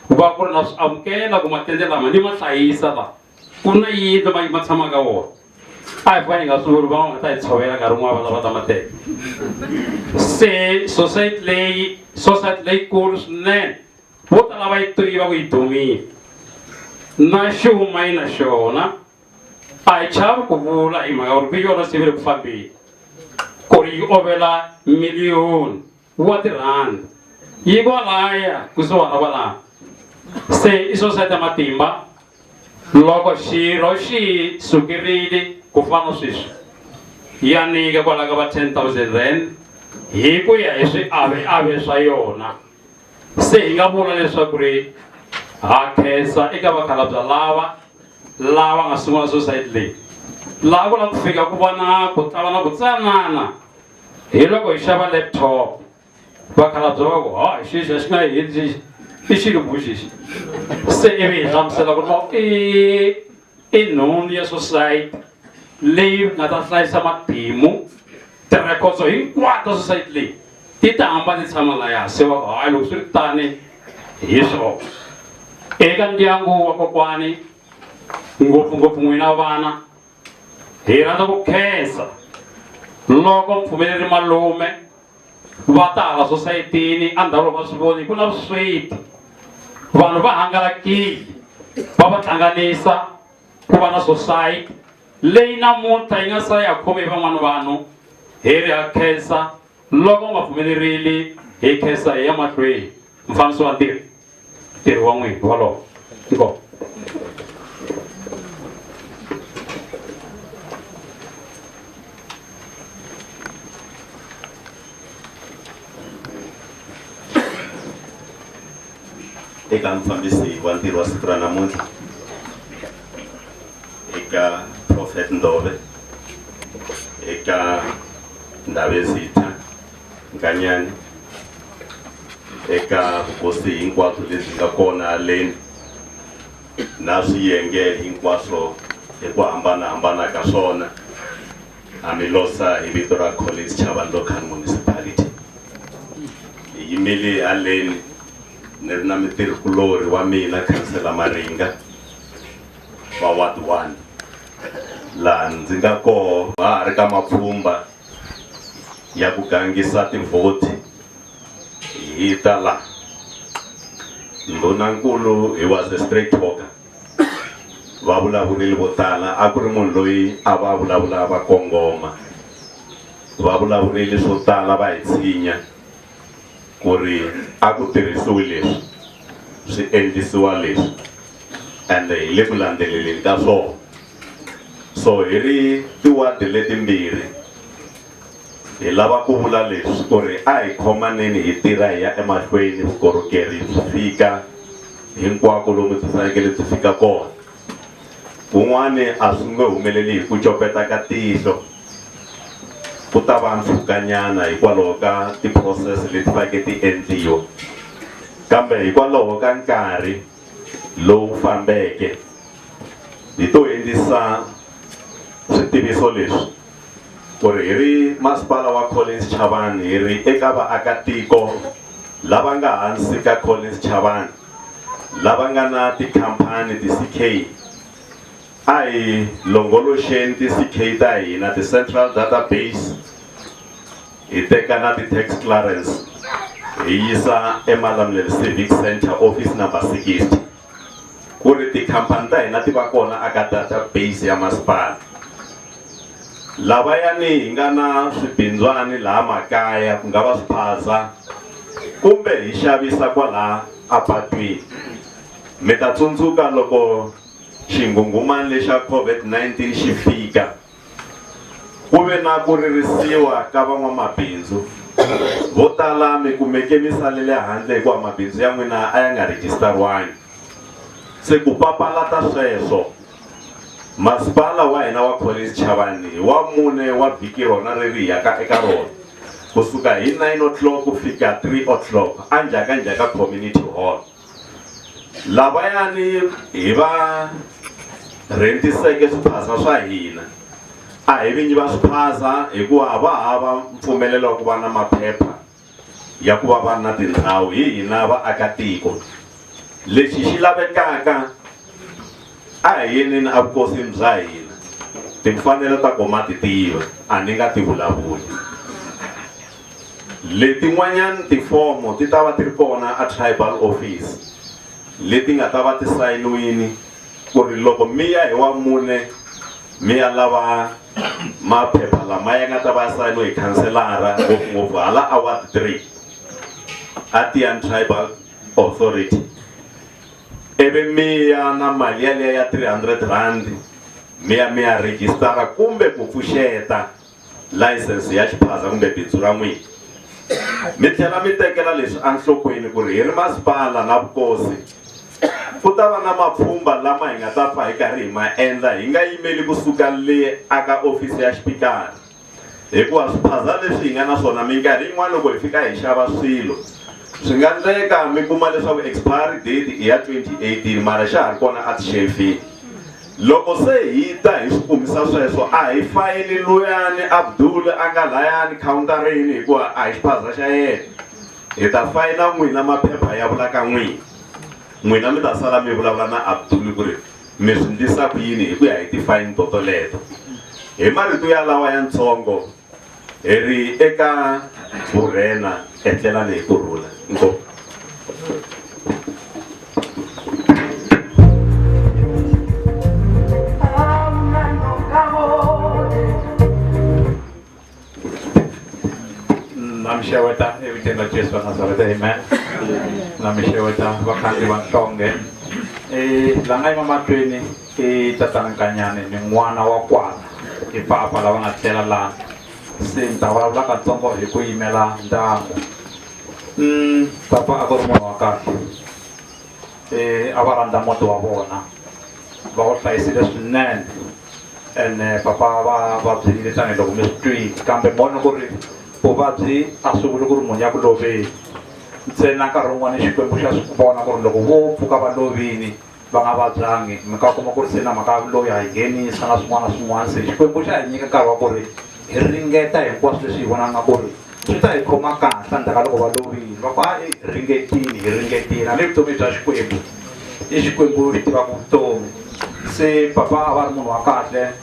va ku ri na swi amukela ku matende lama ni ma hlayisa la ku na yindlu ma tshamaka wona. A hi fane hi nga swi vuli van'wana nga ta hi tshovela nkarhi wun'wana va lava ta matende. Se society leyikulu swinene vo tala va yi tiva ku yi dumile na xuma yi na xona a hi chavi ku vula hi mhaka ku ri yona sivi ri ku fambeni ku ri yi ovela miliyoni wa tirhandi yi kwalaya kusuhana kwalaya. Se i society ya matimba loko xirho xi sukerile ku fana sweswi ya nyika kwala ka va 10,000 rand hi ku ya hi swiave swa yona. Se hi nga vula leswaku ri ha khensa eka vakhalabya lava nga sungula society leyi laha ku lava ku fika ku va na ku tsanana hi loko hi xava laptop vakhalabya va ku ha xixi xi nga heli i xilungu xixi. Se ivi hi hlamusela ku i nhundzu ya society leyi nga ta hlayisa matimu ti-records hinkwato society leyi ti ta hamba ti tshama laya. Se va ku hayi loko swi ri tani hi swona eka ndyangu wa kokwani ngopfungopfu n'wina vana hi rhandza ku khensa loko mpfumeleri malume va ta hala societini andhawu va swi voni ku na vusweti vanhu va hangalakile va va hlanganisa ku va na society leyi namuntlha yi nga sa ya khomi hi van'wana vanhu hi ri ha khensa loko nga pfumelerile hi khensa hi ya mahlweni mfambisi wa ntirho wa n'wina wolowo inkomu. eka mufambisi wa ntirho wa siku ra namuntlha, eka Prophet Ndove, eka Ndabezitha Nkanyani, eka vukosi hinkwabyo lebyi nga kona haleni na swiyenge hinkwaswo hi ku hambanahambana ka swona, ha mi losa hi vito ra Collins Chavani Local Municipality. Hi yimile haleni ni ri na mutirhikulori wa mina Khansela Maringa wa Ward 1, laha ndzi nga koho ha ha ri ka mapfhumba ya ku gangisa tivhoti hi ta laha. Ndhunankulu he was a straight talker, va vulavurile vo tala, a ku ri munhu loyi a va vulavula va kongoma, va vulavurile swo tala va hi tshinya ku ri a ku tirhisiwi leswi swi endlisiwa leswi ende hi le ku landzeleleni ka swona. So hi ri tiwadi letimbirhi hi lava ku vula leswi ku ri a hi khomaneni hi tirha hi ya emahlweni vukorhokeri byi fika hinkwako lomu byi fanekele byi fika kona. Kun'wani a swi nge humeleli hi ku copeta ka tihlo, ku ta va mpfhukanyana hikwalaho ka ti-process leti faneke ti endliwa, kambe hikwalaho ka nkarhi lowu fambeke hi to endlisa switiviso leswi ku ri hi ri masipala wa Collins Chavani, hi ri eka vaakatiko lava nga hansi ka Collins Chavani lava nga na tikhampani ti-CK, a hi longoloxeni ti-CK ta hina, ti-central database, hi teka na ti-tax clearance hi yisa eMalamulele Civic Center office number 60 ku ri tikhampani ta hina ti va kona aka database ya masipala. Lavayani hi nga na swibindzwani laha makaya ku nga va swiphaza kumbe hi xavisa kwalaha apatwini, mi ta tsundzuka loko xingungumani lexa COVID-19 xi fika ku ve na ku ririsiwa ka van'wamabindzu vo tala, mi kumeke mi salele handle hikuva mabindzu ya n'wina a ya nga rejistariwangi. Se ku papalata sweswo, masipala wa hina wa Collins Chavani wa mune wa vhiki rona ri ri yaka eka rona kusuka hi 9 o'clock ku fika 3 o'clock anjhakanjhaka community hall. Lavayani hi va rentiseke swiphaza swa hina a hi vinyi va swiphaza hikuva va hava mpfumelelo wa ku va na maphepha ya ku va va na tindhawu hi hina vaakatiko. Lexi xi lavekaka a hi yeneni avukosini bya hina, timfanelo ta koma ti tiva, a ni nga ti vulavuli. Letin'wanyani tifomo ti ta va ti ri kona a tribal office leti nga ta va ti sayiniwini ku ri loko mi ya hi wa mune mi ya lava maphepha lama ya nga ta va sayiniwe hi khanselara, ngopfungopfu hala a Ward 3 a Tiyan Tribal Authority. Eve mi ya na mali yaleyo ya 300 rand mi ya registara kumbe ku pfuxeta license ya xiphaza kumbe bindzu ra n'wina. Mi tlhela mi tekela leswi enhlokweni ku ri hi ri masipala na vukosi ku ta va na mapfhumba lama hi nga ta pfa hi karhi hi ma endla, hi nga yimeli kusuka le aka ofisi ya xipikara, hikuva swiphaza leswi hi nga na swona minkarhi yin'wana loko hi fika hi xava swilo swi nga endleka mi kuma leswaku expiry date i ya 2018 mara xa ha ri kona a tixefini. Loko se hi ta hi swi kumisa sweswo a hi fayini luyani Abdul a nga layani counterini hikuva a hi xiphaza xa yena, hi ta fayina n'wina maphepha ya vulaka n'wina. N'wina mi ta sala mi vulavula na Abdul ku ri mi swi ndlisa ku yini hi ku ya hi tifayini totoleto. Hi marito ya lawa ya ntsongo hi ri eka vurhena etlela leyi kurhula. Inkomu. namsheweta evitendo la Jesu wa Nazareth, amen. Namsheweta wakati wa ntonge. Langai mama tweni tatana Nkanyani ni n'wana wa kwana i papa lava nga tlela laha se ni ta vulavula katsongo hi ku yimela ndyangu. Papa a ku ri munhu wa kahle, a va rhandza muti wa vona, va wu hlayisile swinene, ene papa va vabyile tanihiloko mi swi twile, kambe mona ku ri vuvabyi a swi vuli ku ri munhu ya ku loveni ntsena nkarhi wun'wana Xikwembu xa swi vona ku ri loko vo pfuka va lovini va nga vabyangi mi ka kuma ku ri se na mhaka loyi ha yi nghenisa na swin'wana na swin'wana. Se Xikwembu xa hi nyika nkarhi wa ku ri hi ringeta hinkwaswo leswi hi vonaka ku ri swi ta hi khoma kahle endzhaku ka loko va lovile, va ku hi ringetile hambi vutomi bya Xikwembu i Xikwembu xi tivaka vutomi. Se papa a va ri munhu wa kahle,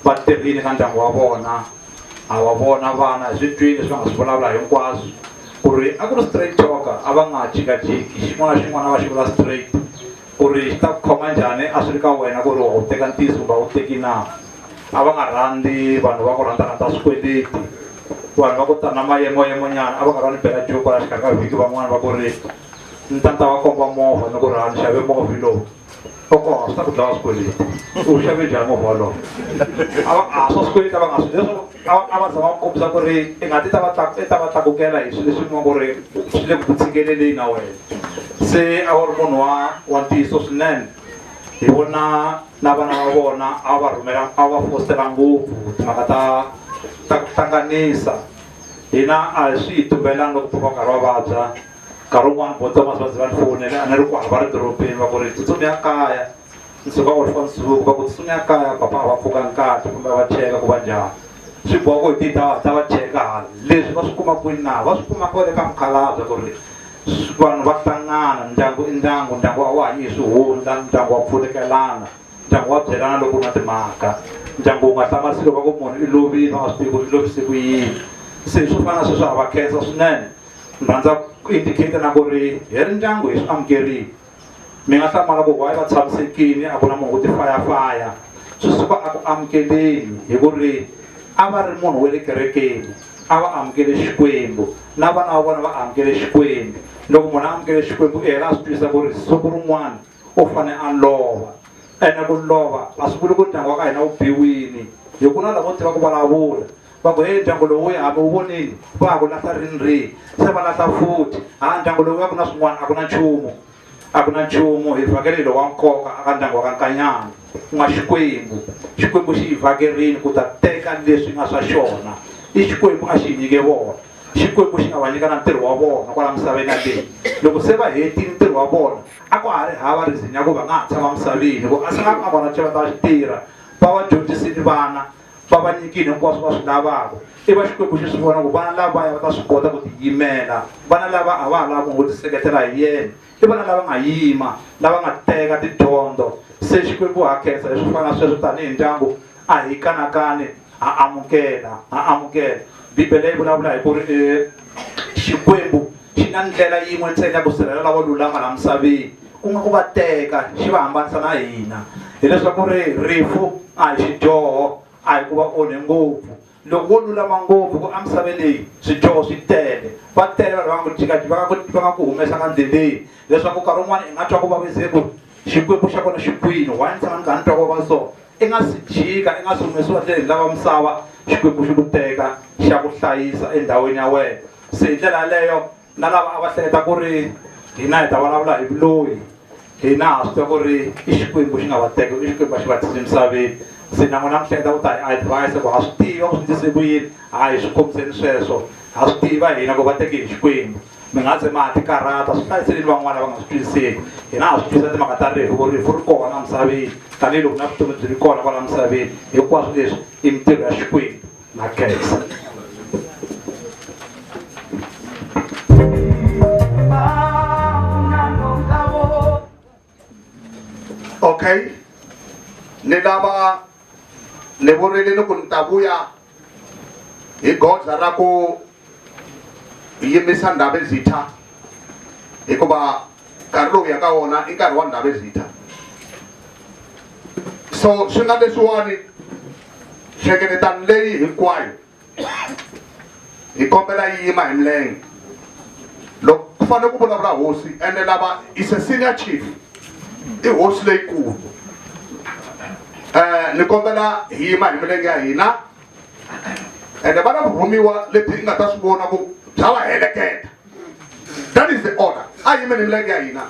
va tirhile ka ndyangu wa vona, a va vona vana hi swi twile leswi va nga swi vulavula hinkwaswo ku ri a ku ri straight talker, a va nga jikajiki xin'wana na xin'wana va xi vula straight ku ri xi ta ku khoma njhani a swi ri ka wena ku ri wa wu teka ntiyiso kumbe wu teki na. A va nga rhandzi vanhu va ku rhandzarhandza swikweleti, vanhu va ku ta na mayemoyemonyana, a va nga rhandzi bela joko la xikarhi ka vhiki van'wana va ku ri ni ta va komba movha ni ku ri ni xave movha lowu oko swi ta ku dlawa swikweleti u xave njhani movha walowo. A swa swikweleti a va nga swi leswo a va zama ku kombisa ku ri i nga ti ta va tlakukela hi swilo leswi ku ri swi le ku tshikeleleni na wena. Se a va ri munhu wa ntiyiso swinene, hi vona na vana va vona a va rhumela, a va fositela ngopfu timhaka ta ku hlanganisa. Hina a hi swi hi tumbelangi loko pfuka nkarhi wa vabya, nkarhi wun'wana vo Thomas va ze va ni fonela a ni ri ku hava ri dorobeni va ku ri tsutsumi ya kaya nsuka u ri fa nsuku va ku tsutsumi ya kaya papa a va pfuka nkati kumbe va cheka ku va njhani. Swi boha ku hi tita ta va cheka hala leswi va swi kuma kwini na va swi kuma kwale ka mukhalabye ku ri vanhu va hlangana, ndyangu i ndyangu, ndyangu a wu hanyi hi swihundla, ndyangu wa pfulekelana, ndyangu wa byelana loko u na timhaka, ndyangu wu nga hlamarisi loko va ku munhu i lovile va nga swi tivi ku i lovise ku yini. Se swo fana na sweswo ha va khensa swinene, ni rhandza ku indicate na ku ri hi ri ndyangu hi swi amukerile. Mi nga hlamala ku why va tshamisekile a ku na munhu wo tifayafaya, swi suka a ku amukeleni hi ku ri a va ri munhu wa le kerekeni, a va amukele Xikwembu na vana va vona va amukele Xikwembu. Loko munhu a amukele Xikwembu i hela a swi twisisa ku ri siku rin'wana u fane a lova, ene ku lova a swi vuli ku ndyangu wa ka hina wu biwini. Hi ku na lavo tiva ku vulavula va ku he ndyangu lowu hambi wu vonini va ku lahla rini se va lahla futhi, ndyangu lowu ya ku na swin'wana a ku na nchumu, a ku na nchumu. Hi vhakerile wa nkoka aka ndyangu wa ka Nkanyani ku nga Xikwembu. Xikwembu xi hi vhakerile ku ta teka leswi nga swa xona, i Xikwembu a xi hi nyike vona. Xikwembu xi nga va nyika na ntirho wa vona kwala misaveni leyi. Loko se va hetile ntirho wa vona a ku ha ri hava reason ya ku va nga ha tshama misaveni, ku a swi nga vona va ta swi tirha, va va dyondzisile vana, va va nyikile hinkwaswo va swi lavaka. I va Xikwembu xi swi vona ku vana lavaya va ta swi kota ku tiyimela, vana lava a va ha lavi munhu wo tiseketela hi yena, i vana lava nga yima, lava nga teka tidyondzo. Se Xikwembu ha khensa hi swo fana na sweswo tanihi ndyangu, a hi kanakani, ha amukela. Bibele yi vulavula hi ku ri Xikwembu xi na ndlela yin'we ntsena ya ku sirhelela vo lulama la misaveni, ku nga ku va teka xi va hambanisa na hina. Hileswaku ri rifu a hi xidyoho, a hi ku va onhe ngopfu. Loko wo lulama ngopfu ku amisaveni leyi swidyoho swi tele, va tele vanhu va nga ku jikajika va nga ku humesa ka ndleleni, leswaku nkarhi wun'wana i nga twa ku vaviseki ku Xikwembu xa kona xi kwini, why ni tshama ni kha ni twa ku va so. I nga si jika, i nga si humesiwa ndleleni lava misava, Xikwembu xi ku teka xa ku hlayisa endhawini ya wena. Se hi ndlela yaleyo na lava a va hleketa ku ri hina hi ta vulavula hi vuloyi, hina ha swi tiva ku ri i Xikwembu xi nga va teka, i Xikwembu a xi va tshise misaveni. Se na n'wina mi hleketa ku ta hi advise ku ha swi tiva ku swi ndlise ku yini, hi swi khomiseni sweswo, ha swi tiva hina ku va teke hi Xikwembu. Mi nga ze ma ti karata swi hlayiseleni van'wana va nga swi twisiseki. Hina ha swi twisa timhaka ta rifu ku rifu ri kona misaveni, tanihiloko na vutomi byi ri kona kwala misaveni. Hinkwaswo leswi i mintirho ya Xikwembu. Na khensa. Okay, ni lava ni vurile loko ni ta vuya hi goza ra ku yimisa Ndabezitha, hikuva nkarhi lowu ya ka wona i nkarhi wa Ndabezitha. So swi nga leswiwani nhlengeletano leyi hinkwayo hi kombela yima hi milenge loko ku fanele ku vulavula hosi ene lava is a senior chief i hosi leyikulu ni kombela hi yima hi milenge ya hina ende va na vurhumiwa lebyi nga ta swi vona ku bya va heleketa. That is the order. A yimeni hi milenge ya hina.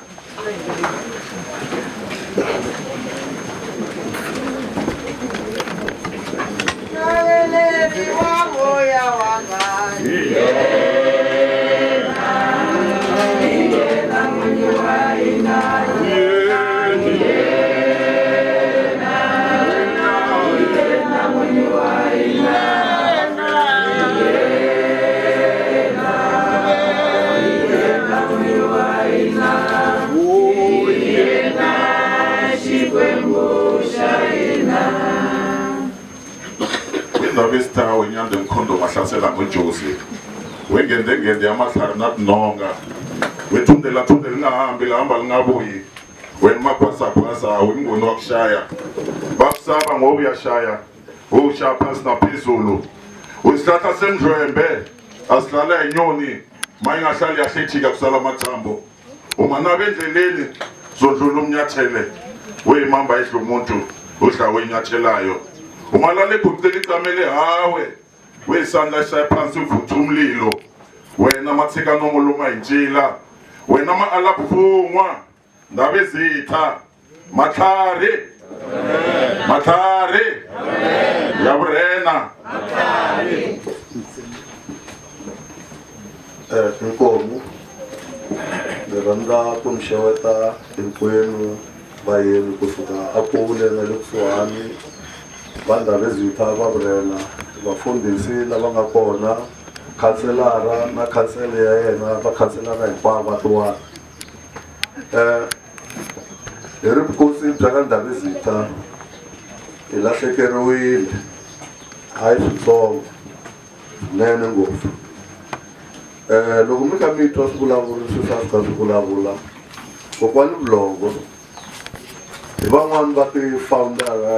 Ndabesta wenyande mkhondo mahlasela ngoJosi wengende amahlari natinonga wethundela lingahambi lahamba lingabuyi wena maphasa wemngoni wakushaya bakusaba ngoba uyashaya ushaya phansi naphezulu uyisihlahla semdlwembe asihlala inyoni mayingahlali yahlethika kusala amathambo uma nabe endleleni zondlula umnyathele weyimamba idla umuntu udla wenyathelayo umalale ebhucela icamele hawe weyisandla shaya phansi uvutha umlilo wena matheka nomoloma intshila wena ma-alabufungwa ndaba ezitha matlhari ya vurhena inkomu ni rhandza ku mi xeweta hinkwenu vayeni kusuka a kule na le kusuhani va ndhawu ezitha va vurhena vafundhisi lava nga kona khanselara na khansele ya yena vakhanselara hinkwavo va tiwani hi ri vukosi bya ka ndhawu ezitha hi lahlekeriwile hayi switsongo swinene ngopfu loko mi kha mi twa swivulavuri swi swa swi kha swi vulavula kokwani Vulongo hi van'wani va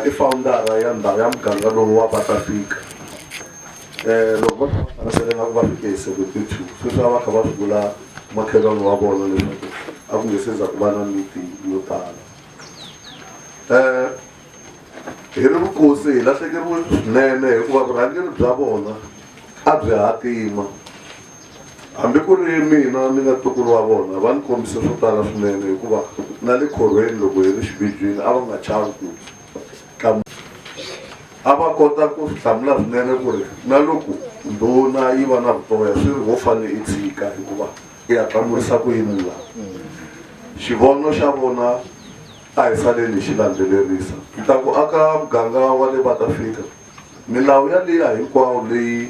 i founder ya ndhawu ya muganga lowu wa Vatafika loko va khansele nga ku va fike hi 72 sweswi va kha va swi vula makhelwani wa vona leswaku a ku nge se za ku va na miti yo tala hi ri vukosi hi lahlekeriwe swinene hikuva vurhangeri bya vona a byi hatima hambi ku ri mina ni nga ntukulu wa vona va ni kombise swo tala swinene hikuva na le khorweni loko hi ri xibidyeni a va nga chavi ku a va kota ku swi hlamula swinene ku ri na loko ndhuna yi va na vutoya swi ri wo fane i tshika hikuva i ya hlamurisa ku yini laha xivono xa vona a hi saleni xi landzelerisa ta ku aka muganga wa le Vatafika milawu ya liya hinkwawo leyi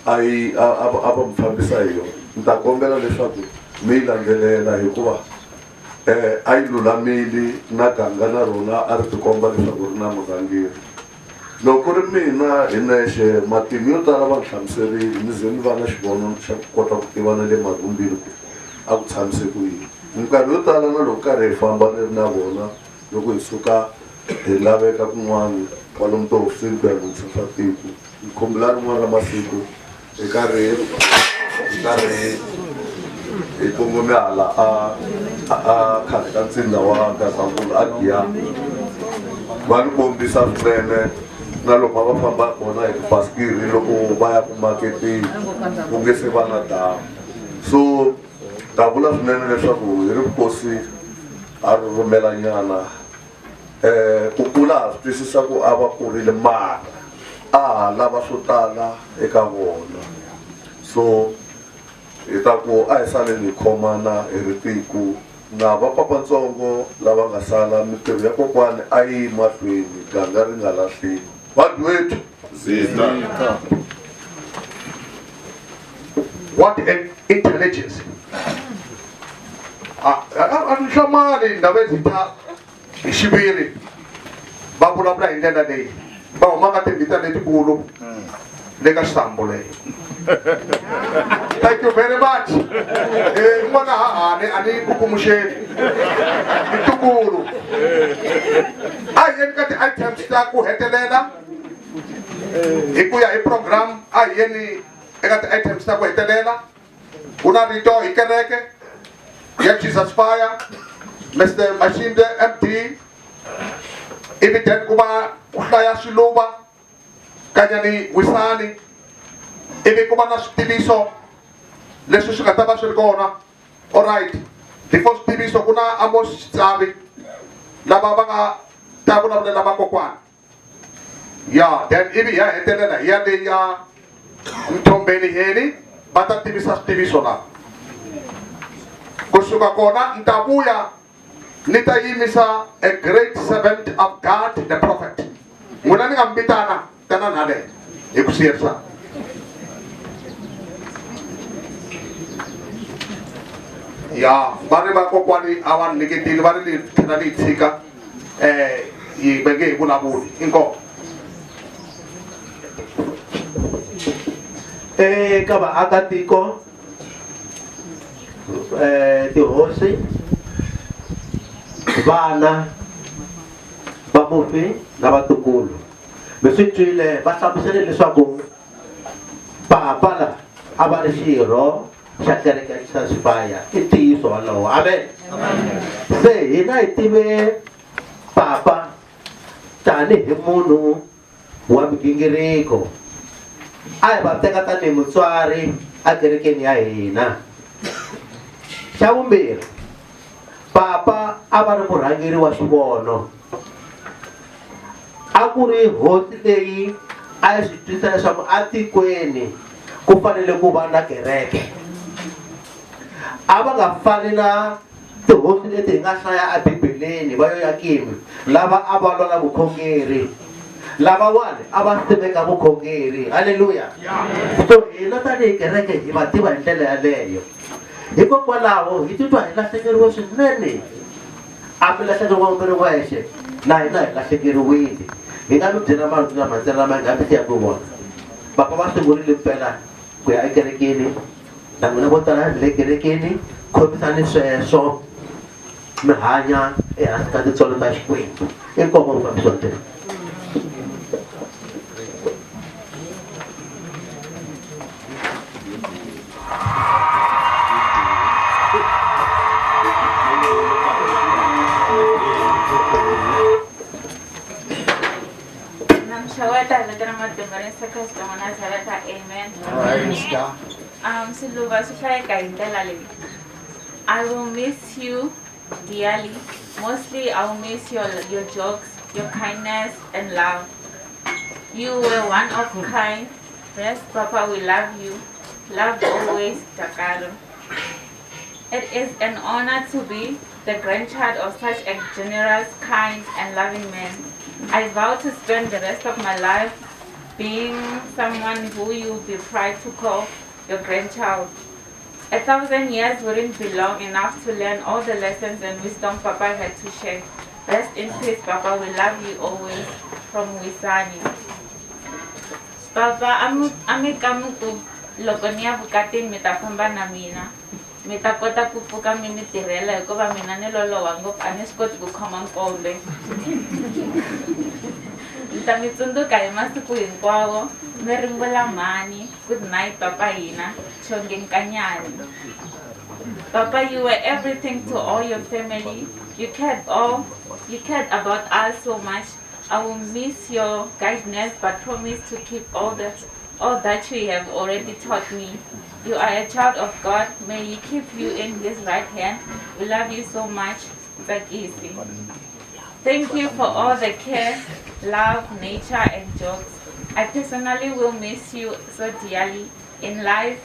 a va mi fambisa hi yona ni ta kombela leswaku mi yi landzelela hikuva a yi lulamile na ganga na rona a ri tikomba leswaku ri na murhangeri loko ri mina hi nexe matimu yo tala va ni hlamuserile ni ze ni va na xivono xa ku kota ku tiva na le magumbini ku a ku tshamise ku yini minkarhi yo tala na loko karhi hi famba ni ri na vona loko hi suka hi laveka kun'wana kwalomu tihofisini ku ya lunghisa swa tiko hi khombela rin'wana ra masiku hi karhi hi kongome hala a khale ka ntsinda wa Gazankulu a Giyani va ni kombisa swinene na loko va famba kona hi tibasikiri loko va ya ku maketeni ku nge se va na damu so ta vula swinene leswaku hi ri vukosi a ri rhumela nyana ku kula ha swi twisisa ku a va kurile mara a ha lava swo tala eka vona so hi ta ku a hi saleni hi khomana hi ri tiko na vapapatsongo lava nga sala mitirho ya kokwani a yi mahlweni ganga ri nga lahleki vadwetu zita what an intelligence a ni hlamali ndhawu ezitha hi xiviri va vulavula hi ndlela leyi va humaka timbita letikulu le ka xisambo leyi thank you very much n'wana hahani a ni kukumuxeni i tukulu a hi yeni ka ti-items ta ku hetelela hi ku ya hi program a hi yeni eka ti-items ta ku hetelela ku na rito hi kereke ya Jesus Fire, Mr. Mashinde MD, ivi then ku va ku hlaya swiluva Nkanyani Wisani, ivi ku va na switiviso leswi swi nga ta va swi ri kona. Alright, before switiviso ku na Amos Xitsavi lava va nga ta vulavulela vakokwani. Ya then ivi hi ya hetelela hi ya leyi ya Mtombeni Heni va ta tivisa switiviso laha. Kusuka kona ni ta vuya ni ta yimisa a great servant of God, the prophet. N'wina ni nga mi vitana tana nale hi ku siyerisa. Ya va ri vakokwani a va nyiketile va ri ni tlhela ni yi tshika hi venge hi vulavuli. Inkomu. Eka vaakatiko, tihosi, vana va mufi na vatukulu, mi swi twile va hlamusele leswaku papa la a va ri xirho xa kereke ya Jesus Fire. I ntiyiso walowo, amen. Se hina hi tive papa tanihi munhu wa migingiriko, a hi va teka tanihi mutswari a kerekeni ya hina. Xa vumbirhi, papa a va ri murhangeri wa xivono, a ku ri hosi leyi a yi swi twisisa leswaku atikweni ku fanele ku va na kereke. A va nga fani na tihosi leti hi nga hlaya ebibeleni va Yoyakimi lava a va lwa na vukhongeri, lavawani a va simeka vukhongeri. Halleluya. So hina tanihi kereke hi va tiva hi ndlela yaleyo, hikokwalaho hi titwa hi lahlekeriwe swinene. A mi lahlekeriwa mi ri wexe, na hina hi lahlekeriwile. Hi nga mi byela marito lama ntsena lama hi nga mi tiya ku vona. Papa va sungurile mpela ku ya ekerekeni, na n'wina vo tala le kerekeni, khomisani sweswo mi hanya ehansi ka titsolo ta Xikwembu. Inkomu mufambisi wa ntirho. I will miss you dearly. Mostly I will miss your jokes, your kindness and love. You were one of a kind. Yes, Papa, we love you. Love always, Takalo. It is an honor to be the grandchild of such a generous, kind and loving man. I vow to spend the rest of my life being someone who you will be proud to call your grandchild. 1,000 years wouldn't be long enough to learn all the lessons and wisdom Papa had to share. Rest in peace, Papa. We love you always. From Wisani. Papa, ami kamuku loko niya bukatin mitafamba na mina. Mitakota ku pfuka mi ni tirhela hikuva mina ni lolowa ngopfu a ni swi koti ku khoma nkombe. Ni ta mi tsundzuka hi masiku hinkwawo. Mi ringula mhani. Good night, Papa hina. Chonge Nkanyani. Papa, you were everything to all your family. You cared about us so much. I will miss your guidance, but promise to keep all that you have already taught me. You are a child of God. May He keep you in His right hand. We love you so much. Zakisi. Thank you for all the care, love, nature, and jokes. I personally will miss you so dearly. In life,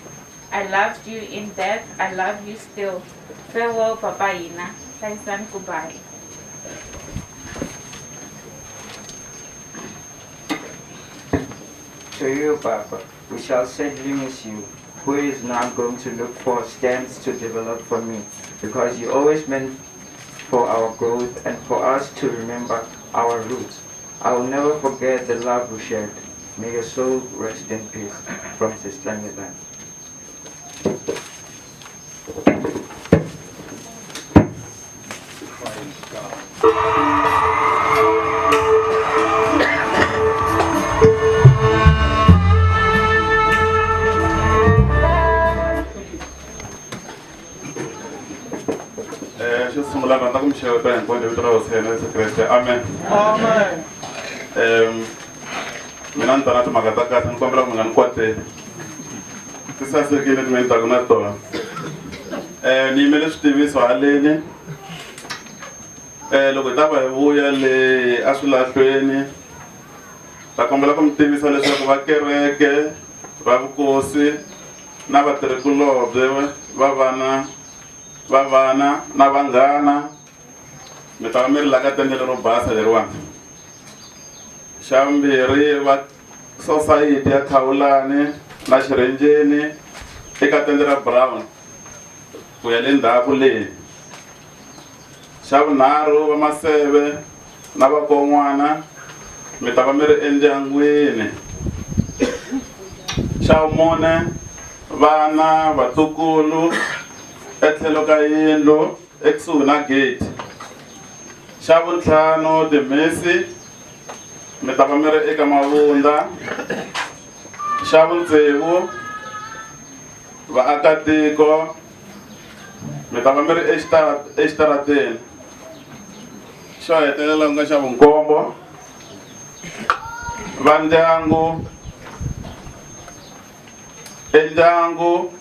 I loved you. In death, I love you still. Farewell, Papa Ina. Taisan Kubai. To you, Papa, we shall sadly miss you. Who is now going to look for stems to develop for me? Because you always meant for our growth and for us to remember our roots. I will never forget the love we shared. May your soul rest in peace. From Sister Nkanyani. ta hinkwenu vito ra hosi yena Yesu Kreste amen. Amen. Mina ni ta na timhaka ta kahle ni kombela ku mi nga ni kwateli ti sasekile timeni taku na tona. Ni yimele switiviso haleni loko hi ta va hi vuya le a swilahlweni ta kombela ku mi tivisa leswaku va kereke va vukosi na vatirhikulobye va vana na vanghana mi ta va mi ri la ka tende lero basa leriwani. Xa vumbirhi va society ya Khawulani na Xirenjeni eka tende ra Brown ku ya le ndzhaku leyi. Xa vunharhu va Maseve na vakon'wana mi ta va mi ri endyangwini. Xa vumune vana vatukulu etlhelo ka yindlu ekusuhi na gate. Xa vuntlhanu timhisi mi ta va mi ri eka mavundla. Xa vutsevu vaakatiko mi ta va mi ri exitarateni. Xo hetelela ku nga xa vunkombo va endyangu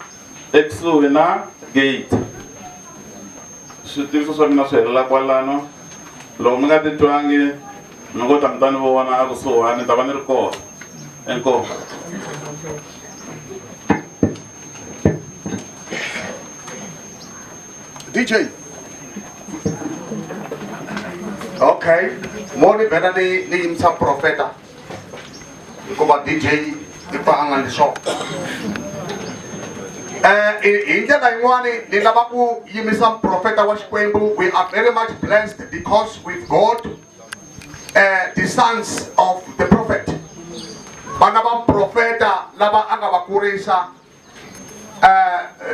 ekusuhi na gate. Switiviso swa mina swi helela kwalano. Loko mi nga titwangi mi ngo ta mi ta ni vona a kusuhani ni ta va ni ri kona. Enkomo. DJ. Okay. Moni bena ni imsa profeta. Kuba DJ ipaangan so. In ndlela yin'wani ni lava ku yimisa profeta wa Xikwembu. We are very much blessed because we've got the sons of the prophet. Bana va profeta lava anga va kurisa.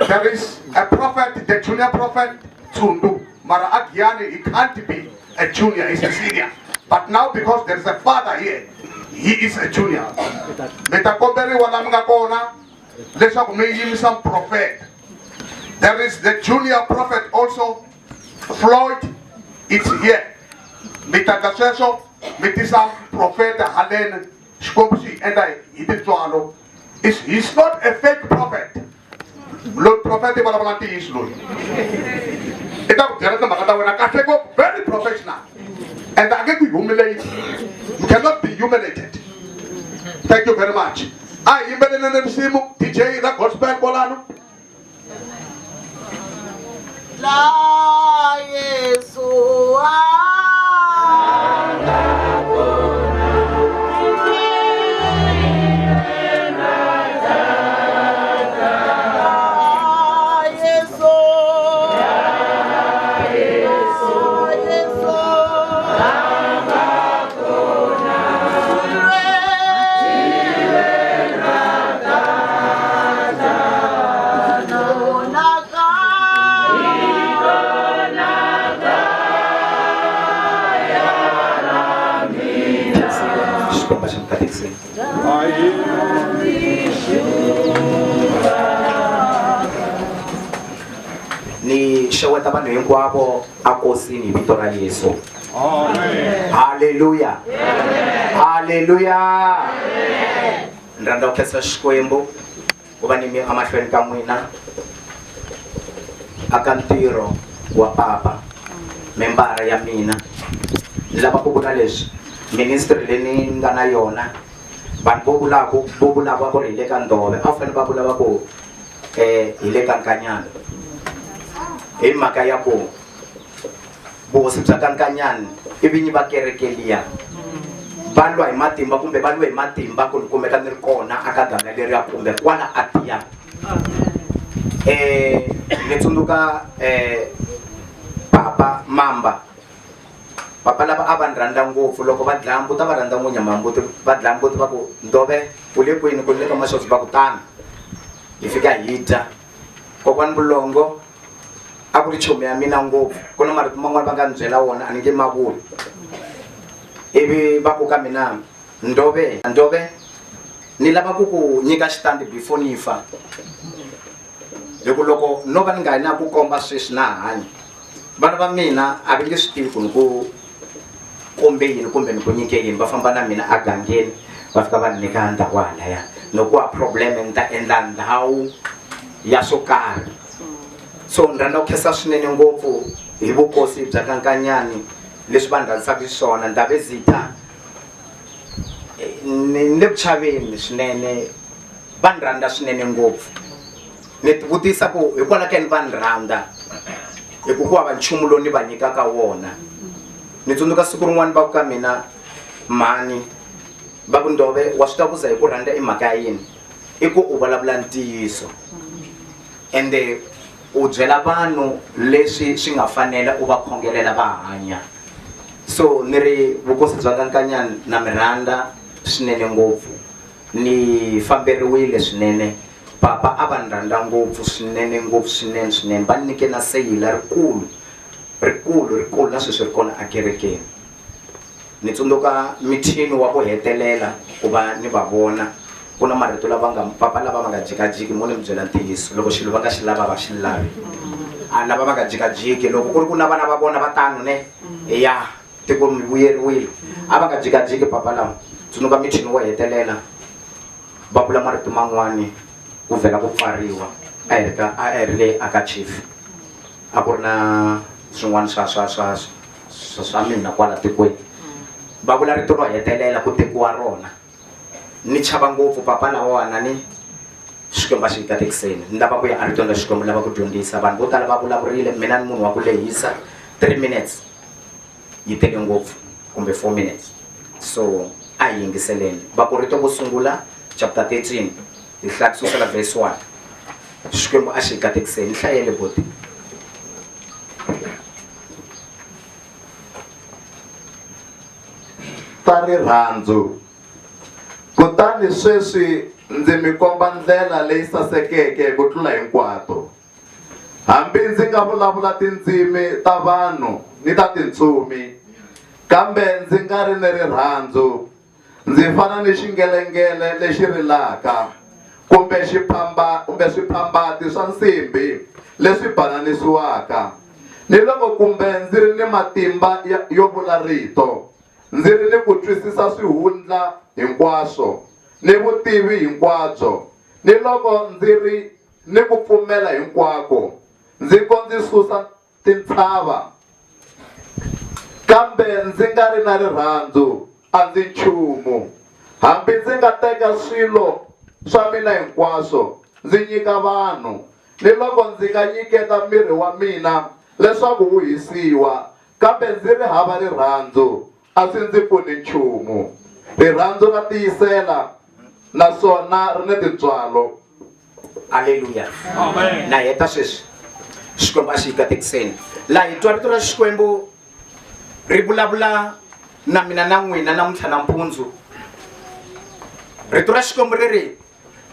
There is a prophet, the junior prophet Tsundu. Mara Nkanyani, he can't be a junior, he's a senior. But now because there is a father here, he is a junior. Metakomberi wala mga kona. Let's talk maybe some prophet. There is the junior prophet also. Floyd, it's here. Mitagaseso, mitisa prophet Halen Shkobusi and I did swallow. He's not a fake prophet. Lord prophet Balabanti is Lord. It's very professional. And I get humiliated. You cannot be humiliated. Thank you very much. I am DJ the gospel bolano. La Yesua. Ni xeweta vanhu hinkwavo akosini vito ra Yesu. Amen. Hallelujah. Hallelujah. Ni rhandza ku khensa Xikwembu ku va ni mi emahlweni ka n'wina aka ntirho wa papa membara ya mina. Ni lava ku vula leswi ministry leyi ni nga na yona vanhu vo vulava ku ri hi le ka Ndove a fanele va vulava ku hi le ka Nkanyani. Hi mhaka ya ku vuhosi bya ka Nkanyani i vinyi va kereke liya va lwa hi matimba kumbe va lwa hi matimba ku ni kumeka ni ri kona aka ganga leriya kumbe kwala a tiya. Ni tsundzuka papa Mamba. Papa lava a va ni rhandza ngopfu loko va dlaya mbuti a va rhandza n'wu nyama mbuti va dlaya mbuti va ku Ndove u le kwini ku ni le ka maxosi va ku tani hi fika hi dya. Kokwani Vulongo a ku ri chomi ya mina ngopfu ku na marito man'wana va nga ni byela wona a ni nge ma vuli. Ivi va ku ka mina Ndove ni lava ku ku nyika xitandi before ni fa. Hi ku loko no va ni nga yi na ku komba sweswi na hanya vana va mina a va nge swi tivi ku ni ku kombe yini kumbe ni ku nyike yini va famba na mina agangeni va fika va ni nyika ndhawu halaya loko wa problem ni ta endla ndhawu ya swo karhi so ni rhandza ku khensa swinene ngopfu hi vukosi bya ka Nkanyani leswi va ni rhandzisaka xiswona ni ta visita ni le ku chaveni swinene va ni rhandza swinene ngopfu ni ti vutisa ku hikwalaho ka ni va ni rhandza hikuva va nchumu lowu ni va nyikaka wona ni tsundzuka siku rin'wana va ku ka mina mhani va ku Ndove wa swi tiva ku za hi ku rhandza i mhaka ya yini i ku u vulavula ntiyiso ende u byela vanhu leswi swi nga fanela u va khongelela va hanya so ni ri vukosi bya ka Nkanyani na mi rhandza swinene ngopfu ni famberiwile swinene papa a va ni rhandza ngopfu swinene va ni nyike na seyila rikulu na sweswi ri kona a kerekeni ni tsundzuka mithini wa ku hetelela ku va ni va vona ku na marito papa lava va nga jikajiki mo ni mi byela ntiyiso loko xilo va nga xi lava va xi lavi lava va nga jikajiki loko ku ri ku na vana va vona va tano ne ya tiko mi vuyeriwile a va nga jikajiki papa lava tsundzuka mithini wo hetelela va vula marito man'wani ku vhela ku pfariwa a hi ri le aka chief a ku ri na swin'wana swa mina kwala tikweni va vula rito ro hetelela ku tekiwa rona ni chava ngopfu papa lawana ni Xikwembu a xi katekiseni ni lava ku ya a ri dyondza Xikwembu lava ku dyondzisa vanhu vo tala va vulavurile mina ni munhu wa ku lehisa 3 minutes yi tele ngopfu kumbe 4 minutes so a hi yingiseleni va ku rito ku sungula chapter 13 hi hlaya kusukela verse 1 Xikwembu a xi katekiseni hlayele boti ta rirhandzu kutani sweswi ndzi mi komba ndlela leyi sasekeke ku tlula hinkwato hambi ndzi nga vulavula tindzimi ta vanhu ni ta tintsumi kambe ndzi nga ri ni rirhandzu ndzi fana ni xingelengele lexi rilaka kumbe swiphambati swa nsimbi leswi bananisiwaka ni loko kumbe ndzi ri ni matimba yo vula rito ndzi ri ni ku twisisa swihundla hinkwaswo ni vutivi hinkwabyo ni loko ndzi ri ni ku pfumela hinkwako ndzi susa tintshava kambe ndzi nga ri na rirhandzu a ndzi nchumu hambi ndzi nga teka swilo swa mina hinkwaswo ndzi nyika vanhu ni loko ndzi nga nyiketa miri wa mina leswaku wu hisiwa kambe ndzi ri hava rirhandzu a swi ndzi pfuni nchumu rirhandzu ra tiyisela naswona ri ni tintswalo Haleluya amen na heta sweswi Xikwembu a xi katekiseni laha hi twa rito ra Xikwembu ri vulavula na mina na n'wina namuntlha nampundzu rito ra Xikwembu ri ri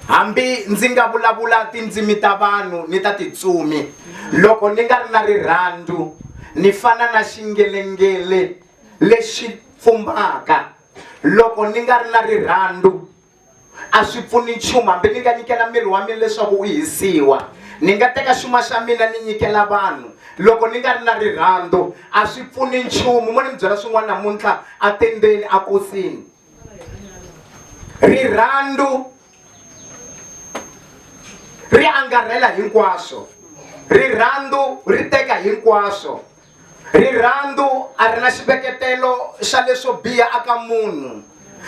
hambi ndzi nga vulavula tindzimi ta vanhu ni ta tintsumi loko ni nga ri na rirhandzu ni fana na xingelengele lexi pfumbaka loko ni nga ri na rirhandzu a swi pfuni nchumu hambi ni nga nyikela miri wa mina leswaku wu hisiwa ni nga teka xuma xa mina ni nyikela vanhu loko ni nga ri na rirhandzu a swi pfuni nchumu mo ni mi byela swin'wana namuntlha atendeni a kosini rirhandzu ri angarhela hinkwaswo rirhandzu ri teka hinkwaswo rirhandzu a ri na xiveketelo xa leswo biha aka munhu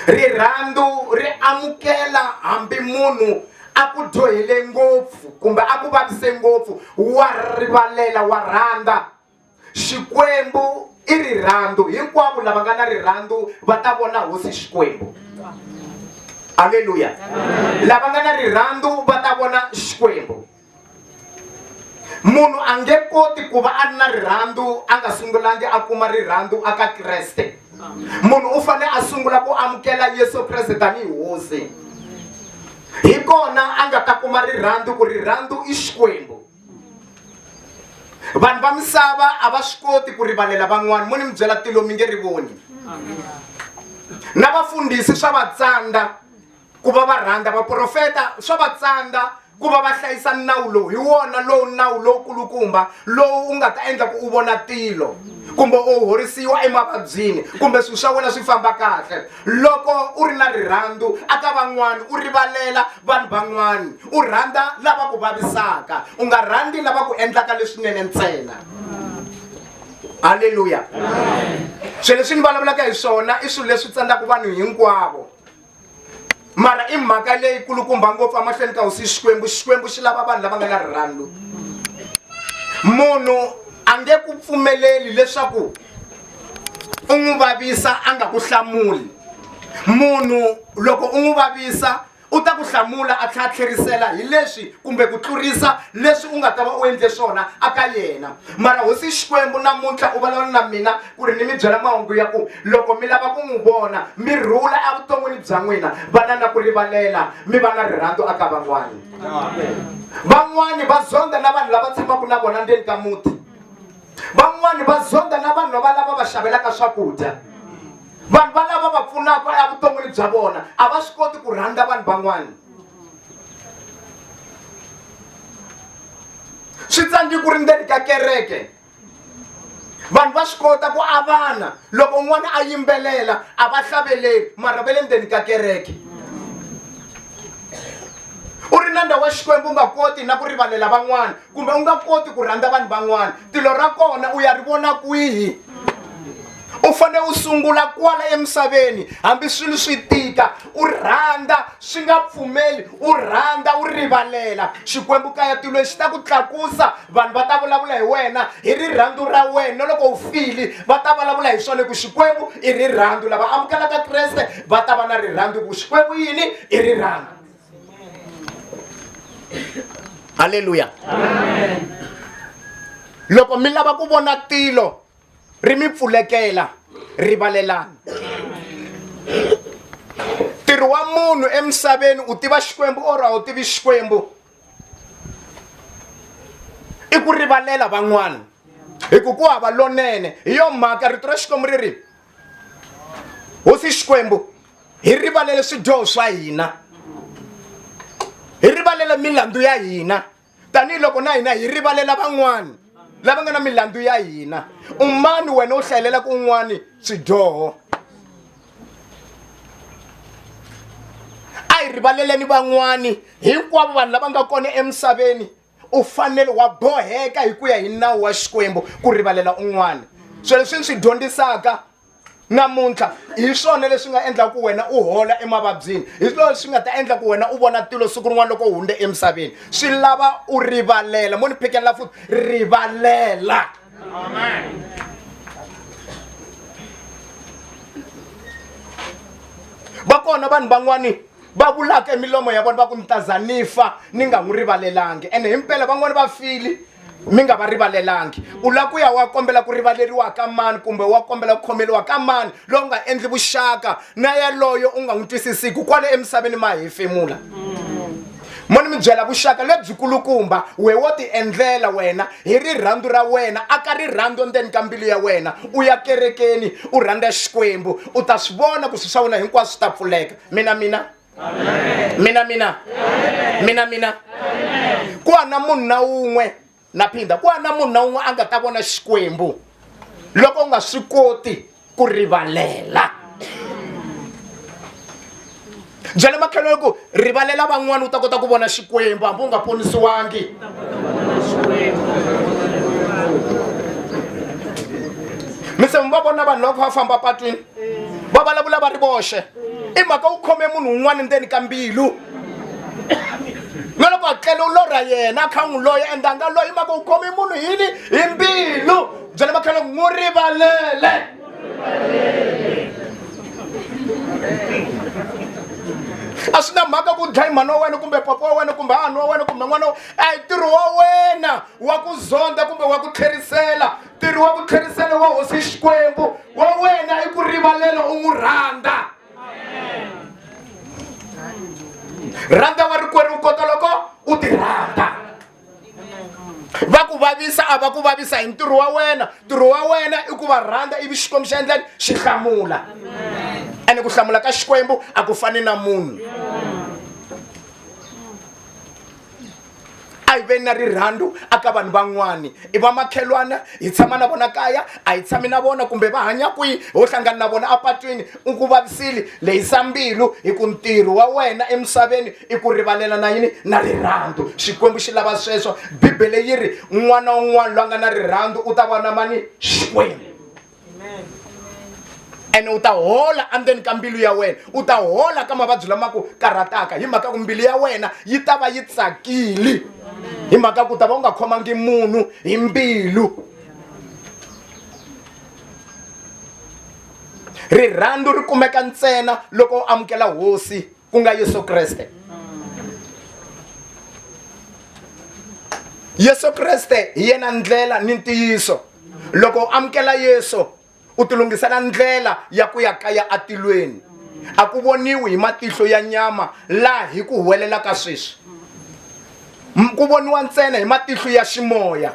rirhandzu ri amukela hambi munhu a ku dyohele ngopfu kumbe a ku vavise ngopfu wa rivalela wa rhandza Xikwembu i rirhandzu hinkwavo lava nga na rirhandzu va ta vona hosi Xikwembu Haleluya lava nga na rirhandzu va ta vona Xikwembu munhu a nge koti ku va a ri na rirhandzu a nga sungulangi a kuma rirhandzu aka Kreste munhu u fanele a sungula ku amukela Yesu Kreste tanihi hosi hi kona a nga ta kuma rirhandzu ku rirhandzu i Xikwembu vanhu va misava a va swi koti ku rivalela van'wana mo ni mi byela tilo mi nge ri voni na vafundhisi swa va tsandza ku va va rhandza vaprofeta swa va tsandza ku va va hlayisa nawu lowu hi wona lowu nawu lowu kulukumba lowu u nga ta endla ku u vona tilo kumbe u horisiwa emavabyini kumbe swilo swa wena swi famba kahle loko u ri na rirhandzu aka van'wani u rivalela vanhu van'wani u rhandza lava ku vavisaka u nga rhandzi lava ku endlaka leswinene ntsena. Haleluya. Swilo leswi ni vulavulaka hi swona i swilo leswi tsandzaka vanhu hinkwavo mara i mhaka leyi kulukumba ngopfu amahlweni ka hosi Xikwembu xi lava vanhu lava nga na rirhandzu. Munhu a nge ku pfumeleli leswaku u n'wi vavisa a nga ku hlamuli. Munhu loko u n'wi vavisa u ta ku hlamula a tlherisela hi leswi kumbe ku tlurisa leswi u nga ta va u endle swona aka yena. Mara hosi Xikwembu namuntlha u vulavula na mina ku ri ni mi byela mahungu ya ku loko mi lava ku n'wi vona mi rhula evuton'wini bya n'wina va na ku rivalela mi va na rirhandzu aka van'wani. Van'wani va zonda na vanhu lava tshamaka na vona ndzeni ka muti. Van'wani va zonda na vanhu lava va xavelaka swakudya. Vanhu va lava va pfunaka evuton'wini bya vona a va swi koti ku rhandza vanhu van'wani. Swi tsandzi ku ri ndzeni ka kereke vanhu va swi kota ku avana loko n'wana a yimbelela a va hlaveleli mara va le ndzeni ka kereke. U ri na ndhawu wa Xikwembu u nga koti na ku rivalela van'wani kumbe u nga koti ku rhandza vanhu van'wani tilo ra kona u ya ri vona kwihi? U fanele u sungula kwala emisaveni hambi swilo swi tika u rhandza swi nga pfumeli u rhandza u rivalela. Xikwembu kaya tilo xi ta ku tlakusa vanhu va ta vulavula hi wena hi rirhandzu ra wena loko u fili va ta vulavula hi swona ku Xikwembu i rirhandzu lava amukelaka Kreste va ta va na rirhandzu ku Xikwembu yini i rirhandzu. Haleluya. Loko mi lava ku vona tilo ri mi pfulekela rivalelani. Ntirho wa munhu emisaveni u tiva Xikwembu or a u tivi Xikwembu i ku rivalela van'wana hi ku hava lonene. Hi yo mhaka rito ra Xikwembu ri ri hosi Xikwembu hi rivalele swidyoho swa hina hi rivalela milandzu ya hina tanihiloko na hina hi rivalela van'wana lava nga na milandzu ya hina. Umani wena u hlayelela ku un'wani swidyoho. A hi rivaleleni van'wani hinkwavo vanhu lava nga kona emisaveni u fanele wa boheka hi ku ya hi nawu wa Xikwembu ku rivalela un'wana. Swilo leswi swi dyondzisaka namuntlha hi swona leswi nga endla ku wena u hola emavabyini. Hi swona leswi nga ta endla ku wena u vona tilo siku rin'wana loko u hunde emisaveni. Swi lava u rivalela. Mo ni phikela futhi rivalela. Amen. Va kona vanhu van'wani va vulaka emilomo ya vona va ku ntazanifa ni nga n'wi rivalelangi ene himpela van'wani va fili mi nga va rivalelangi. U lava ku ya wa kombela ku rivaleriwa ka mani kumbe wa kombela ku khomeliwa ka mani lowu nga endli vuxaka na yaloyo u nga n'wi twisisiki kwale emisaveni ma hefemula. Mo ni mi byela vuxaka lebyi kulukumba we wo ti endlela wena hi rirhandzu ra wena aka rirhandzu ndzeni ka mbilu ya wena u ya kerekeni u rhandza Xikwembu u ta swi vona ku swilo swa wena hinkwaswo swi ta pfuleka. Mina ku na munhu na un'we na phinda ku na munhu na un'we a nga ta vona Xikwembu loko u nga swi koti ku rivalela. Byela makhelwani ku rivalela van'wana u ta kota ku vona Xikwembu hambi u nga ponisiwangi. Mi se mi va vona vanhu loko va famba patwini va vulavula va ri voxe i mhaka u khome munhu un'wana ndzeni ka mbilu. Na loko a tlele u lorha yena a kha n'wi loya endanga loyi i mhaka u khome munhu yini hi mbilu. Byela makhelwani n'wi rivalele. A swi na mhaka ku dlayi mhani wa wena kumbe papa wa wena kumbe hahani wa wena kumbe n'wana a hi ntirho wa wena wa ku zonda kumbe wa ku tlherisela. Ntirho wa ku tlherisela wa hosi Xikwembu wa wena i ku rivalela u n'wi rhandza. Rhandza wa rikwerhu kota loko u ti rhandza. Va ku vavisa a va ku vavisa hi ntirho wa wena. Ntirho wa wena i ku va rhandza ivi Xikwembu xi endlani xi hlamula. Ene ku hlamula ka Xikwembu a ku fani na munhu. a hi veni na rirhandzu aka vanhu van'wani i va makhelwana hi tshama na vona kaya a hi tshami na vona kumbe va hanya kwihi ho hlangana na vona apatwini u ku vavisile lehisa mbilu hi ku ntirho wa wena emisaveni i ku rivalela na yini na rirhandzu xikwembu xi lava sweswo bibele yi ri un'wana na un'wana loyi a nga na rirhandzu u ta va na mani xikwembu ene u ta hola andzeni ka mbilu ya wena u ta hola ka mavabyi lama ku karhataka hi mhaka ku mbilu ya wena yi ta va yi tsakile hi mhaka ku ta va u nga khomangi munhu hi mbilu rirhandzu ri kumeka ntsena loko u amukela hosi ku nga Yesu Kreste. Yesu Kreste hi yena ndlela ni ntiyiso. Loko u amukela Yesu u tilungisela ndlela ya ku ya kaya atilweni. A ku voniwi hi matihlo ya nyama la hi ku huwelela ka sweswi. Ku voniwa ntsena hi matihlo ya ximoya.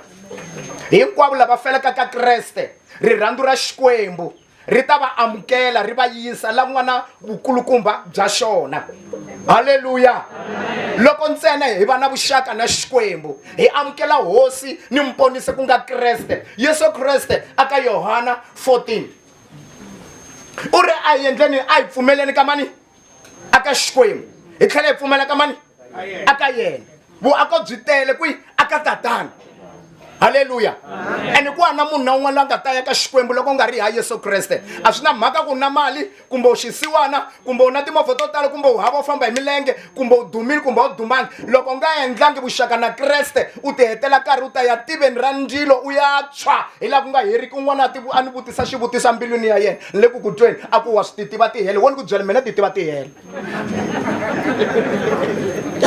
Hinkwavo lava felaka ka Kreste rirhandzu ra Xikwembu ri ta va amukela ri va yisa la n'wana vukulukumba bya xona. Haleluya. Loko ntsena hi va na vuxaka na Xikwembu hi amukela hosi ni mponisi ku nga Kreste. Yesu Kreste aka Yohana 14 u ri a hi endleni a hi pfumeleni ka mani aka Xikwembu hi tlhela hi pfumela ka mani aka yena vuako byi tele kwihi aka Tatana. Haleluya. Ene ku ana munhu na un'wana nga ta ya ka Xikwembu loko nga ri ha Yesu Kreste a swi na mhaka ku na mali kumbe u xisiwana kumbe u na timovha to tala kumbe u hava u famba hi milenge kumbe u dumile kumbe u dumangi loko u nga endlangi vuxaka na Kreste u ti hetela karhi u ta ya tiveni ra ndzilo u ya tshwa hi laha ku nga heriki un'wana a ni vutisa xivutiso mbilwini ya yena le ku ku tweni a ku wa swi tiva ti hele wo ni ku byela mina ti tiva ti hele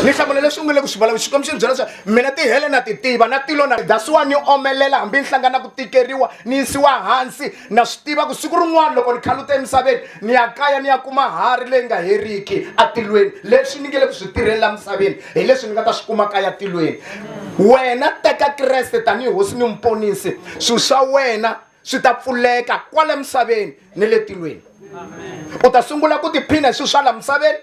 ni hlamula leswi u nga le ku swi vulavula Xikwembu xi byela leswaku mina ti hele na ti tiva na tilo na dasiwa ni omelela hambi ni hlangana ku tikeriwa ni yisiwa hansi na swi tiva ku siku rin'wana loko ni khaluta emisaveni ni ya kaya ni ya kuma hari leyi nga heriki atilweni leswi ni nge le ku swi tirheni la misaveni hi leswi ni nga ta swi kuma kaya tilweni. Wena teka Kreste tanihi hosi ni mponisi swilo swa wena swi ta pfuleka kwale misaveni ni le tilweni. U ta sungula ku tiphina hi swilo swa la misaveni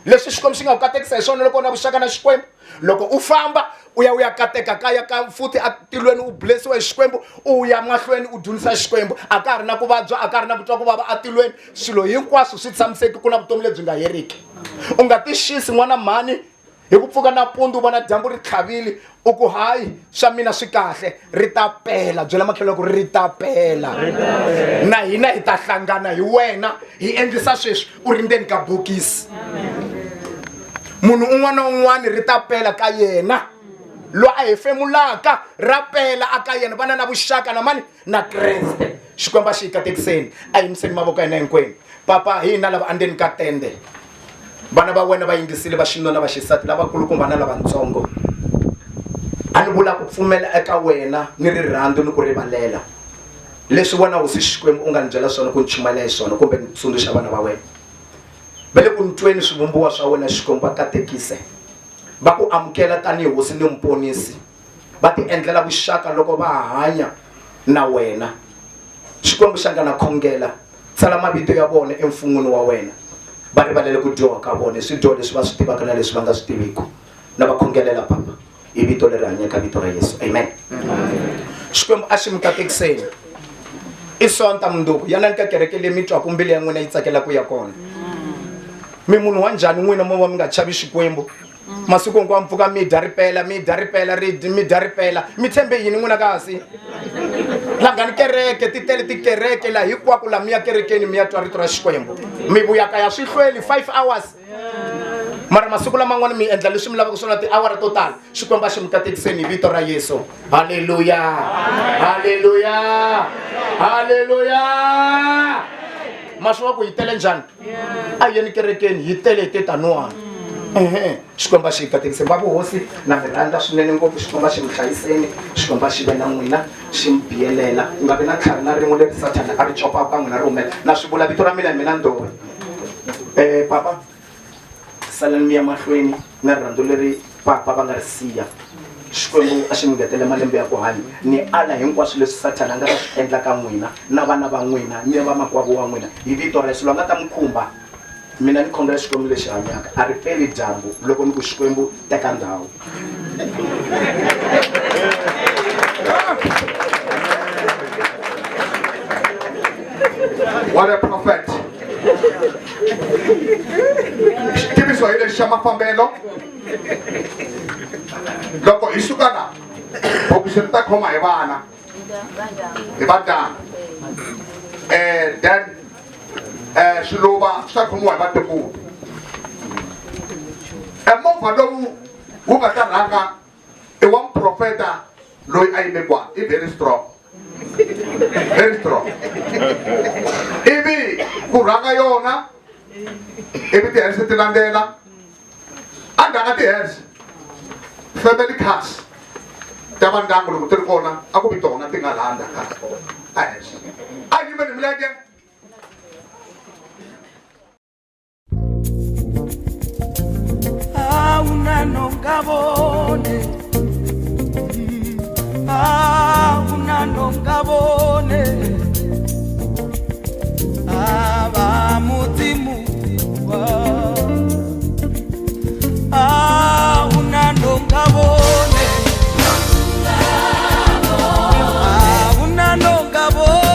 leswi Xikwembu xi nga ku katekisa hi swona loko u na vuxaka na Xikwembu. Loko u famba u ya kateka kaya ka futhi atilweni u blessiwa hi Xikwembu u ya mahlweni u dyondzisa Xikwembu a ka ha ri na ku vabya a ka ha ri na ku twa ku vava atilweni swilo hinkwaswo swi tshamiseki ku na vutomi lebyi nga heriki. U nga ti xisi n'wana mhani hi ku pfuka nampundzu u vona dyambu ri tlhavile u ku hayi swa mina swi kahle ri ta pela byela matlhelo ku ri ta pela na hina hi ta hlangana hi wena hi endlisa sweswi u ri ndzeni ka bokisi. Munhu un'wana na un'wana ri ta pela ka yena lo a hefemulaka ra pela aka yena vana na vuxaka na mani na Kreste. Xikwembu xi hi katekiseni a yimiseni mavoko ya hina hinkwenu. Papa hina lava andzeni ka tende vana va wena va yingisile va xinuna va xisati lavakulukumba na lavatsongo a ni vula ku pfumela eka wena ni rirhandzu ni ku rivalela leswi wena hosi Xikwembu u nga ni byela swona ku ni chumayela hi swona kumbe ni tsundzuxa vana va wena va le ku ni tweni swivumbiwa swa wena Xikwembu va katekise va ku amukela tanihi hosi ni mponisi va ti endlela vuxaka loko va hanya na wena. Xikwembu xa nga na khongela tsala mavito ya vona emfun'wini wa wena va rivalele ku dyoha ka vona swi dyoho leswi va swi tivaka na leswi va nga swi tiviku na va khongelela Papa hi vito leri hanyaka vito ra Yesu amen. Xikwembu a xi mi katekiseni i sonta mundzuku yana ni ka kereke leyi mi twaku mbilu ya n'wina yi tsakela ku ya kona. Mi munhu wa njhani n'wina mo va mi nga chavi Xikwembu masiku hinkwawo mpfuka mi dya ripela mi dya ripela mi tshembe yini n'wina kasi langani kereke ti tele tikereke laha hinkwako laha mi ya kerekeni mi ya twa rito ra Xikwembu mi vuyaka ya swi hlweli 5 hours mara masiku laman'wana mi endla leswi mi lavaka swona tiawara to tala. Xikwembu a xi mi katekiseni hi vito ra Yesu. Haleluya, haleluya, haleluya. Maswo ku yi tele njhani a yeni kerekeni yi tele te taniwani. Xikwembu a xi hi katekiseni va vuhosi na mi rhandza swinene ngopfu. Xikwembu a xi mi hlayiseni, Xikwembu a xi ve na n'wina xi mi biyelela ku nga vi na tlhari na rin'we leri Satana a ri copaka ka n'wina ri humela na swi vula vito ra mina hi mina Ndove. Papa salani mi ya mahlweni na rirhandzu leri Papa va nga ri siya. Xikwembu a xi mi ngetele malembe ya ku hanya ni ala hinkwaswo leswi Satana a nga ta swi endla ka n'wina na vana va n'wina ni va makwavo wa n'wina hi vito ra Yesu. Lo nga ta mi khumba mina ni khongela Xikwembu lexi hanyaka a ri peli dyambu loko ni ku Xikwembu teka ndhawu. What a prophet. Tibiso ile shama fambelo. Loko isukana. Bokusenta koma ebana. Ibada. Then Shiloba Shakumu Abataku. A month ago, who got a one prophet, Loy Aimegwa, very strong. Very strong. Ibi Kuragayona, Ibi the Erselandela, and Danates, family cast. Tabandango to the corner, I will be done nothing around the cast. I give him legend. Unanongabone, unanongabone, abamutimu, unanongabone, unanongabone.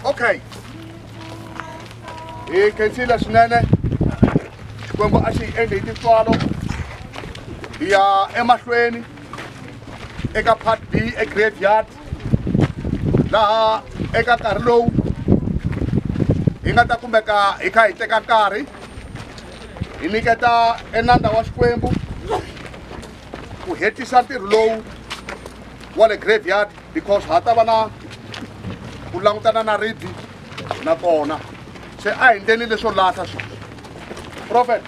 Okay. Hi khensile swinene. Xikwembu a xi endli hi tintswalo. Hi ya emahlweni eka part B graveyard. Laha eka nkarhi lowu hi nga ta kumeka hi kha hi teka nkarhi hi nyiketa enanda wa Xikwembu ku hetisa ntirho lowu wa le graveyard because ha ta va na ku langutana na ridi na kona se a hi ndleni leswo lahla swi prophet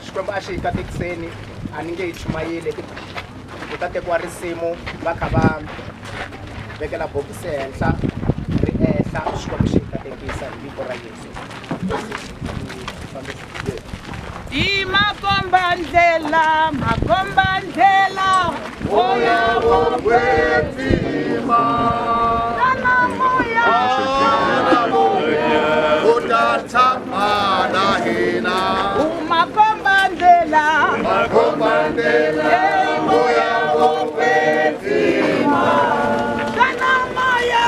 Xikwembu a xi hi katekiseni a ni nge hi chumayeli ku ta tekiwa risimu va kha va vekela bokisi henhla ri ehla Xikwembu xi hi katekisa hi vito ra Yesu. Makomba ndlela moya wo kwetsima utatshama na hina makomba ndlela moya wo kwetsima tana moya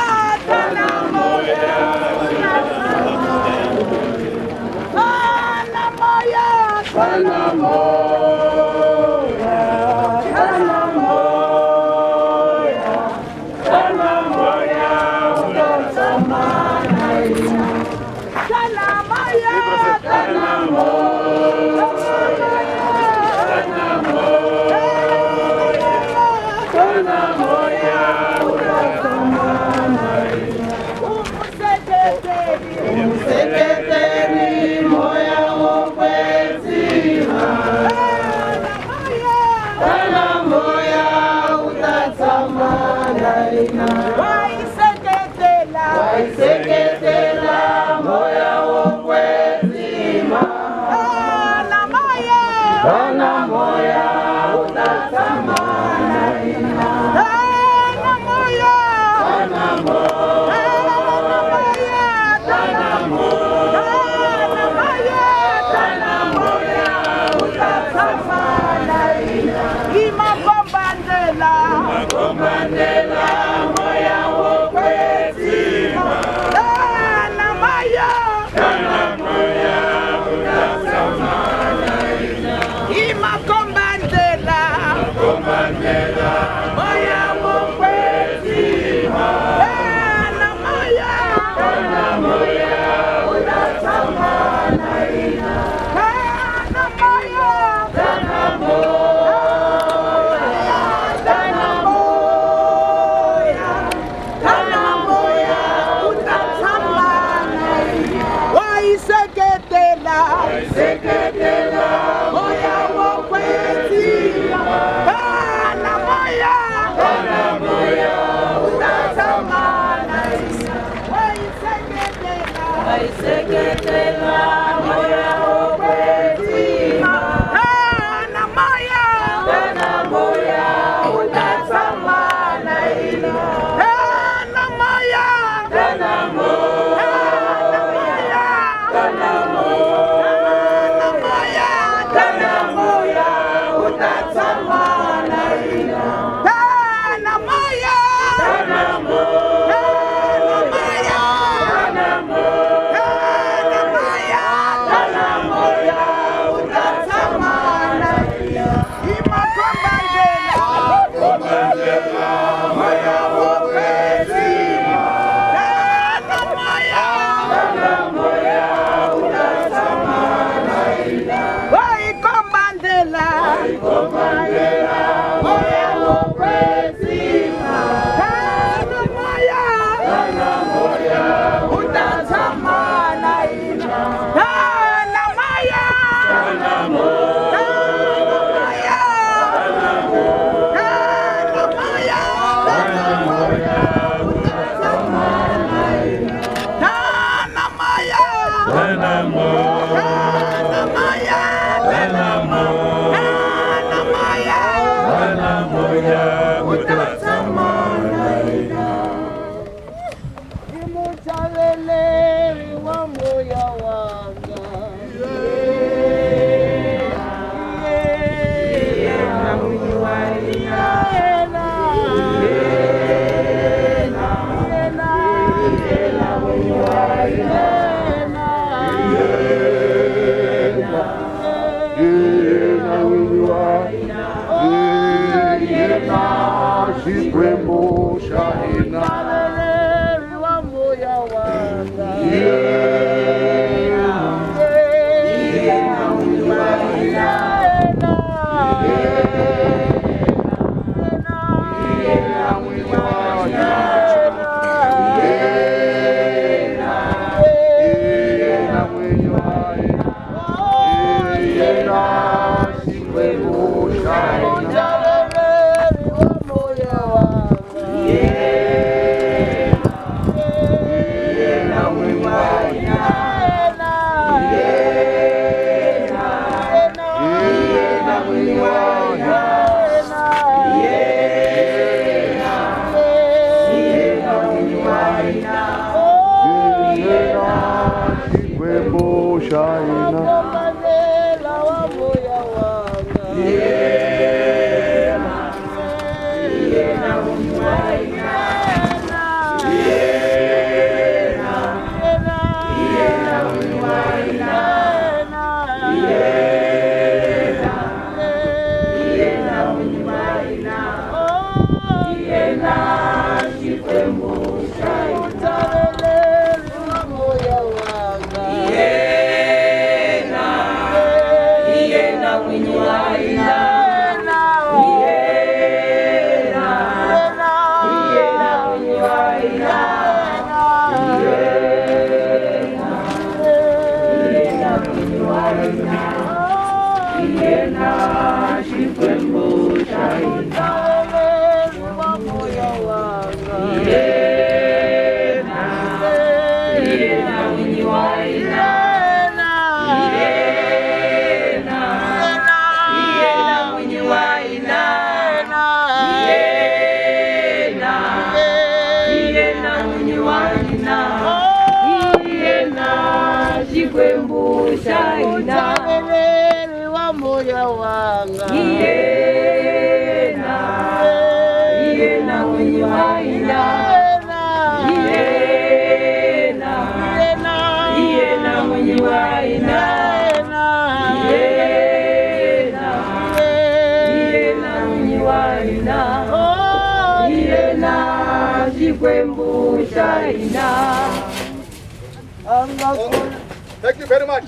Thank you very much.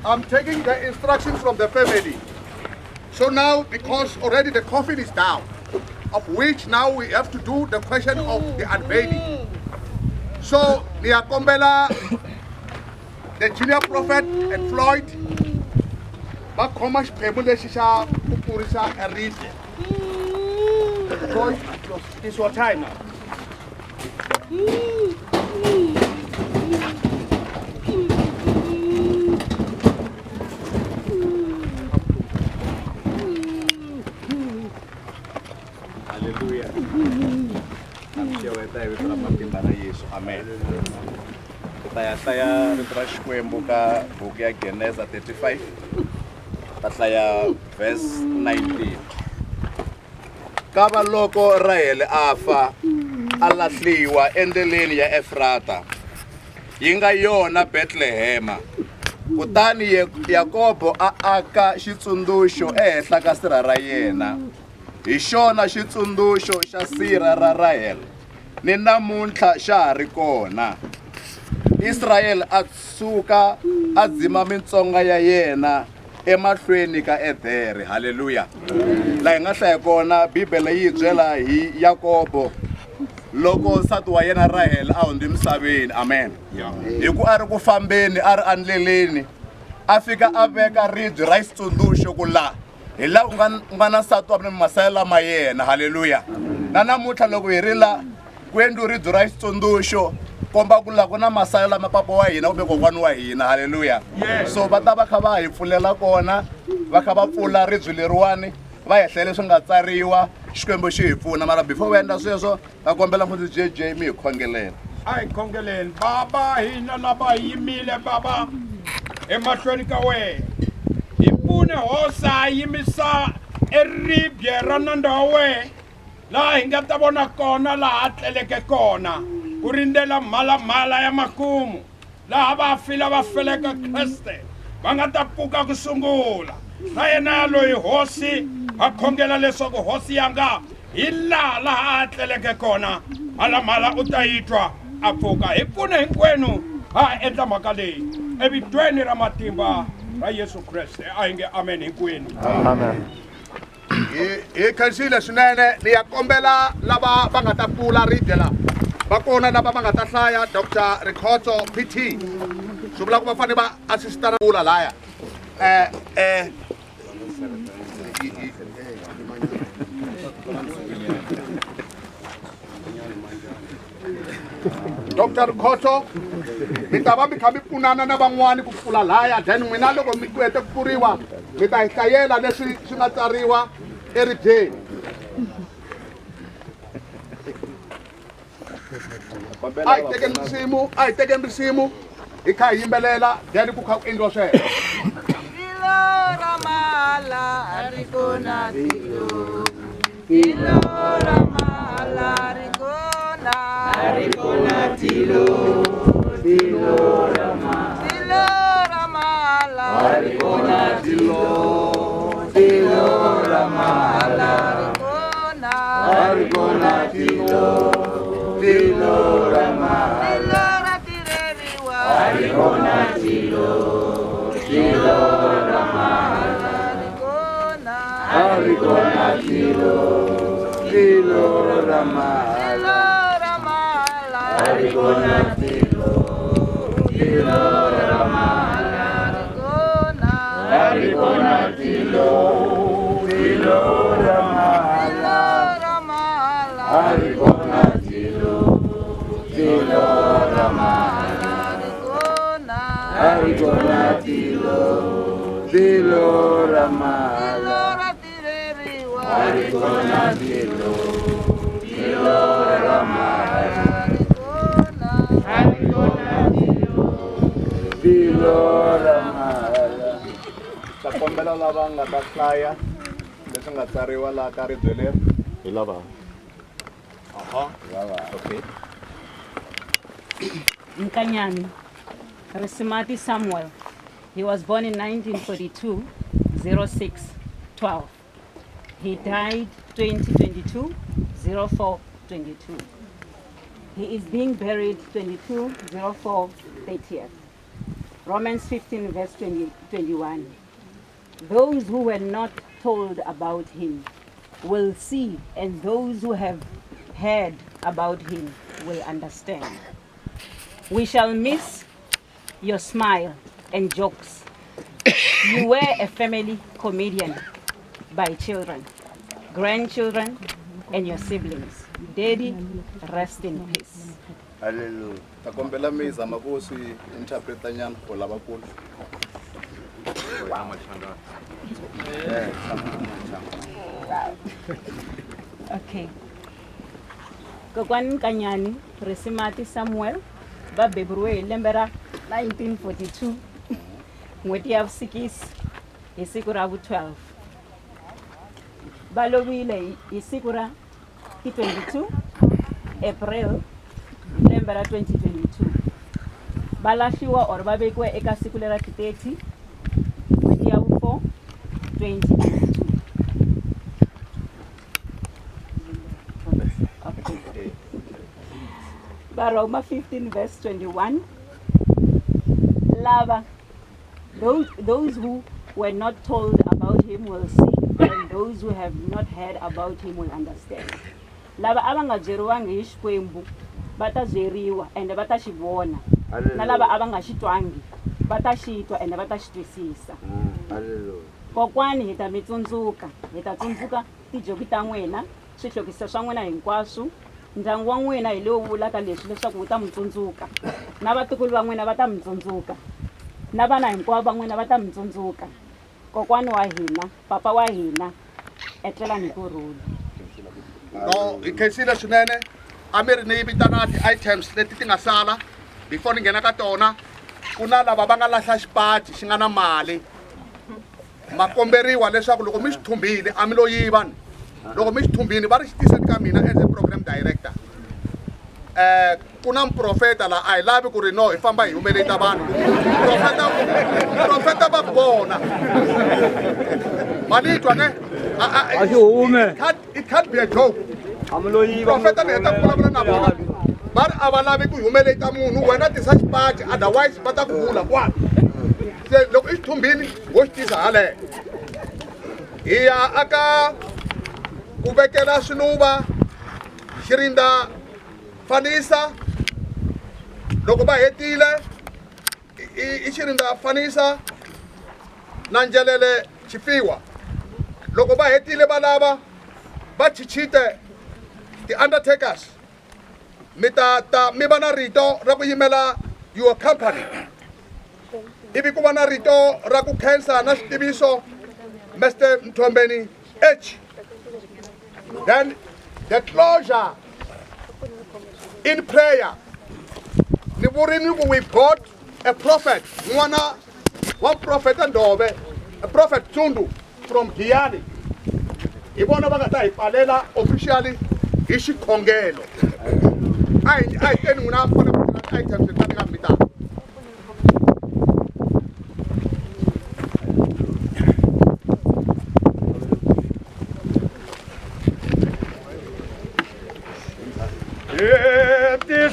I'm taking the instructions from the family. So now, because already the coffin is down, of which now we have to do the question of the unveiling. So, Niakombela, the junior prophet and Floyd, Bakomash Pemulesha, Purisa, and Reed. Floyd, it's your time now. Hallelujah. Amen. Saya Xikwembu ka buku ya Geneza 35 tahlaya verse 19. Kava loko Rahel afa alahliwa endleleni ya Efrata yi nga yona Bethlehema, kutani Yakobo a aka xitsundzuxo ehenhla ka sirha ra yena, hi xona xitsundzuxo xa sirha ra Rahel ni namuntlha xa ha ri kona. Israel a tshuka a dzima mitsonga ya yena emahlweni ka Edere. Hallelujah. La hi nga hlaya kona Bibele yi byela hi Yakobo loko nsati wa yena Rahel a hundze misaveni. Amen. Hi ku a ri ku fambeni a ri andleleni a fika a veka ribye ra xitsundzuxo ku la hi la ku nga na nsati wa masayela ma yena. Hallelujah. Na namuntlha loko hi ri la ku endliwe ribye ra xitsundzuxo komba ku la ku na masayela ma papa wa hina kumbe kokwani wa hina. Hallelujah. So va ta va kha va hi pfulela kona va kha va pfula ribye leriwani va hi hlela leswi nga tsariwa xikwembu xi hi pfuna mara before va endla sweswo va kombela mfundhisi JJ mi hi khongelela. A hi khongeleni baba hina lava hi yimile baba emahlweni ka wena hi pfune hosa yimisa eribye ra nandza wa wena laha hi nga ta vona kona laha tleleke kona ku rindzela mhalamhala ya makumu laha vafile va feleka Kreste va nga ta pfuka ku sungula na yena loyi hosi a khongela leswaku hosi yanga hi laha a tleleke kona mhalamhala u ta yi twa a pfuka. Hi pfune hinkwenu ha endla mhaka leyi evitweni ra matimba ra Yesu Kreste. A hi nge amen hinkwenu. Amen. Hi khensile swinene ni ya kombela lava va nga ta pfula ribye la va kona lava va nga ta hlaya Dr. Rikhotso PT swi vula ku va fanele va asistana pfula laya Dr. Rikhotso mi ta va mi kha mi pfunana na van'wani ku pfula laya then n'wina loko mi hete ku pfuriwa mi ta hi hlayela leswi swi nga tsariwa eribyeni. A hi tekeni risimu hi kha hi yimbelela then ku kha ku endliwa sweswo. Tilo ra mala ri kona tilo. Tilo ra mala ri kona. Ri kona tilo. Tilo ra mala. Tilo ra mala ri kona tilo. Tilo ra mala ri kona. Ri kona tilo. Tilo ra mala. Tilo ra tireriwa. Ri kona tilo. Tilo ra mala ri kona. Ri kona tilo. Tilo ra mala. Tilo ra mala ri kona tilo. Tilo ra mala ri kona. Ri kona tilo. Tilo ra mala. Tilo ra mala ri kona tilo. Tilo ra mala ri kona. Ri kona tilo. Tilo ra mala. Tilo ra tireriwa. Ri kona tilo. Tilo ra mala ri kona. Ri kona tilo. Tilo ra mala. Ta kombela lava nga ta hlaya leswi nga tsariwa laha ka ribye leri hi lava. Okay. Nkanyani, Risimati Samuel. He was born in 1942, 06/12. He died 2022, 04/22. He is being buried 22/04/30th. Romans 15 verse 21. Those who were not told about him will see, and those who have heard about him will understand. We shall miss your smile and jokes. You were a family comedian by children, grandchildren, and your siblings. Daddy, rest in peace. Hallelujah. Ta kombela mi zama ku swi interpreta nyana for lavakulu. Okay. Kokwani Nkanyani, Risimati Samuel, va beburiwe hi lembe ra 1942, n'hweti ya vusikisi hi siku ra vu-12. Va lovile hi siku ra ti 22 April lembe ra 2022. Va lahliwa or va vekiwa eka siku lera ti 30 n'hweti ya vu-4 2022. Roma 15 verse 21. Lava, those who were not told about him will see, and those who have not heard about him will understand. Lava abanga byeriwangi hi Xikwembu va ta byeriwa ende va ta xi vona, na lava a va nga xi twangi va ta xi twa ende va ta xi twisisa. Kokwani hi ta mi tsundzuka, hi ta tsundzuka tijoki ta n'wina, swihlokiso swa n'wina hinkwaswo, ndyangu wa n'wina hi lowu vulaka leswi leswaku wu ta mi tsundzuka, na vatukulu va n'wina va ta mi tsundzuka, na vana hinkwavo va n'wina va ta mi tsundzuka. Kokwani wa hina, papa wa hina, etlelani hi kurhula. No, hi khensile swinene. A mi ri ni vitana ti-items leti ti nga sala before ni nghena ka tona. Ku na lava va nga lahla xipaci xi nga na mali. Ma komberiwa leswaku loko mi xi thumbile a mi lo yiva. Loko mi xi thumbile va ri xi tiseni ka mina as a program director. Ku na muprofeta la a hi lavi ku ri no hi famba hi humelela vanhu. Profeta va vona. Mali twa ne? It can't be a joke. Profeta ni heta ku vulavula na vona. Va ri a va lavi ku humelela munhu wena tisa xipaci otherwise va ta ku vula kwala. Se loko i xi thumbile wo xi tisa haleyo. Hi ya aka ku vekela swiluva xi rindza fanisa. Loko va hetile i xi rindza fanisa na njelele xifiwa. Loko va hetile va lava va tshitshete ti-undertakers mi mi va na rito ra ku yimela your company. Ivi ku va na rito ra ku khensa na xitiviso Mr. Mthombeni H. Then the closure in prayer. Ni vurini ku we've got a prophet, n'wana wa prophet Ndove, a prophet Tsundu from Nkanyani. Hi vona va nga ta hi pfalela officially hi xikhongelo. A hi teni n'wina fane ku tirha ti-items leti ni nga mi vitana.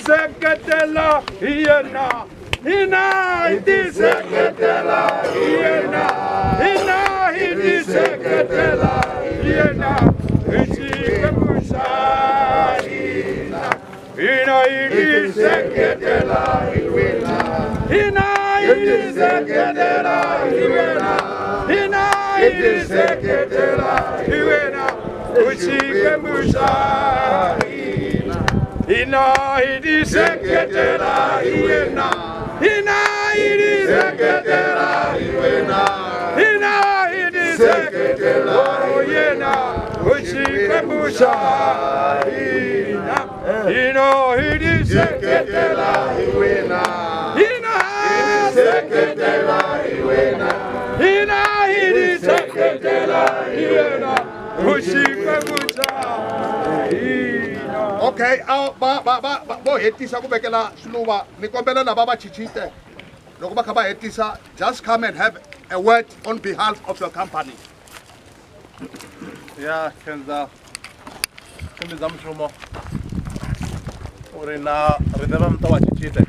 Seketela hiena hina iti seketela hiena hina iti seketela hiena iti kemushaina hina iti seketela hiena hina iti seketela hiena hina iti seketela hiena iti kemushaina hina iti seketela hiena hina iti seketela hiena hina iti seketela hiena uchikemusha hina hina iti seketela hiena hina seketela hiena hina iti seketela hiena uchikemusha. Okay, bo hetisa ku vekela swiluva ni kombela lava va tshitshete loko va kha va hetisa just come and have a word on behalf of your company. Ya khenza khembeza mshumo uri na rine va mta wa tshitshete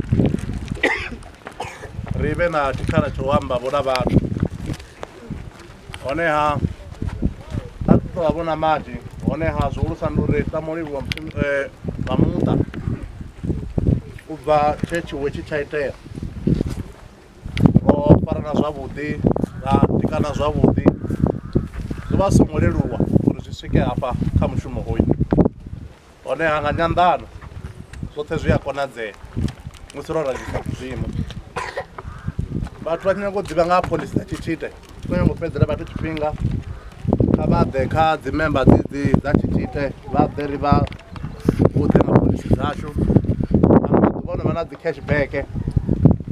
rive na tshikhala tsho amba vona vathu honeha a to va vona mati honeha zwihulusa ndi uri tamoliwa nga muṱa u bva tshe tshiwe tshi tsha itea o farana zwavhuḓi ra tikana zwavhuḓi zwi vha songo leluwa uri zwi swike hafha kha mushumo hoyu honeha nga nyanḓano zwoṱhe zwi a konadzea musi ro radzisa zwiimo vhathu vha tshi nyaga u ḓivha nga ha phoḽisi dza tshitshite tshi nyaga u fhedzela vhathu tshifhinga kha vha ḓe kha dzi member dzedzi dza tshitshite vha ḓe ri vha vhuḓe nga phoḽisi dzashu ano maḓuvha ono vha na dzi cashback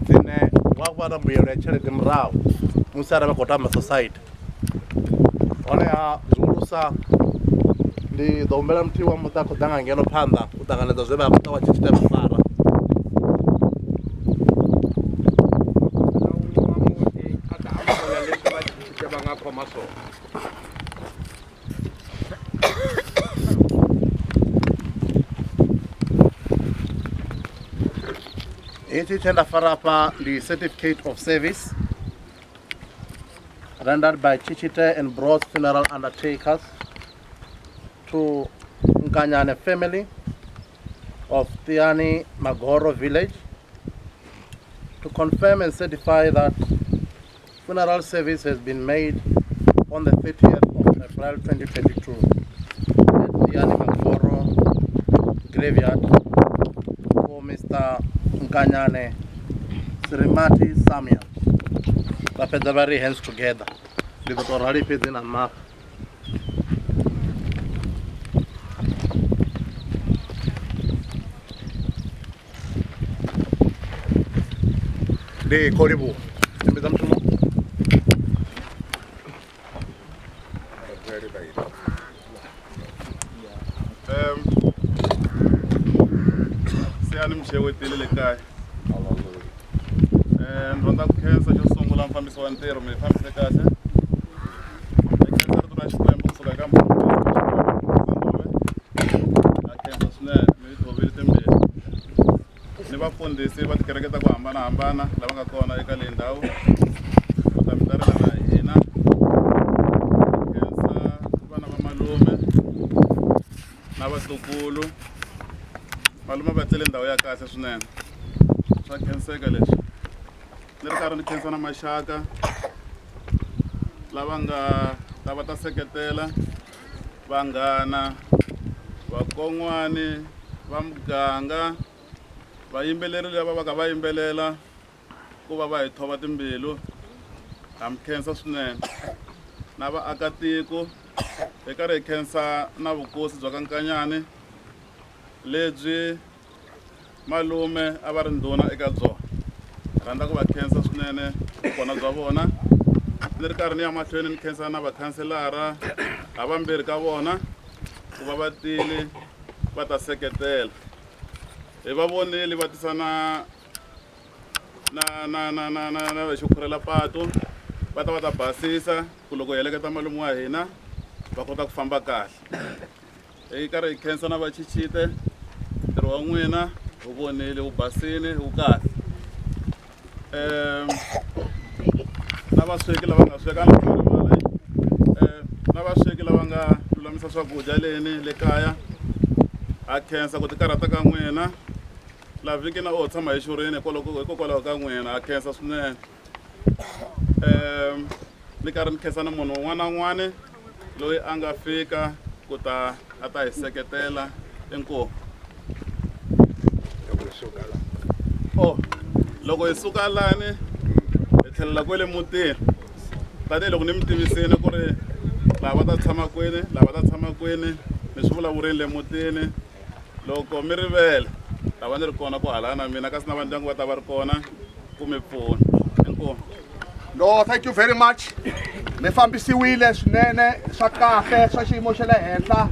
dzine wa vha na mbuyelo ya tshelede murahu musi arali vha khou tamba society honeha zwihulusa ndi ḓo humbela muthihi wa muṱa khou ḓa nga ngeno phanḓa u ṱanganedza zwe vha muṱa wa tshitshite vha fara. Hetshi tshe nda fara hafha ndi certificate of service rendered by Tshitshete and Broad's funeral undertakers to Nkanyani family of Tiani Magoro village to confirm and certify that funeral service has been made on the 30th of April 2022 at Tiani Magoro graveyard for Mr. Nkanyani Risimati Samuel. But the very hands together. The already put in a map. The Koribu. Siyani mshewetile le kaya. Rhonda ku khensa xo sungula mfambisi wa ntirho mi fambise kahle. Khensa ri tura Xikwembu kusuka ka khensa swinene mi thovile timbirhi. Ni vafundhisi va tikereke ta ku hambanahambana lava nga kona eka leyi ndhawu. U ta mi tarela na hina. Khensa vana va malume na vatukulu. Malume va tlele ndhawu ya kahle swinene. Swa khenseka leswi. Ni ri karhi ni khensa na maxaka lava nga ta va ta seketela vanghana vakon'wani va muganga vayimbeleri lava va ka va yimbelela ku va va hi thova timbilu ha mi khensa swinene na vaakatiko hi karhi hi khensa na vukosi bya ka Nkanyani lebyi malume a va ri ndhuna eka byona. Rhandza ku va khensa swinene vukona bya vona. Ni ri karhi ni ya mahlweni ni khensa na vakhanselara havambirhi ka vona ku va va tile va ta seketela. Hi va vonile va tisa na xo khurhela patu va ta basisa ku loko hi heleketa malume wa hina va kota ku famba kahle. Hi karhi hi khensa na va Tshitshete ntirho wa n'wina wu vonile wu basile wu kahle. Na vasweki lava nga sweka na vasweki lava nga lulamisa swakudya leni le kaya ha khensa ku tikarhata ka n'wina la vhiki na o tshama hi xurini hikokwalaho ka n'wina ha khensa swinene. Ni karhi ni khensa na munhu un'wana na un'wana loyi a nga fika ku ta a ta hi seketela. Inkomu. Loko hi suka lani hi tlhelela kwele mutini tanihiloko ni mi tivisini ku ri lava ta tshama kwini ni swi vulavurini le mutini. Loko mi rivele ta va ni ri kona ku halana na mina kasi na va ndyangu va ta va ri kona ku mi pfuna. Inkomu. No, thank you very much. Mi fambisiwile swinene swa kahle swa xiyimo xa le henhla.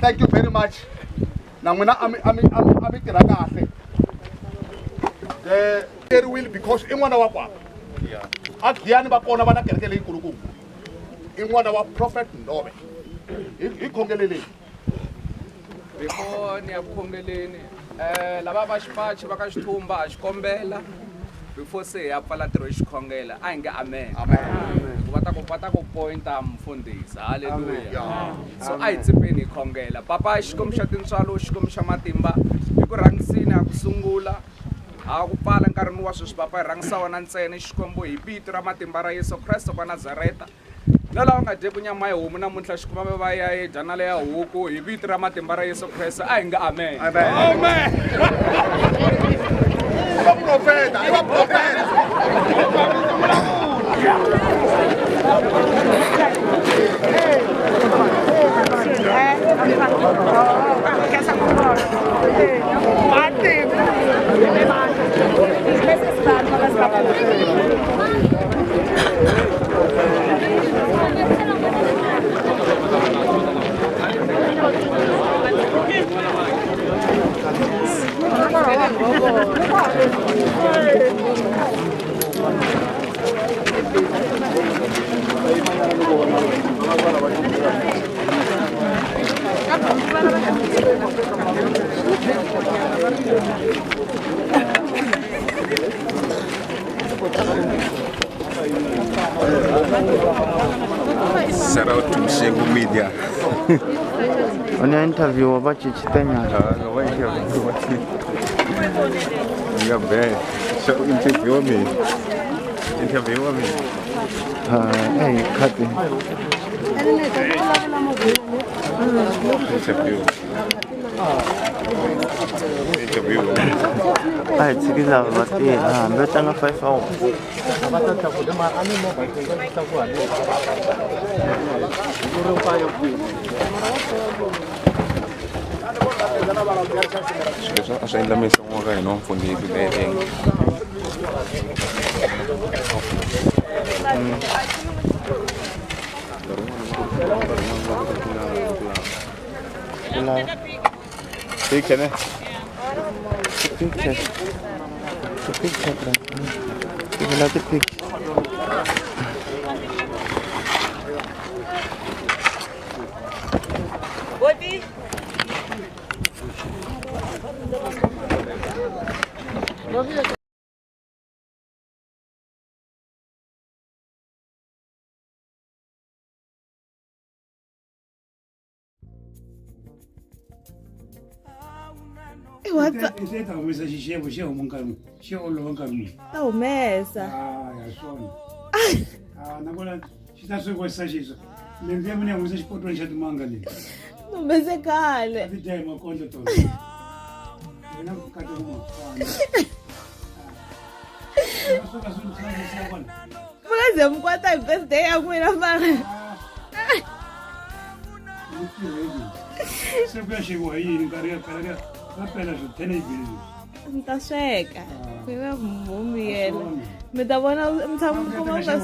Thank you very much. Na n'wina a mi tirha kahle. Very will because in one of our Akiani Bakona Vana Kerkele Kuruku. In one of our prophet Nome. In Kongelele. Before ni akhongeleni lava va xipachi va ka xithumba a xikombela before se ya pfala ntirho xikhongela a hi nge amen. Va ta ku pointa mfundhisi. Hallelujah. So a hi tsipeni hi khongela. Papa xikwembu xa tintswalo xikwembu xa matimba hi ku rhangisini a ku sungula a ku pfala nkarhini wa sweswi papa hi rhangisa wena ntsena xikwembu hi vito ra matimba ra Yesu Kreste wa Nazareta. Na lava nga dyeku nyama ya homu namuntlha xikwembu va ya dya na le ya huku hi vito ra matimba ra Yesu Kreste a hi nga amen. Amen. Profeta, iba profeta. Thank you. shout out to Mshengu Media. On your interview about tshitshete nyana. Yeah, bad. So interview me. Interview me. Hey, cut it. Interview. Ay, sige lang, mati. Beta nga 5 hours. Asa yung lamesa ko kayo, no? Kundi ito dating. Picture, ne? Picture. Picture, bro. Sige lang, picture. Body. Humesa. Humese khale. Makaze mkwata hi birthday ya n'wina mara. Mi ta sweka. Mi nga mhumi yena. Mi ta vona mi tshama mi khoma nga